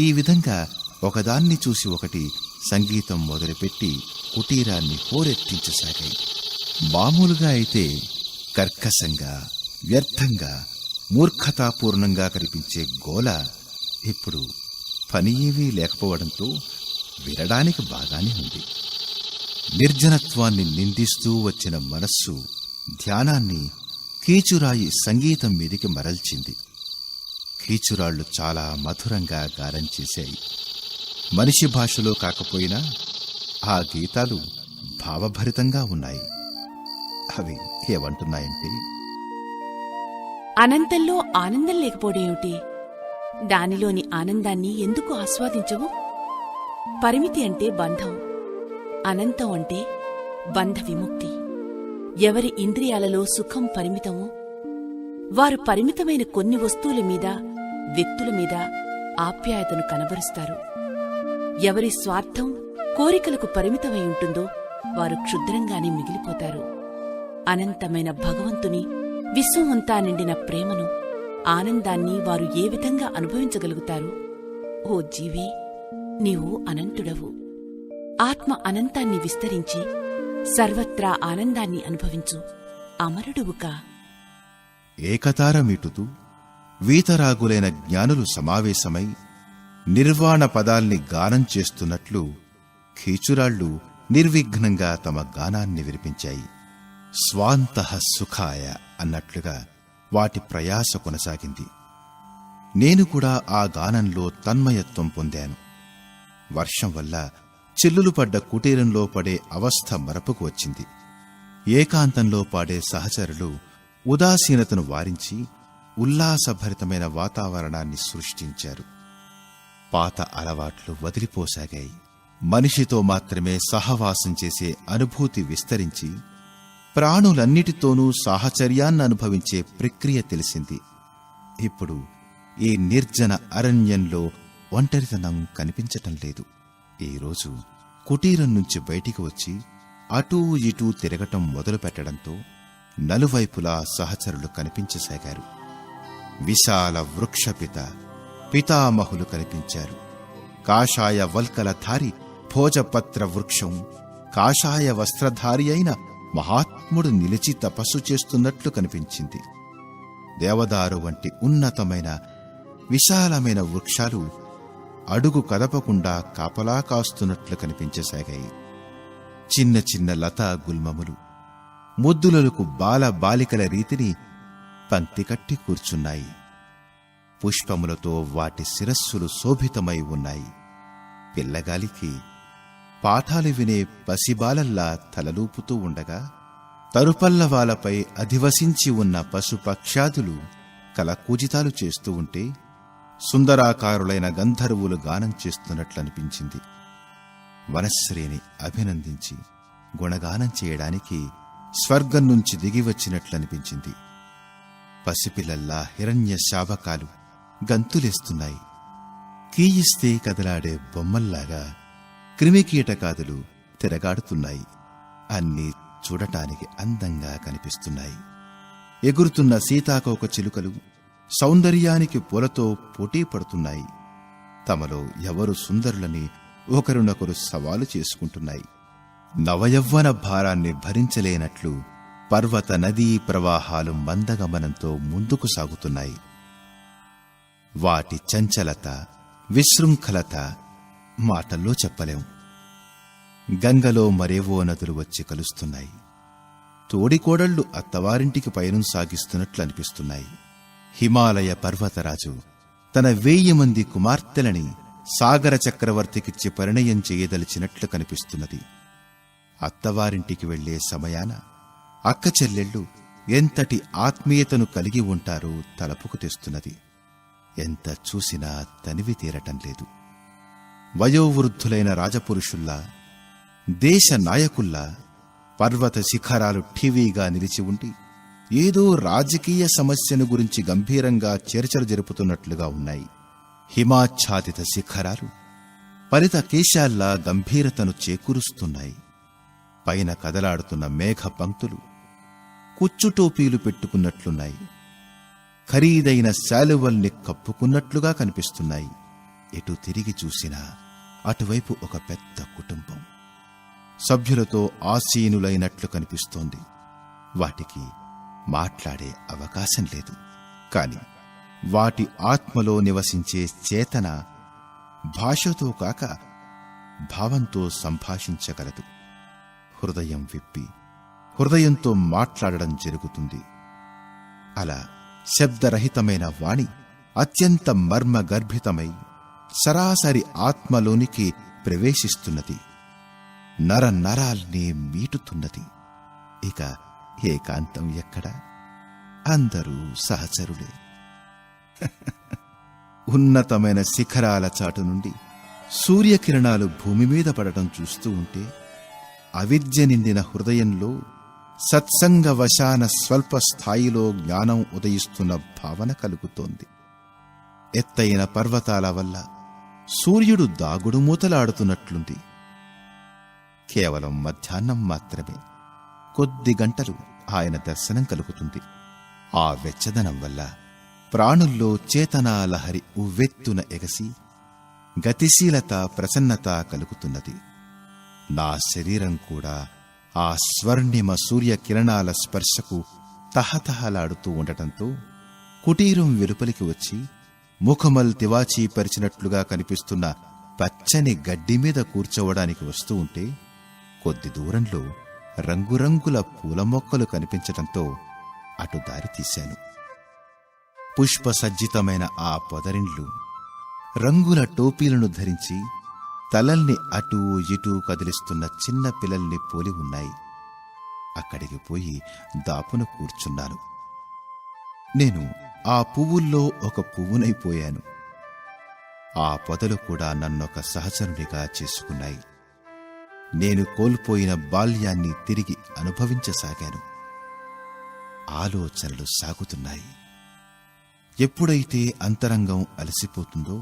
ఈ విధంగా ఒకదాన్ని చూసి ఒకటి సంగీతం మొదలుపెట్టి కుటీరాన్ని హోరెత్తించసాగాయి. మామూలుగా అయితే కర్కశంగా, వ్యర్థంగా, మూర్ఖతాపూర్ణంగా కనిపించే గోల ఇప్పుడు పని ఏవీ లేకపోవడంతో వినడానికి బాగానే ఉంది. నిర్జనత్వాన్ని నిందిస్తూ వచ్చిన మనస్సు ధ్యానాన్ని కీచురాయి సంగీతం మీదికి మరల్చింది. కీచురాళ్లు చాలా మధురంగా గానం చేశాయి. మనిషి భాషలో కాకపోయినా ఆ గీతాలు భావభరితంగా ఉన్నాయి. అవి ఏమంటున్నాయంటే,
అనంతంలో ఆనందం లేకపోవడేమిటి? దానిలోని ఆనందాన్ని ఎందుకు ఆస్వాదించవు? పరిమితి అంటే బంధం, అనంతం అంటే బంధ విముక్తి. ఎవరి ఇంద్రియాలలో సుఖం పరిమితమో వారు పరిమితమైన కొన్ని వస్తువుల మీద, వ్యక్తుల మీద ఆప్యాయతను కనబరుస్తారు. ఎవరి స్వార్థం, కోరికలకు పరిమితమై ఉంటుందో వారు క్షుద్రంగానే మిగిలిపోతారు. అనంతమైన భగవంతుని, విశ్వమంతా నిండిన ప్రేమను, ఆనందాన్ని వారు ఏ విధంగా అనుభవించగలుగుతారు? ఓ జీవీ, నీవు అనంతుడవు. ఆత్మ అనంతాన్ని విస్తరించి సర్వత్రా ఆనందాన్ని అనుభవించు. అమరుడువుకా.
ఏకతారమీటుతూ వీతరాగులైన జ్ఞానులు సమావేశమై నిర్వాణ పదాల్ని గానం చేస్తున్నట్లు కీచురాళ్లు నిర్విఘ్నంగా తమ గానాన్ని వినిపించాయి. స్వాంతః సుఖాయ అన్నట్లుగా వాటి ప్రయాస కొనసాగింది. నేను కూడా ఆ గానంలో తన్మయత్వం పొందాను. వర్షం వల్ల చిల్లులు పడ్డ కుటీరంలో పడే అవస్థ మరపుకు వచ్చింది. ఏకాంతంలో పాడే సహచరులు ఉదాసీనతను వారించి ఉల్లాసభరితమైన వాతావరణాన్ని సృష్టించారు. పాత అలవాట్లు వదిలిపోసాగాయి. మనిషితో మాత్రమే సహవాసం చేసే అనుభూతి విస్తరించి ప్రాణులన్నిటితోనూ సాహచర్యాన్ననుభవించే ప్రక్రియ తెలిసింది. ఇప్పుడు ఈ నిర్జన అరణ్యంలో ఒంటరితనం కనిపించటం లేదు. ఈరోజు కుటీరం నుంచి బయటికి వచ్చి అటూ ఇటూ తిరగటం మొదలుపెట్టడంతో నలువైపులా సహచరులు కనిపించసాగారు. విశాల వృక్షపిత పితామహులు కనిపించారు. కాషాయ వల్కలధారి భోజపత్ర వృక్షం, కాషాయ వస్త్రధారి అయిన మహాత్ముడు నిలిచి తపస్సు చేస్తున్నట్లు కనిపించింది. దేవదారు వంటి ఉన్నతమైన విశాలమైన వృక్షాలు అడుగు కదపకుండా కాపలా కాస్తున్నట్లు కనిపించసాగాయి. చిన్న చిన్న లతా గుల్మములు ముద్దులకు బాల బాలికల రీతిని పంక్తికట్టి కూర్చున్నాయి. పుష్పములతో వాటి శిరస్సులు శోభితమై ఉన్నాయి. పిల్లగాలికి పాఠాలు వినే పసిబాలల్లా తలలూపుతూ ఉండగా తరుపల్లవాలపై అధివసించి ఉన్న పశుపక్ష్యాదులు కలకూజితాలు చేస్తూ ఉంటే సుందరాకారులైన గంధర్వులు గానం చేస్తున్నట్లనిపించింది. వనశ్రేణి అభినందించి గుణగానం చేయడానికి స్వర్గం నుంచి దిగివచ్చినట్లనిపించింది. పసిపిల్లల్లా హిరణ్య శాబకాలు గంతులేస్తున్నాయి. కీయిస్తే కదలాడే బొమ్మల్లాగా క్రిమికీటకాదులు తిరగాడుతున్నాయి. అన్నీ చూడటానికి అందంగా కనిపిస్తున్నాయి. ఎగురుతున్న సీతాకోక చిలుకలు సౌందర్యానికి పూలతో పోటీ పడుతున్నాయి. తమలో ఎవరు సుందరులని ఒకరినొకరు సవాలు చేసుకుంటున్నాయి. నవయవ్వన భారాన్ని భరించలేనట్లు పర్వత నదీ ప్రవాహాలు మందగమనంతో ముందుకు సాగుతున్నాయి. వాటి చంచలత, విశృంఖలత మాటల్లో చెప్పలేం. గంగలో మరేవో నదులు వచ్చి కలుస్తున్నాయి. తోడికోడళ్లు అత్తవారింటికి పయనం సాగిస్తున్నట్లు అనిపిస్తున్నాయి. హిమాలయ పర్వతరాజు తన 1000 మంది కుమార్తెలని సాగర చక్రవర్తికిచ్చి పరిణయం చేయదలిచినట్లు కనిపిస్తున్నది. అత్తవారింటికి వెళ్లే సమయాన అక్క చెల్లెళ్ళు ఎంతటి ఆత్మీయతను కలిగి ఉంటారో తలపుకు తెస్తున్నది. ఎంత చూసినా తనివి తీరటం లేదు. వయోవృద్ధులైన రాజపురుషుల్లా, దేశ నాయకుల్లా పర్వత శిఖరాలు ఠీవీగా నిలిచి ఉండి ఏదో రాజకీయ సమస్యను గురించి గంభీరంగా చర్చలు జరుపుతున్నట్లుగా ఉన్నాయి. హిమాచ్ఛాదిత శిఖరాలు పరిత కేశాల్లా గంభీరతను చేకూరుస్తున్నాయి. పైన కదలాడుతున్న మేఘ పంక్తులు కుచ్చుటోపీలు పెట్టుకున్నట్లున్నాయి. ఖరీదైన శాలువల్ని కప్పుకున్నట్లుగా కనిపిస్తున్నాయి. ఎటు తిరిగి చూసినా అటువైపు ఒక పెద్ద కుటుంబం సభ్యులతో ఆసీనులైనట్లు కనిపిస్తోంది. వాటికి మాట్లాడే అవకాశం లేదు. కాని వాటి ఆత్మలో నివసించే చేతన భాషతో కాక భావంతో సంభాషించగలదు. హృదయం విప్పి హృదయంతో మాట్లాడడం జరుగుతుంది. అలా శబ్దరహితమైన వాణి అత్యంత మర్మగర్భితమై సరాసరి ఆత్మలోనికి ప్రవేశిస్తున్నది. నరనరాల్ని మీటుతున్నది. ఇక ఏకాంతం ఎక్కడా? అందరూ సహచరులే. ఉన్నతమైన శిఖరాల చాటు నుండి సూర్యకిరణాలు భూమి మీద పడటం చూస్తూ ఉంటే అవిద్య నిండిన హృదయంలో సత్సంగ వశాన స్వల్ప స్థాయిలో జ్ఞానం ఉదయిస్తున్న భావన కలుగుతోంది. ఎత్తైన పర్వతాల వల్ల సూర్యుడు దాగుడుమూతలాడుతున్నట్లుంది. కేవలం మధ్యాహ్నం మాత్రమే కొద్ది గంటలు ఆయన దర్శనం కలుగుతుంది. ఆ వెచ్చదనం వల్ల ప్రాణుల్లో చేతనాలహరి ఉవ్వెత్తున ఎగసి గతిశీలత ప్రసన్నత కలుగుతున్నది. నా శరీరం కూడా ఆ స్వర్ణిమ సూర్యకిరణాల స్పర్శకు తహతహలాడుతూ ఉండటంతో కుటీరం వెలుపలికి వచ్చి ముఖమల్ తివాచీ పరిచినట్లుగా కనిపిస్తున్న పచ్చని గడ్డి మీద కూర్చోవడానికి వస్తూ ఉంటే కొద్ది దూరంలో రంగురంగుల పూల మొక్కలు కనిపించటంతో అటు దారి తీశాను. పుష్పసజ్జితమైన ఆ పొదరిండ్లు రంగుల టోపీలను ధరించి తలల్ని అటూ ఇటూ కదిలిస్తున్న చిన్న పిల్లల్ని పోలి ఉన్నాయి. అక్కడికి పోయి దాపున కూర్చున్నాను. నేను ఆ పువ్వుల్లో ఒక పువ్వునైపోయాను. ఆ పొదలు కూడా నన్నొక సహచరునిగా చేసుకున్నాయి. నేను కోల్పోయిన బాల్యాన్ని తిరిగి అనుభవించసాగాను. ఆలోచనలు సాగుతున్నాయి. ఎప్పుడైతే అంతరంగం అలసిపోతుందో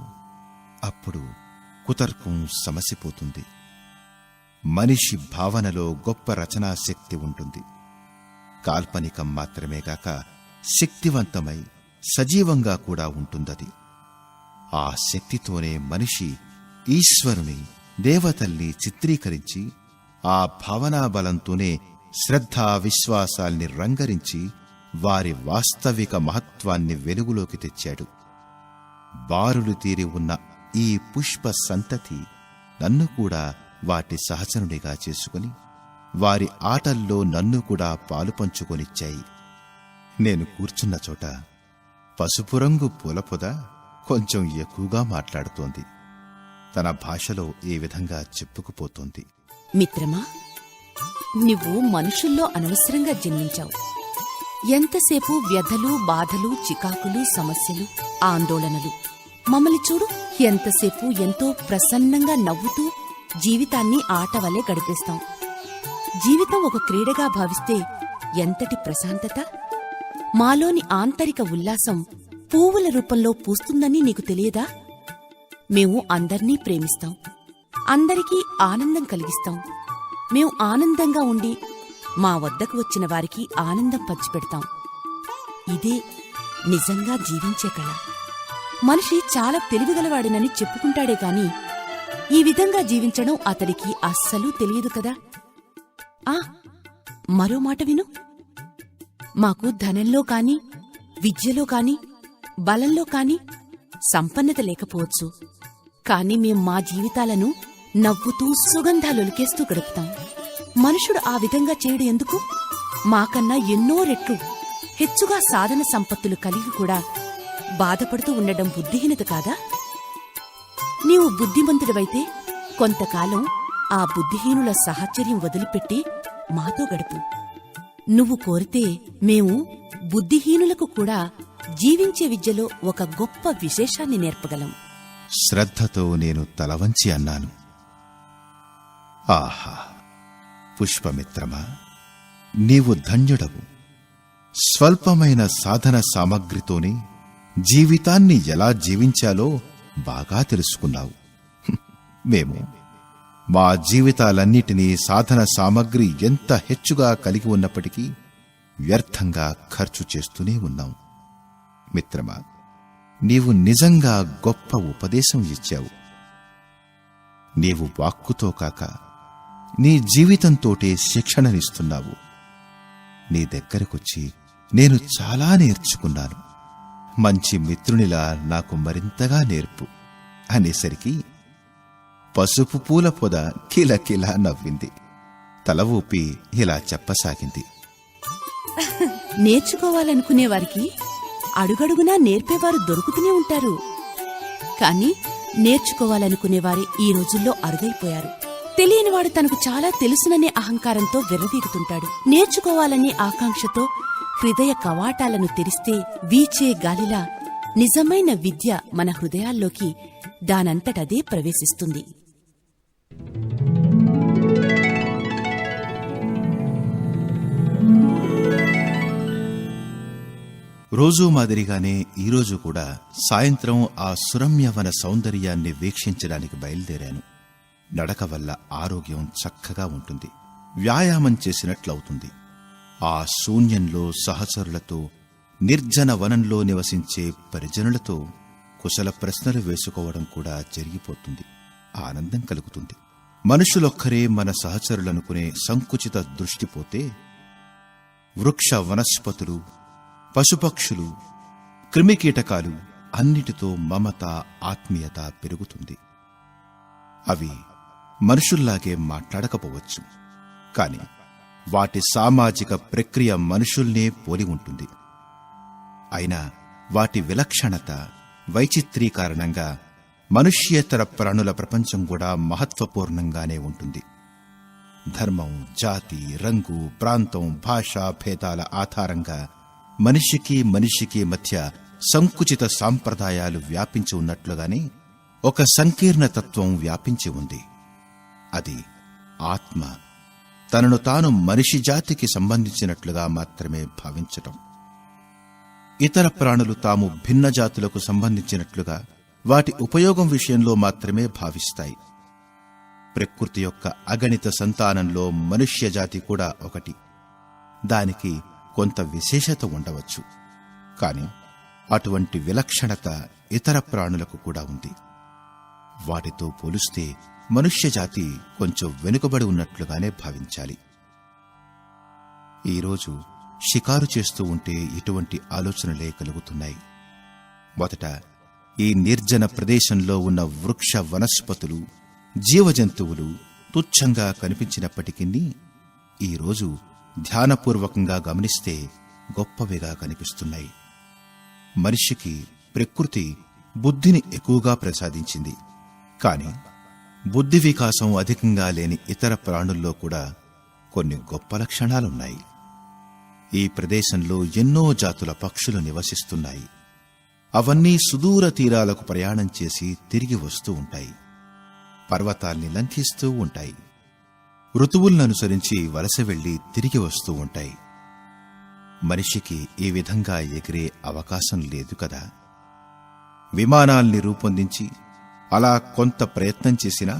అప్పుడు కుతర్కం సమసిపోతుంది. మనిషి భావనలో గొప్ప రచనాశక్తి ఉంటుంది. కాల్పనికం మాత్రమే గాక శక్తివంతమై సజీవంగా కూడా ఉంటుందది. ఆ శక్తితోనే మనిషి ఈశ్వరుని, దేవతల్ని చిత్రీకరించి ఆ భావనాబలంతోనే శ్రద్ధా విశ్వాసాల్ని రంగరించి వారి వాస్తవిక మహత్వాన్ని వెలుగులోకి తెచ్చాడు. బారులు తీరి ఉన్న ఈ పుష్ప సంతతి నన్ను కూడా వాటి సహచరునిగా చేసుకుని వారి ఆటల్లో నన్ను కూడా పాలు పంచుకొనిచ్చాయి. నేను కూర్చున్న చోట పసుపు రంగు పూలపొద కొంచెం ఎక్కువగా మాట్లాడుతోంది. తన భాషలో ఏ విధంగా చెప్పుకుపోతోంది.
మిత్రమా, నువ్వు మనుషుల్లో అనవసరంగా జన్మించావు. ఎంతసేపు వ్యధలు, బాధలు, చికాకులు, సమస్యలు, ఆందోళనలు. మమ్మల్ని చూడు, ఎంతసేపు ఎంతో ప్రసన్నంగా నవ్వుతూ జీవితాన్ని ఆటవలే గడిపేస్తాం. జీవితం ఒక క్రీడగా భావిస్తే ఎంతటి ప్రశాంతత! మాలోని ఆంతరిక ఉల్లాసం పువ్వుల రూపంలో పూస్తుందని నీకు తెలియదా? మేము అందర్నీ ప్రేమిస్తాం, అందరికీ ఆనందం కలిగిస్తాం. మేం ఆనందంగా ఉండి మా వద్దకు వచ్చిన వారికి ఆనందం పంచిపెడతాం. ఇదే నిజంగా జీవించే కళ. మనిషి చాలా తెలివిగలవాడినని చెప్పుకుంటాడే కాని ఈ విధంగా జీవించడం అతడికి అస్సలు తెలియదు కదా. మరో మాట విను. మాకు ధనంలో కాని, విద్యలో కాని, బలంలో కాని సంపన్నత లేకపోవచ్చు. కాని మేం మా జీవితాలను నవ్వుతూ సుగంధాలొలికేస్తూ గడుపుతాం. మనుషుడు ఆ విధంగా చేయడు ఎందుకు? మాకన్నా ఎన్నో రెట్లు హెచ్చుగా సాధన సంపత్తులు కలిగి కూడా బాధపడుతూ ఉండడం బుద్ధిహీనత కాదా? నీవు బుద్ధిమంతుడివైతే కొంతకాలం ఆ బుద్ధిహీనుల సాహచర్యం వదిలిపెట్టి మాతో గడుపు. నువ్వు కోరితే మేము బుద్ధిహీనులకు కూడా జీవించే విద్యలో ఒక గొప్ప విశేషాన్ని నేర్పగలం.
శ్రద్ధతో నేను తలవంచి అన్నాను. ఆహా, పుష్పమిత్రమా, నీవు ధన్యుడవు. స్వల్పమైన సాధన సామగ్రితోనే జీవితాన్ని ఎలా జీవించాలో బాగా తెలుసుకున్నావు. మేము మా జీవితాలన్నిటినీ సాధన సామగ్రి ఎంత హెచ్చుగా కలిగి ఉన్నప్పటికీ వ్యర్థంగా ఖర్చు చేస్తూనే ఉన్నాం. మిత్రమా, నీవు నిజంగా గొప్ప ఉపదేశం ఇచ్చావు. నీవు వాక్కుతో కాక నీ జీవితంతోటే శిక్షణనిస్తున్నావు. నీ దగ్గరకొచ్చి నేను చాలా నేర్చుకున్నాను. మంచి మిత్రునిలా నాకు మరింతగా నేర్పు అనేసరికి పసుపు పూల పొద కిలకిలా నవ్వింది. తల ఊపి ఇలా చెప్పసాగింది.
నేర్చుకోవాలనుకునేవారికి అడుగడుగునా నేర్పేవారు దొరుకుతూనే ఉంటారు. కాని నేర్చుకోవాలనుకునేవారి ఈ రోజుల్లో అరుదైపోయారు. తెలియనివాడు తనకు చాలా తెలుసుననే అహంకారంతో వెర్రవీగుతుంటాడు. నేర్చుకోవాలనే ఆకాంక్షతో హృదయ కవాటాలను తెరిస్తే వీచే గాలిలా నిజమైన విద్య మన హృదయాల్లోకి దానంతటదే ప్రవేశిస్తుంది.
రోజూ మాదిరిగానే ఈరోజు కూడా సాయంత్రం ఆ సురమ్యవన సౌందర్యాన్ని వీక్షించడానికి బయలుదేరాను. నడక వల్ల ఆరోగ్యం చక్కగా ఉంటుంది, వ్యాయామం చేసినట్లవుతుంది. ఆ శూన్యంలో సహచరులతో, నిర్జన వనంలో నివసించే పరిజనులతో కుశల ప్రశ్నలు వేసుకోవడం కూడా జరిగిపోతుంది. ఆనందం కలుగుతుంది. మనుషులొక్కరే మన సహచరులనుకునే సంకుచిత దృష్టిపోతే వృక్ష వనస్పతులు, పశుపక్షులు, క్రిమికీటకాలు అన్నిటితో మమత, ఆత్మీయత పెరుగుతుంది. అవి మనుషుల్లాగే మాట్లాడకపోవచ్చు, కాని వాటి సామాజిక ప్రక్రియ మనుషుల్నే పోలి ఉంటుంది. అయినా వాటి విలక్షణత, వైచిత్రీకారణంగా మనుష్యేతర ప్రాణుల ప్రపంచం కూడా మహత్వపూర్ణంగానే ఉంటుంది. ధర్మం, జాతి, రంగు, ప్రాంతం, భాషా భేదాల ఆధారంగా మనిషికి మధ్య సంకుచిత సాంప్రదాయాలు వ్యాపించి ఉన్నట్లుగానే ఒక సంకీర్ణ తత్వం వ్యాపించి ఉంది. అది ఆత్మ తనను తాను మనిషి జాతికి సంబంధించినట్లుగా మాత్రమే భావించటం. ఇతర ప్రాణులు తాము భిన్న జాతులకు సంబంధించినట్లుగా వాటి ఉపయోగం విషయంలో మాత్రమే భావిస్తాయి. ప్రకృతి యొక్క అగణిత సంతానంలో మనుష్య జాతి కూడా ఒకటి. దానికి కొంత విశేషత ఉండవచ్చు, కాని అటువంటి విలక్షణత ఇతర ప్రాణులకు కూడా ఉంది. వాటితో పోలిస్తే మనుష్య జాతి కొంచెం వెనుకబడి ఉన్నట్లుగానే భావించాలి. ఈరోజు షికారు చేస్తూ ఉంటే ఇటువంటి ఆలోచనలే కలుగుతున్నాయి. మొదట ఈ నిర్జన ప్రదేశంలో ఉన్న వృక్ష వనస్పతులు, జీవజంతువులు తుచ్ఛంగా కనిపించినప్పటికీ ఈరోజు ధ్యానపూర్వకంగా గమనిస్తే గొప్పవిగా కనిపిస్తున్నాయి. మనిషికి ప్రకృతి బుద్ధిని ఎక్కువగా ప్రసాదించింది, కాని బుద్ధి వికాసం అధికంగా లేని ఇతర ప్రాణుల్లో కూడా కొన్ని గొప్ప లక్షణాలున్నాయి. ఈ ప్రదేశంలో ఎన్నో జాతుల పక్షులు నివసిస్తున్నాయి. అవన్నీ సుదూర తీరాలకు ప్రయాణం చేసి తిరిగి వస్తూ ఉంటాయి. పర్వతాల్ని లంఘిస్తూ ఉంటాయి. ఋతువులననుసరించి వలస వెళ్లి తిరిగి వస్తూ ఉంటాయి. మనిషికి ఈ విధంగా ఎగిరే అవకాశం లేదు కదా. విమానాల్ని రూపొందించి అలా కొంత ప్రయత్నం చేసినా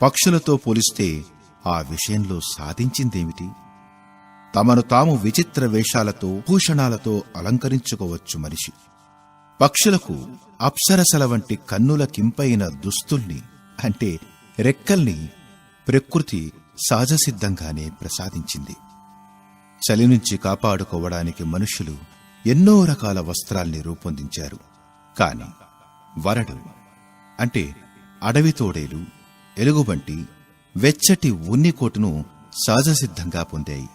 పక్షులతో పోలిస్తే ఆ విషయంలో సాధించిందేమిటి? తమను తాము విచిత్ర వేషాలతో, భూషణాలతో అలంకరించుకోవచ్చు మనిషి. పక్షులకు అప్సరసల వంటి కన్నుల కింపైన దుస్తుల్ని, అంటే రెక్కల్ని ప్రకృతి సహజసిద్ధంగానే ప్రసాదించింది. చలి నుంచి కాపాడుకోవడానికి మనుషులు ఎన్నో రకాల వస్త్రాల్ని రూపొందించారు. కాని వరడు, అంటే అడవి తోడేలు, ఎలుగుబంటి వెచ్చటి ఉన్నికోటును సహజసిద్ధంగా పొందాయి.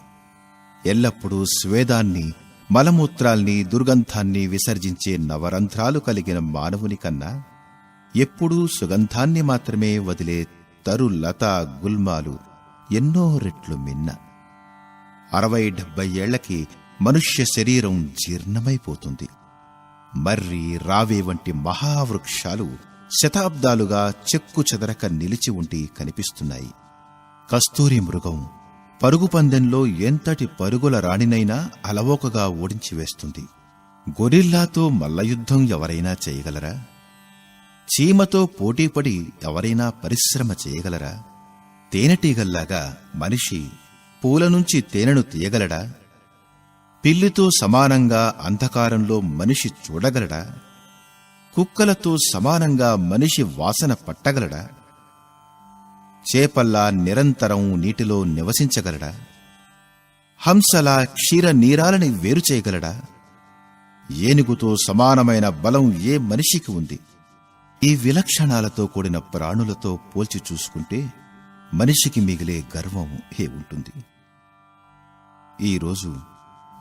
ఎల్లప్పుడూ స్వేదాన్ని, మలమూత్రాల్ని, దుర్గంధాన్ని విసర్జించే నవరంధ్రాలు కలిగిన మానవుని కన్నా ఎప్పుడూ సుగంధాన్ని మాత్రమే వదిలే తరు, లత, గుల్మాలు ఎన్నో రెట్లు మిన్న. 60-70 ఏళ్లకి మనుష్య శరీరం జీర్ణమైపోతుంది. మర్రి, రావే వంటి మహావృక్షాలు శతాబ్దాలుగా చెక్కు చెదరక నిలిచి ఉండి కనిపిస్తున్నాయి. కస్తూరి మృగం పరుగు పందెంలో ఎంతటి పరుగుల రాణినైనా అలవోకగా ఓడించివేస్తుంది. గొరిల్లాతో మల్లయుద్ధం ఎవరైనా చేయగలరా? చీమతో పోటీపడి ఎవరైనా పరిశ్రమ చేయగలరా? తేనెటీగల్లాగా మనిషి పూల నుంచి తేనెను తీయగలడా? పిల్లితో సమానంగా అంధకారంలో మనిషి చూడగలడా? కుక్కలతో సమానంగా మనిషి వాసన పట్టగలడా? చేపల్లా నిరంతరం నీటిలో నివసించగలడా? హంసలా క్షీర నీరాలని వేరు చేయగలడా? ఏనుగుతో సమానమైన బలం ఏ మనిషికి ఉంది? ఈ విలక్షణాలతో కూడిన ప్రాణులతో పోల్చి చూసుకుంటే మనిషికి మిగిలే గర్వం ఏ ఉంటుంది? ఈరోజు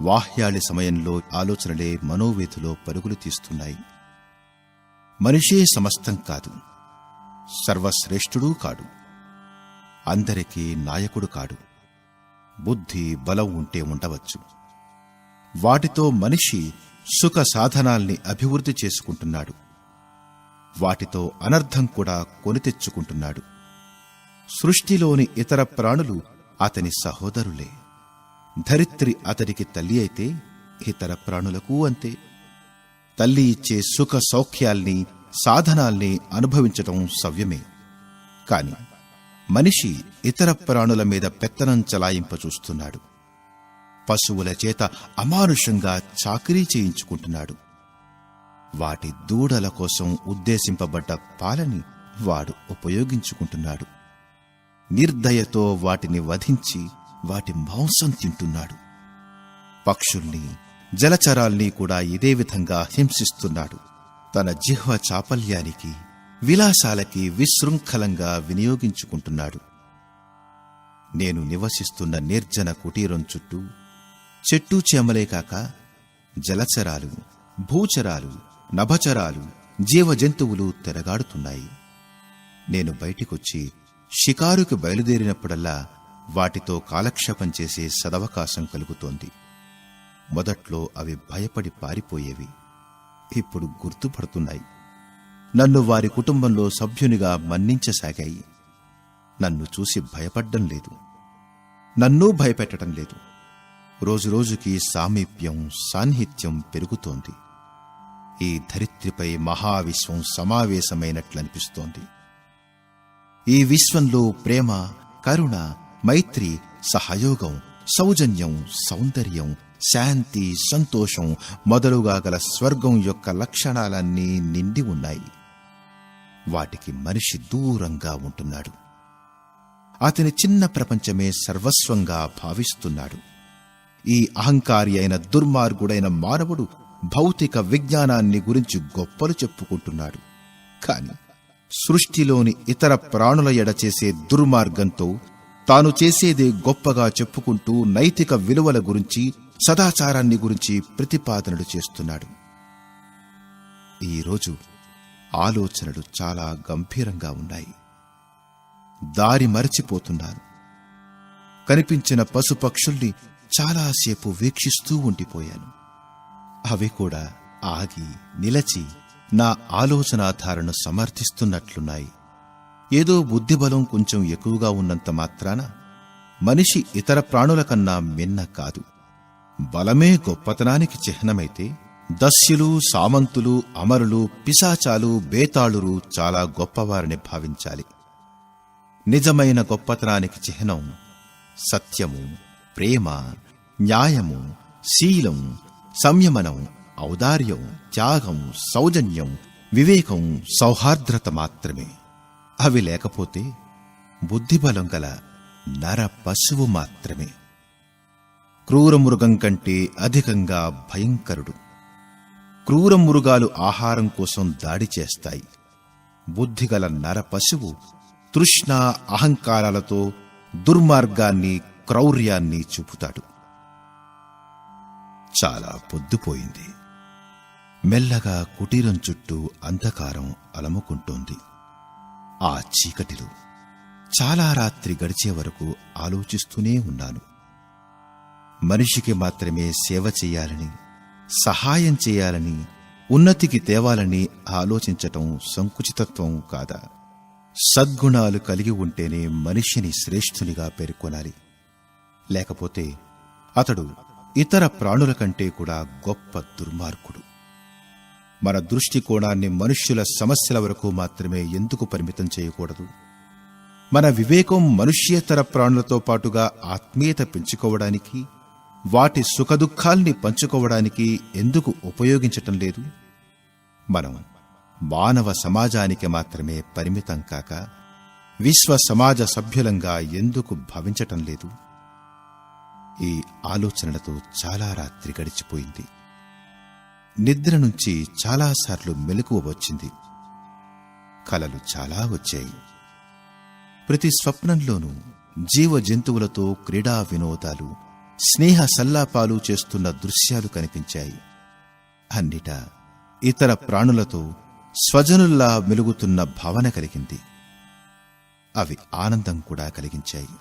వాహ్యాళి సమయంలో ఆలోచనలే మనోవేధిలో పరుగులు తీస్తున్నాయి. మనిషే సమస్తం కాదు, సర్వశ్రేష్ఠుడూ కాడు, అందరికీ నాయకుడు కాడు. బుద్ధి, బలం ఉంటే ఉండవచ్చు, వాటితో మనిషి సుఖ సాధనాల్ని అభివృద్ధి చేసుకుంటున్నాడు. వాటితో అనర్థం కూడా కొని తెచ్చుకుంటున్నాడు. సృష్టిలోని ఇతర ప్రాణులు అతని సహోదరులే. ధరిత్రి అతడికి తల్లి అయితే ఇతర ప్రాణులకు అంతే. తల్లి ఇచ్చే సుఖ సౌఖ్యాల్ని, సాధనాల్ని అనుభవించటం సవ్యమే. కాని మనిషి ఇతర ప్రాణుల మీద పెత్తనం చలాయింపచూస్తున్నాడు. పశువుల చేత అమానుషంగా చాకిరీ చేయించుకుంటున్నాడు. వాటి దూడల కోసం ఉద్దేశింపబడ్డ పాలని వాడు ఉపయోగించుకుంటున్నాడు. నిర్దయతో వాటిని వధించి వాటి మాంసం తింటున్నాడు. పక్షుల్ని, జలచరాల్ని కూడా ఇదే విధంగా హింసిస్తున్నాడు. తన జిహ్వ చాపల్యానికి, విలాసాలకి విశృంఖలంగా వినియోగించుకుంటున్నాడు. నేను నివసిస్తున్న నిర్జన కుటీరం చుట్టూ చెట్టు చేమలే కాక జలచరాలు, భూచరాలు, నభచరాలు, జీవజంతువులు తిరగాడుతున్నాయి. నేను బయటికొచ్చి షికారుకు బయలుదేరినప్పుడల్లా వాటితో కాలక్షేపం చేసే సదవకాశం కలుగుతోంది. మొదట్లో అవి భయపడి పారిపోయేవి. ఇప్పుడు గుర్తుపడుతున్నాయి. నన్ను వారి కుటుంబంలో సభ్యునిగా మన్నించసాగాయి. నన్ను చూసి భయపడ్డం లేదు, నన్నూ భయపెట్టడం లేదు. రోజురోజుకి సామీప్యం, సాన్నిహిత్యం పెరుగుతోంది. ఈ ధరిత్రిపై మహావిశ్వం సమావేశమైనట్లనిపిస్తోంది. ఈ విశ్వంలో ప్రేమ, కరుణ, మైత్రి, సహయోగం, సౌజన్యం, సౌందర్యం, శాంతి, సంతోషం మొదలుగా గల స్వర్గం యొక్క లక్షణాలన్నీ నిండి ఉన్నాయి. వాటికి మనిషి దూరంగా ఉంటున్నాడు. అతని చిన్న ప్రపంచమే సర్వస్వంగా భావిస్తున్నాడు. ఈ అహంకారి అయిన దుర్మార్గుడైన మానవుడు భౌతిక విజ్ఞానాన్ని గురించి గొప్పలు చెప్పుకుంటున్నాడు. కాని సృష్టిలోని ఇతర ప్రాణుల ఎడ చేసే దుర్మార్గంతో తాను చేసేదే గొప్పగా చెప్పుకుంటూ నైతిక విలువల గురించి, సదాచారాన్ని గురించి ప్రతిపాదనలు చేస్తున్నాడు. ఈరోజు ఆలోచనలు చాలా గంభీరంగా ఉన్నాయి. దారి మరచిపోతున్నాను. కనిపించిన పశుపక్షుల్ని చాలాసేపు వీక్షిస్తూ ఉండిపోయాను. అవి కూడా ఆగి, నిలచి నా ఆలోచనాధారను సమర్థిస్తున్నట్లున్నాయి. ఏదో బుద్ధిబలం కొంచెం ఎక్కువగా ఉన్నంత మాత్రాన మనిషి ఇతర ప్రాణుల కన్నా మిన్న కాదు. బలమే గొప్పతనానికి చిహ్నమైతే దస్యులు, సామంతులు, అమరులు, పిశాచాలు, బేతాళురు చాలా గొప్పవారిని భావించాలి. నిజమైన గొప్పతనానికి చిహ్నం సత్యము, ప్రేమ, న్యాయము, శీలం, సంయమనం, ఔదార్యం, త్యాగం, సౌజన్యం, వివేకం, సౌహార్ద్రత మాత్రమే. అవి లేకపోతే బుద్ధిబలం గల నర పశువు మాత్రమే. క్రూరమృగం కంటే అధికంగా భయంకరుడు. క్రూరమృగాలు ఆహారం కోసం దాడి చేస్తాయి. బుద్ధిగల నర పశువు తృష్ణ, అహంకారాలతో దుర్మార్గాన్ని, క్రౌర్యాన్ని చూపుతాడు. చాలా పొద్దుపోయింది. మెల్లగా కుటీరం చుట్టూ అంధకారం అలముకుంటోంది. ఆ చీకటిలో చాలా రాత్రి గడిచే వరకు ఆలోచిస్తూనే ఉన్నాను. మనిషికి మాత్రమే సేవ చెయ్యాలని, సహాయం చేయాలని, ఉన్నతికి తేవాలని ఆలోచించటం సంకుచితత్వం కాదా? సద్గుణాలు కలిగి ఉంటేనే మనిషిని శ్రేష్ఠునిగా పేర్కొనాలి. లేకపోతే అతడు ఇతర ప్రాణుల కంటే కూడా గొప్ప దుర్మార్గుడు. మన దృష్టికోణాన్ని మనుష్యుల సమస్యల వరకు మాత్రమే ఎందుకు పరిమితం చేయకూడదు? మన వివేకం మనుష్యేతర ప్రాణులతో పాటుగా ఆత్మీయత పెంచుకోవడానికి, వాటి సుఖదుఖాల్ని పంచుకోవడానికి ఎందుకు ఉపయోగించటం లేదు? మనం మానవ సమాజానికి మాత్రమే పరిమితం కాక విశ్వ సమాజ సభ్యులంగా ఎందుకు భావించటం లేదు? ఈ ఆలోచనలతో చాలా రాత్రి గడిచిపోయింది. నిద్ర నుంచి చాలాసార్లు మెలకువ వచ్చింది. కలలు చాలా వచ్చాయి. ప్రతి స్వప్నంలోనూ జీవ జంతువులతో క్రీడా వినోదాలు, స్నేహ సల్లాపాలు చేస్తున్న దృశ్యాలు కనిపించాయి. అన్నిటా ఇతర ప్రాణులతో స్వజనుల్లా మెలుగుతున్న భావన కలిగింది. అవి ఆనందం కూడా కలిగించాయి.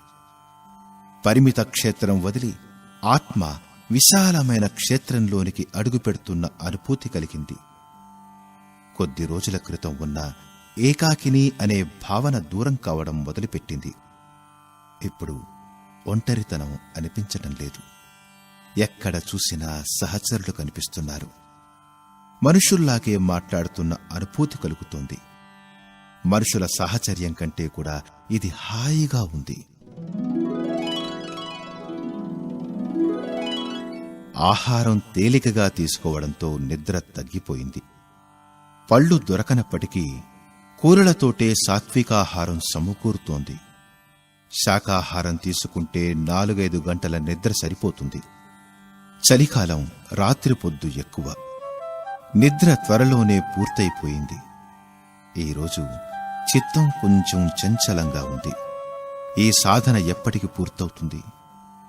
పరిమిత క్షేత్రం వదిలి ఆత్మ విశాలమైన క్షేత్రంలోనికి అడుగుపెడుతున్న అనుభూతి కలిగింది. కొద్ది రోజుల క్రితం ఉన్న ఏకాకిని అనే భావన దూరం కావడం మొదలుపెట్టింది. ఇప్పుడు ఒంటరితనం అనిపించటం లేదు. ఎక్కడ చూసినా సహచరులు కనిపిస్తున్నారు. మనుషుల్లాగే మాట్లాడుతున్న అనుభూతి కలుగుతోంది. మనుషుల సాహచర్యం కంటే కూడా ఇది హాయిగా ఉంది. ఆహారం తేలికగా తీసుకోవడంతో నిద్ర తగ్గిపోయింది. పళ్ళు దొరకనప్పటికీ కూరలతోటే సాత్వికాహారం సమకూరుతోంది. శాకాహారం తీసుకుంటే 4-5 గంటల నిద్ర సరిపోతుంది. చలికాలం రాత్రి పొద్దు ఎక్కువ. నిద్ర త్వరలోనే పూర్తయిపోయింది. ఈరోజు చిత్తం కొంచెం చంచలంగా ఉంది. ఈ సాధన ఎప్పటికి పూర్తవుతుంది?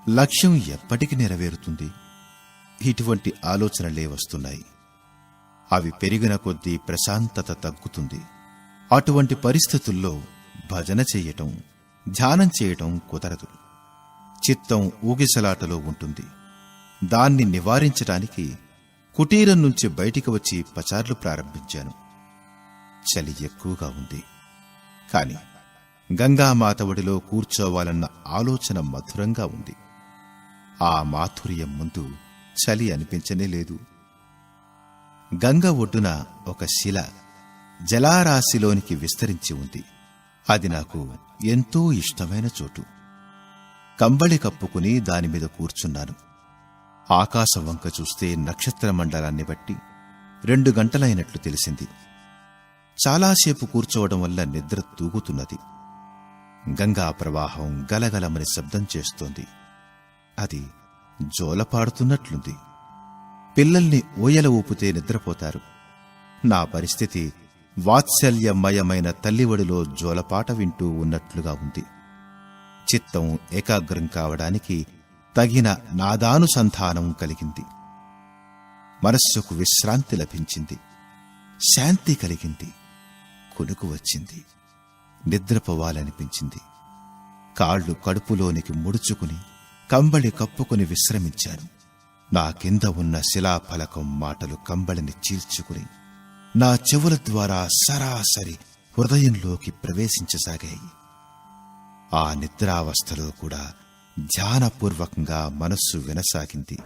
లక్ష్యం ఎప్పటికి నెరవేరుతుంది? ఇటువంటి ఆలోచనలే వస్తున్నాయి. అవి పెరిగిన కొద్దీ ప్రశాంతత తగ్గుతుంది. అటువంటి పరిస్థితుల్లో భజన చెయ్యటం, ధ్యానం చేయటం కుదరదు. చిత్తం ఊగిసలాటలో ఉంటుంది. దాన్ని నివారించటానికి కుటీరం నుంచి బయటికి వచ్చి పచార్లు ప్రారంభించాను. చలి ఎక్కువగా ఉంది. కాని గంగామాత ఒడిలో కూర్చోవాలన్న ఆలోచన మధురంగా ఉంది. ఆ మాధుర్యం ముందు చలి అనిపించనే లేదు. గంగ ఒడ్డున ఒక శిల జలారాశిలోనికి విస్తరించి ఉంది. అది నాకు ఎంతో ఇష్టమైన చోటు. కంబళి కప్పుకుని దానిమీద కూర్చున్నాను. ఆకాశం వంక చూస్తే నక్షత్ర మండలాన్ని బట్టి 2 గంటలైనట్లు తెలిసింది. చాలాసేపు కూర్చోవడం వల్ల నిద్ర తూగుతున్నది. గంగా ప్రవాహం గలగలమని శబ్దం చేస్తోంది. అది జోలపాడుతున్నట్లుంది. పిల్లల్ని ఊయల ఊపితే నిద్రపోతారు. నా పరిస్థితి వాత్సల్యమయమైన తల్లివడిలో జోలపాట వింటూ ఉన్నట్లుగా ఉంది. చిత్తం ఏకాగ్రం కావడానికి తగిన నాదానుసంధానం కలిగింది. మనస్సుకు విశ్రాంతి లభించింది. శాంతి కలిగింది. కునుకు వచ్చింది. నిద్రపోవాలనిపించింది. కాళ్లు కడుపులోనికి ముడుచుకుని కంబళి కప్పుకుని విశ్రమించాను. నా కింద ఉన్న శిలాఫలకం మాటలు కంబళిని చీల్చుకుని నా చెవుల ద్వారా సరాసరి హృదయంలోకి ప్రవేశించసాగాయి. ఆ నిద్రావస్థలో కూడా ధ్యానపూర్వకంగా మనస్సు వినసాగింది.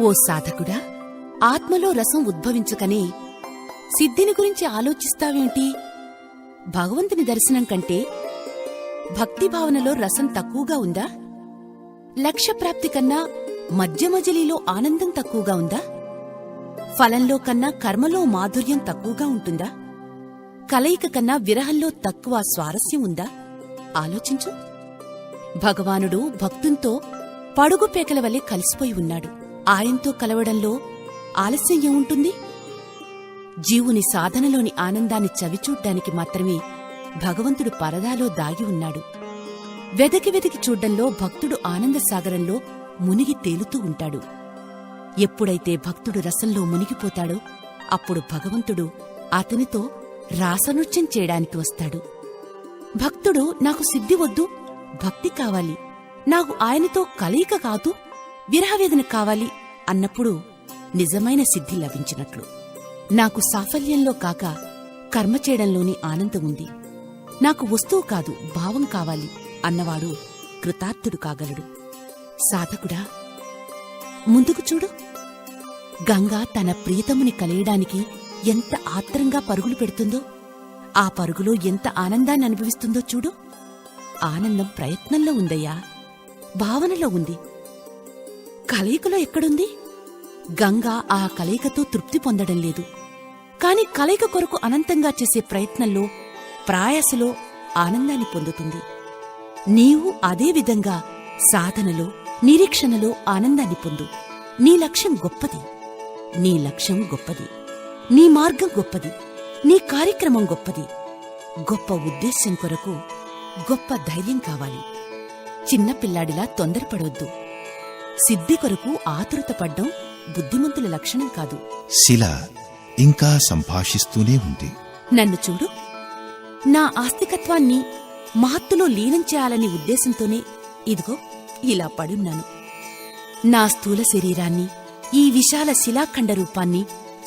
ఓ సాధకుడా, ఆత్మలో రసం ఉద్భవించకనే సిద్ధిని గురించి ఆలోచిస్తావేంటి? భగవంతుని దర్శనం కంటే భక్తిభావనలో రసం తక్కువగా ఉందా? లక్ష్యప్రాప్తి కన్నా మధ్యమజలిలో ఆనందం తక్కువగా ఉందా? ఫలంలో కన్నా కర్మలో మాధుర్యం తక్కువగా ఉంటుందా? కలయిక కన్నా విరహంలో తక్కువ స్వారస్యం ఉందా? ఆలోచించు. భగవానుడు భక్తునితో పడుగుపేకల వలె కలిసిపోయి ఉన్నాడు. ఆయనతో కలవడంలో ఆలస్యం ఏముంటుంది? జీవుని సాధనలోని ఆనందాన్ని చవిచూడ్డానికి మాత్రమే భగవంతుడు పరదాలో దాగి ఉన్నాడు. వెదకి వెదకి చూడ్డంలో భక్తుడు ఆనందసాగరంలో మునిగి తేలుతూ ఉంటాడు. ఎప్పుడైతే భక్తుడు రసంలో మునిగిపోతాడో అప్పుడు భగవంతుడు అతనితో రాసనృత్యం చేయడానికి వస్తాడు. భక్తుడు నాకు సిద్ధి వద్దు, భక్తి కావాలి, నాకు ఆయనతో కలయిక కాదు, విరహవేదన కావాలి అన్నప్పుడు నిజమైన సిద్ధి లభించినట్లు. నాకు సాఫల్యంలో కాక కర్మ చేయడంలోని ఆనందముంది, నాకు వస్తువు కాదు భావం కావాలి అన్నవాడు కృతార్థుడు కాగలడు. సాధకుడా, ముందుకు చూడు. గంగా తన ప్రియతముని కలియడానికి ఎంత ఆత్రంగా పరుగులు పెడుతుందో, ఆ పరుగులో ఎంత ఆనందాన్ని అనుభవిస్తుందో చూడు. ఆనందం ప్రయత్నంలో ఉందయ్యా, భావనలో ఉంది. కలయికలో ఎక్కడుంది? గంగా ఆ కలయికతో తృప్తి పొందడం లేదు. కాని కలయిక కొరకు అనంతంగా చేసే ప్రయత్నంలో, ప్రయాసలో ఆనందాన్ని పొందుతుంది. నీవు అదే విధంగా సాధనలో, నిరీక్షణలో ఆనందాన్ని పొందు. నీ లక్ష్యం గొప్పది, నీ లక్ష్యం గొప్పది, నీ మార్గం గొప్పది, నీ కార్యక్రమం గొప్పది. గొప్ప ఉద్దేశ్యం కొరకు గొప్ప ధైర్యం కావాలి. చిన్నపిల్లాడిలా తొందరపడొద్దు. సిద్ధి కొరకు ఆతురతపడ్డం బుద్ధిమంతుల లక్షణం కాదు.
శిల ఇంకా సంభాషిస్తూనే ఉంది.
నన్ను చూడు. నా ఆస్తికత్వాన్ని మహత్తులో లీనం చేయాలనే ఉద్దేశంతోనే ఇదిగో ఇలా పడున్నాను. నా స్థూల శరీరాన్ని, ఈ విశాల శిలాఖండ రూపాన్ని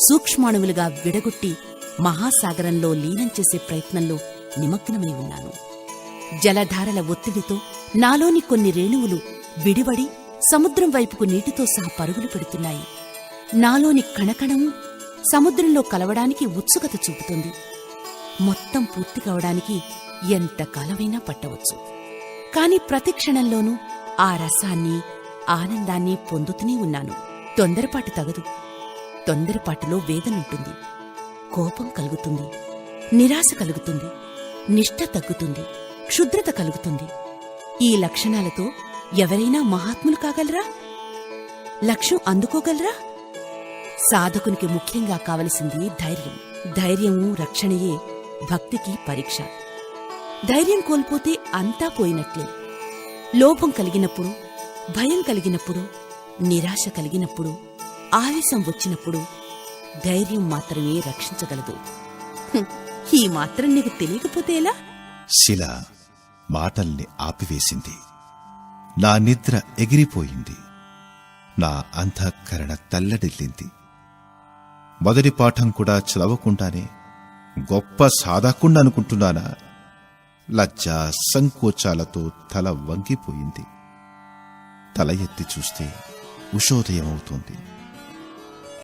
సూక్ష్మాణువులుగా విడగొట్టి మహాసాగరంలో లీనం చేసే ప్రయత్నంలో నిమగ్నమై ఉన్నాను. జలధారల ఒత్తిడితో నాలోని కొన్ని రేణువులు విడివడి సముద్రం వైపుకు నీటితో సహా పరుగులు పెడుతున్నాయి. నాలోని కణకణం సముద్రంలో కలవడానికి ఉత్సుకత చూపుతుంది. మొత్తం పూర్తి కావడానికి ఎంత కాలమైనా పట్టవచ్చు. కాని ప్రతి క్షణంలోనూ ఆ రసాన్ని, ఆనందాన్ని పొందుతూనే ఉన్నాను. తొందరపాటు తగదు. తొందరపాటులో వేదనుంటుంది, కోపం కలుగుతుంది, నిరాశ కలుగుతుంది, నిష్ఠ తగ్గుతుంది, క్షుద్రత కలుగుతుంది. ఈ లక్షణాలతో ఎవరైనా మహాత్ములు కాగలరా? లక్ష్యం అందుకోగలరా? సాధకునికి ముఖ్యంగా కావలసింది ధైర్యం. ధైర్యము రక్షణయే భక్తికి పరీక్ష. ధైర్యం కోల్పోతే అంతా పోయినట్లే. లోభం కలిగినప్పుడు, భయం కలిగినప్పుడు, నిరాశ కలిగినప్పుడు, ఆవేశం వచ్చినప్పుడు ధైర్యం మాత్రమే రక్షించగలదు. ఈ మాత్రం నీకు తెలియకపోతే ఎలా?
శిల మాటల్ని ఆపివేసింది. నా నిద్ర ఎగిరిపోయింది. నా అంతఃకరణ తల్లడిల్లింది. మొదటి పాఠం కూడా చదవకుండానే గొప్ప సాధకుండనుకుంటున్నానా? లజ్జా సంకోచాలతో తల వంగిపోయింది. తల ఎత్తి చూస్తే ఉషోదయమవుతోంది.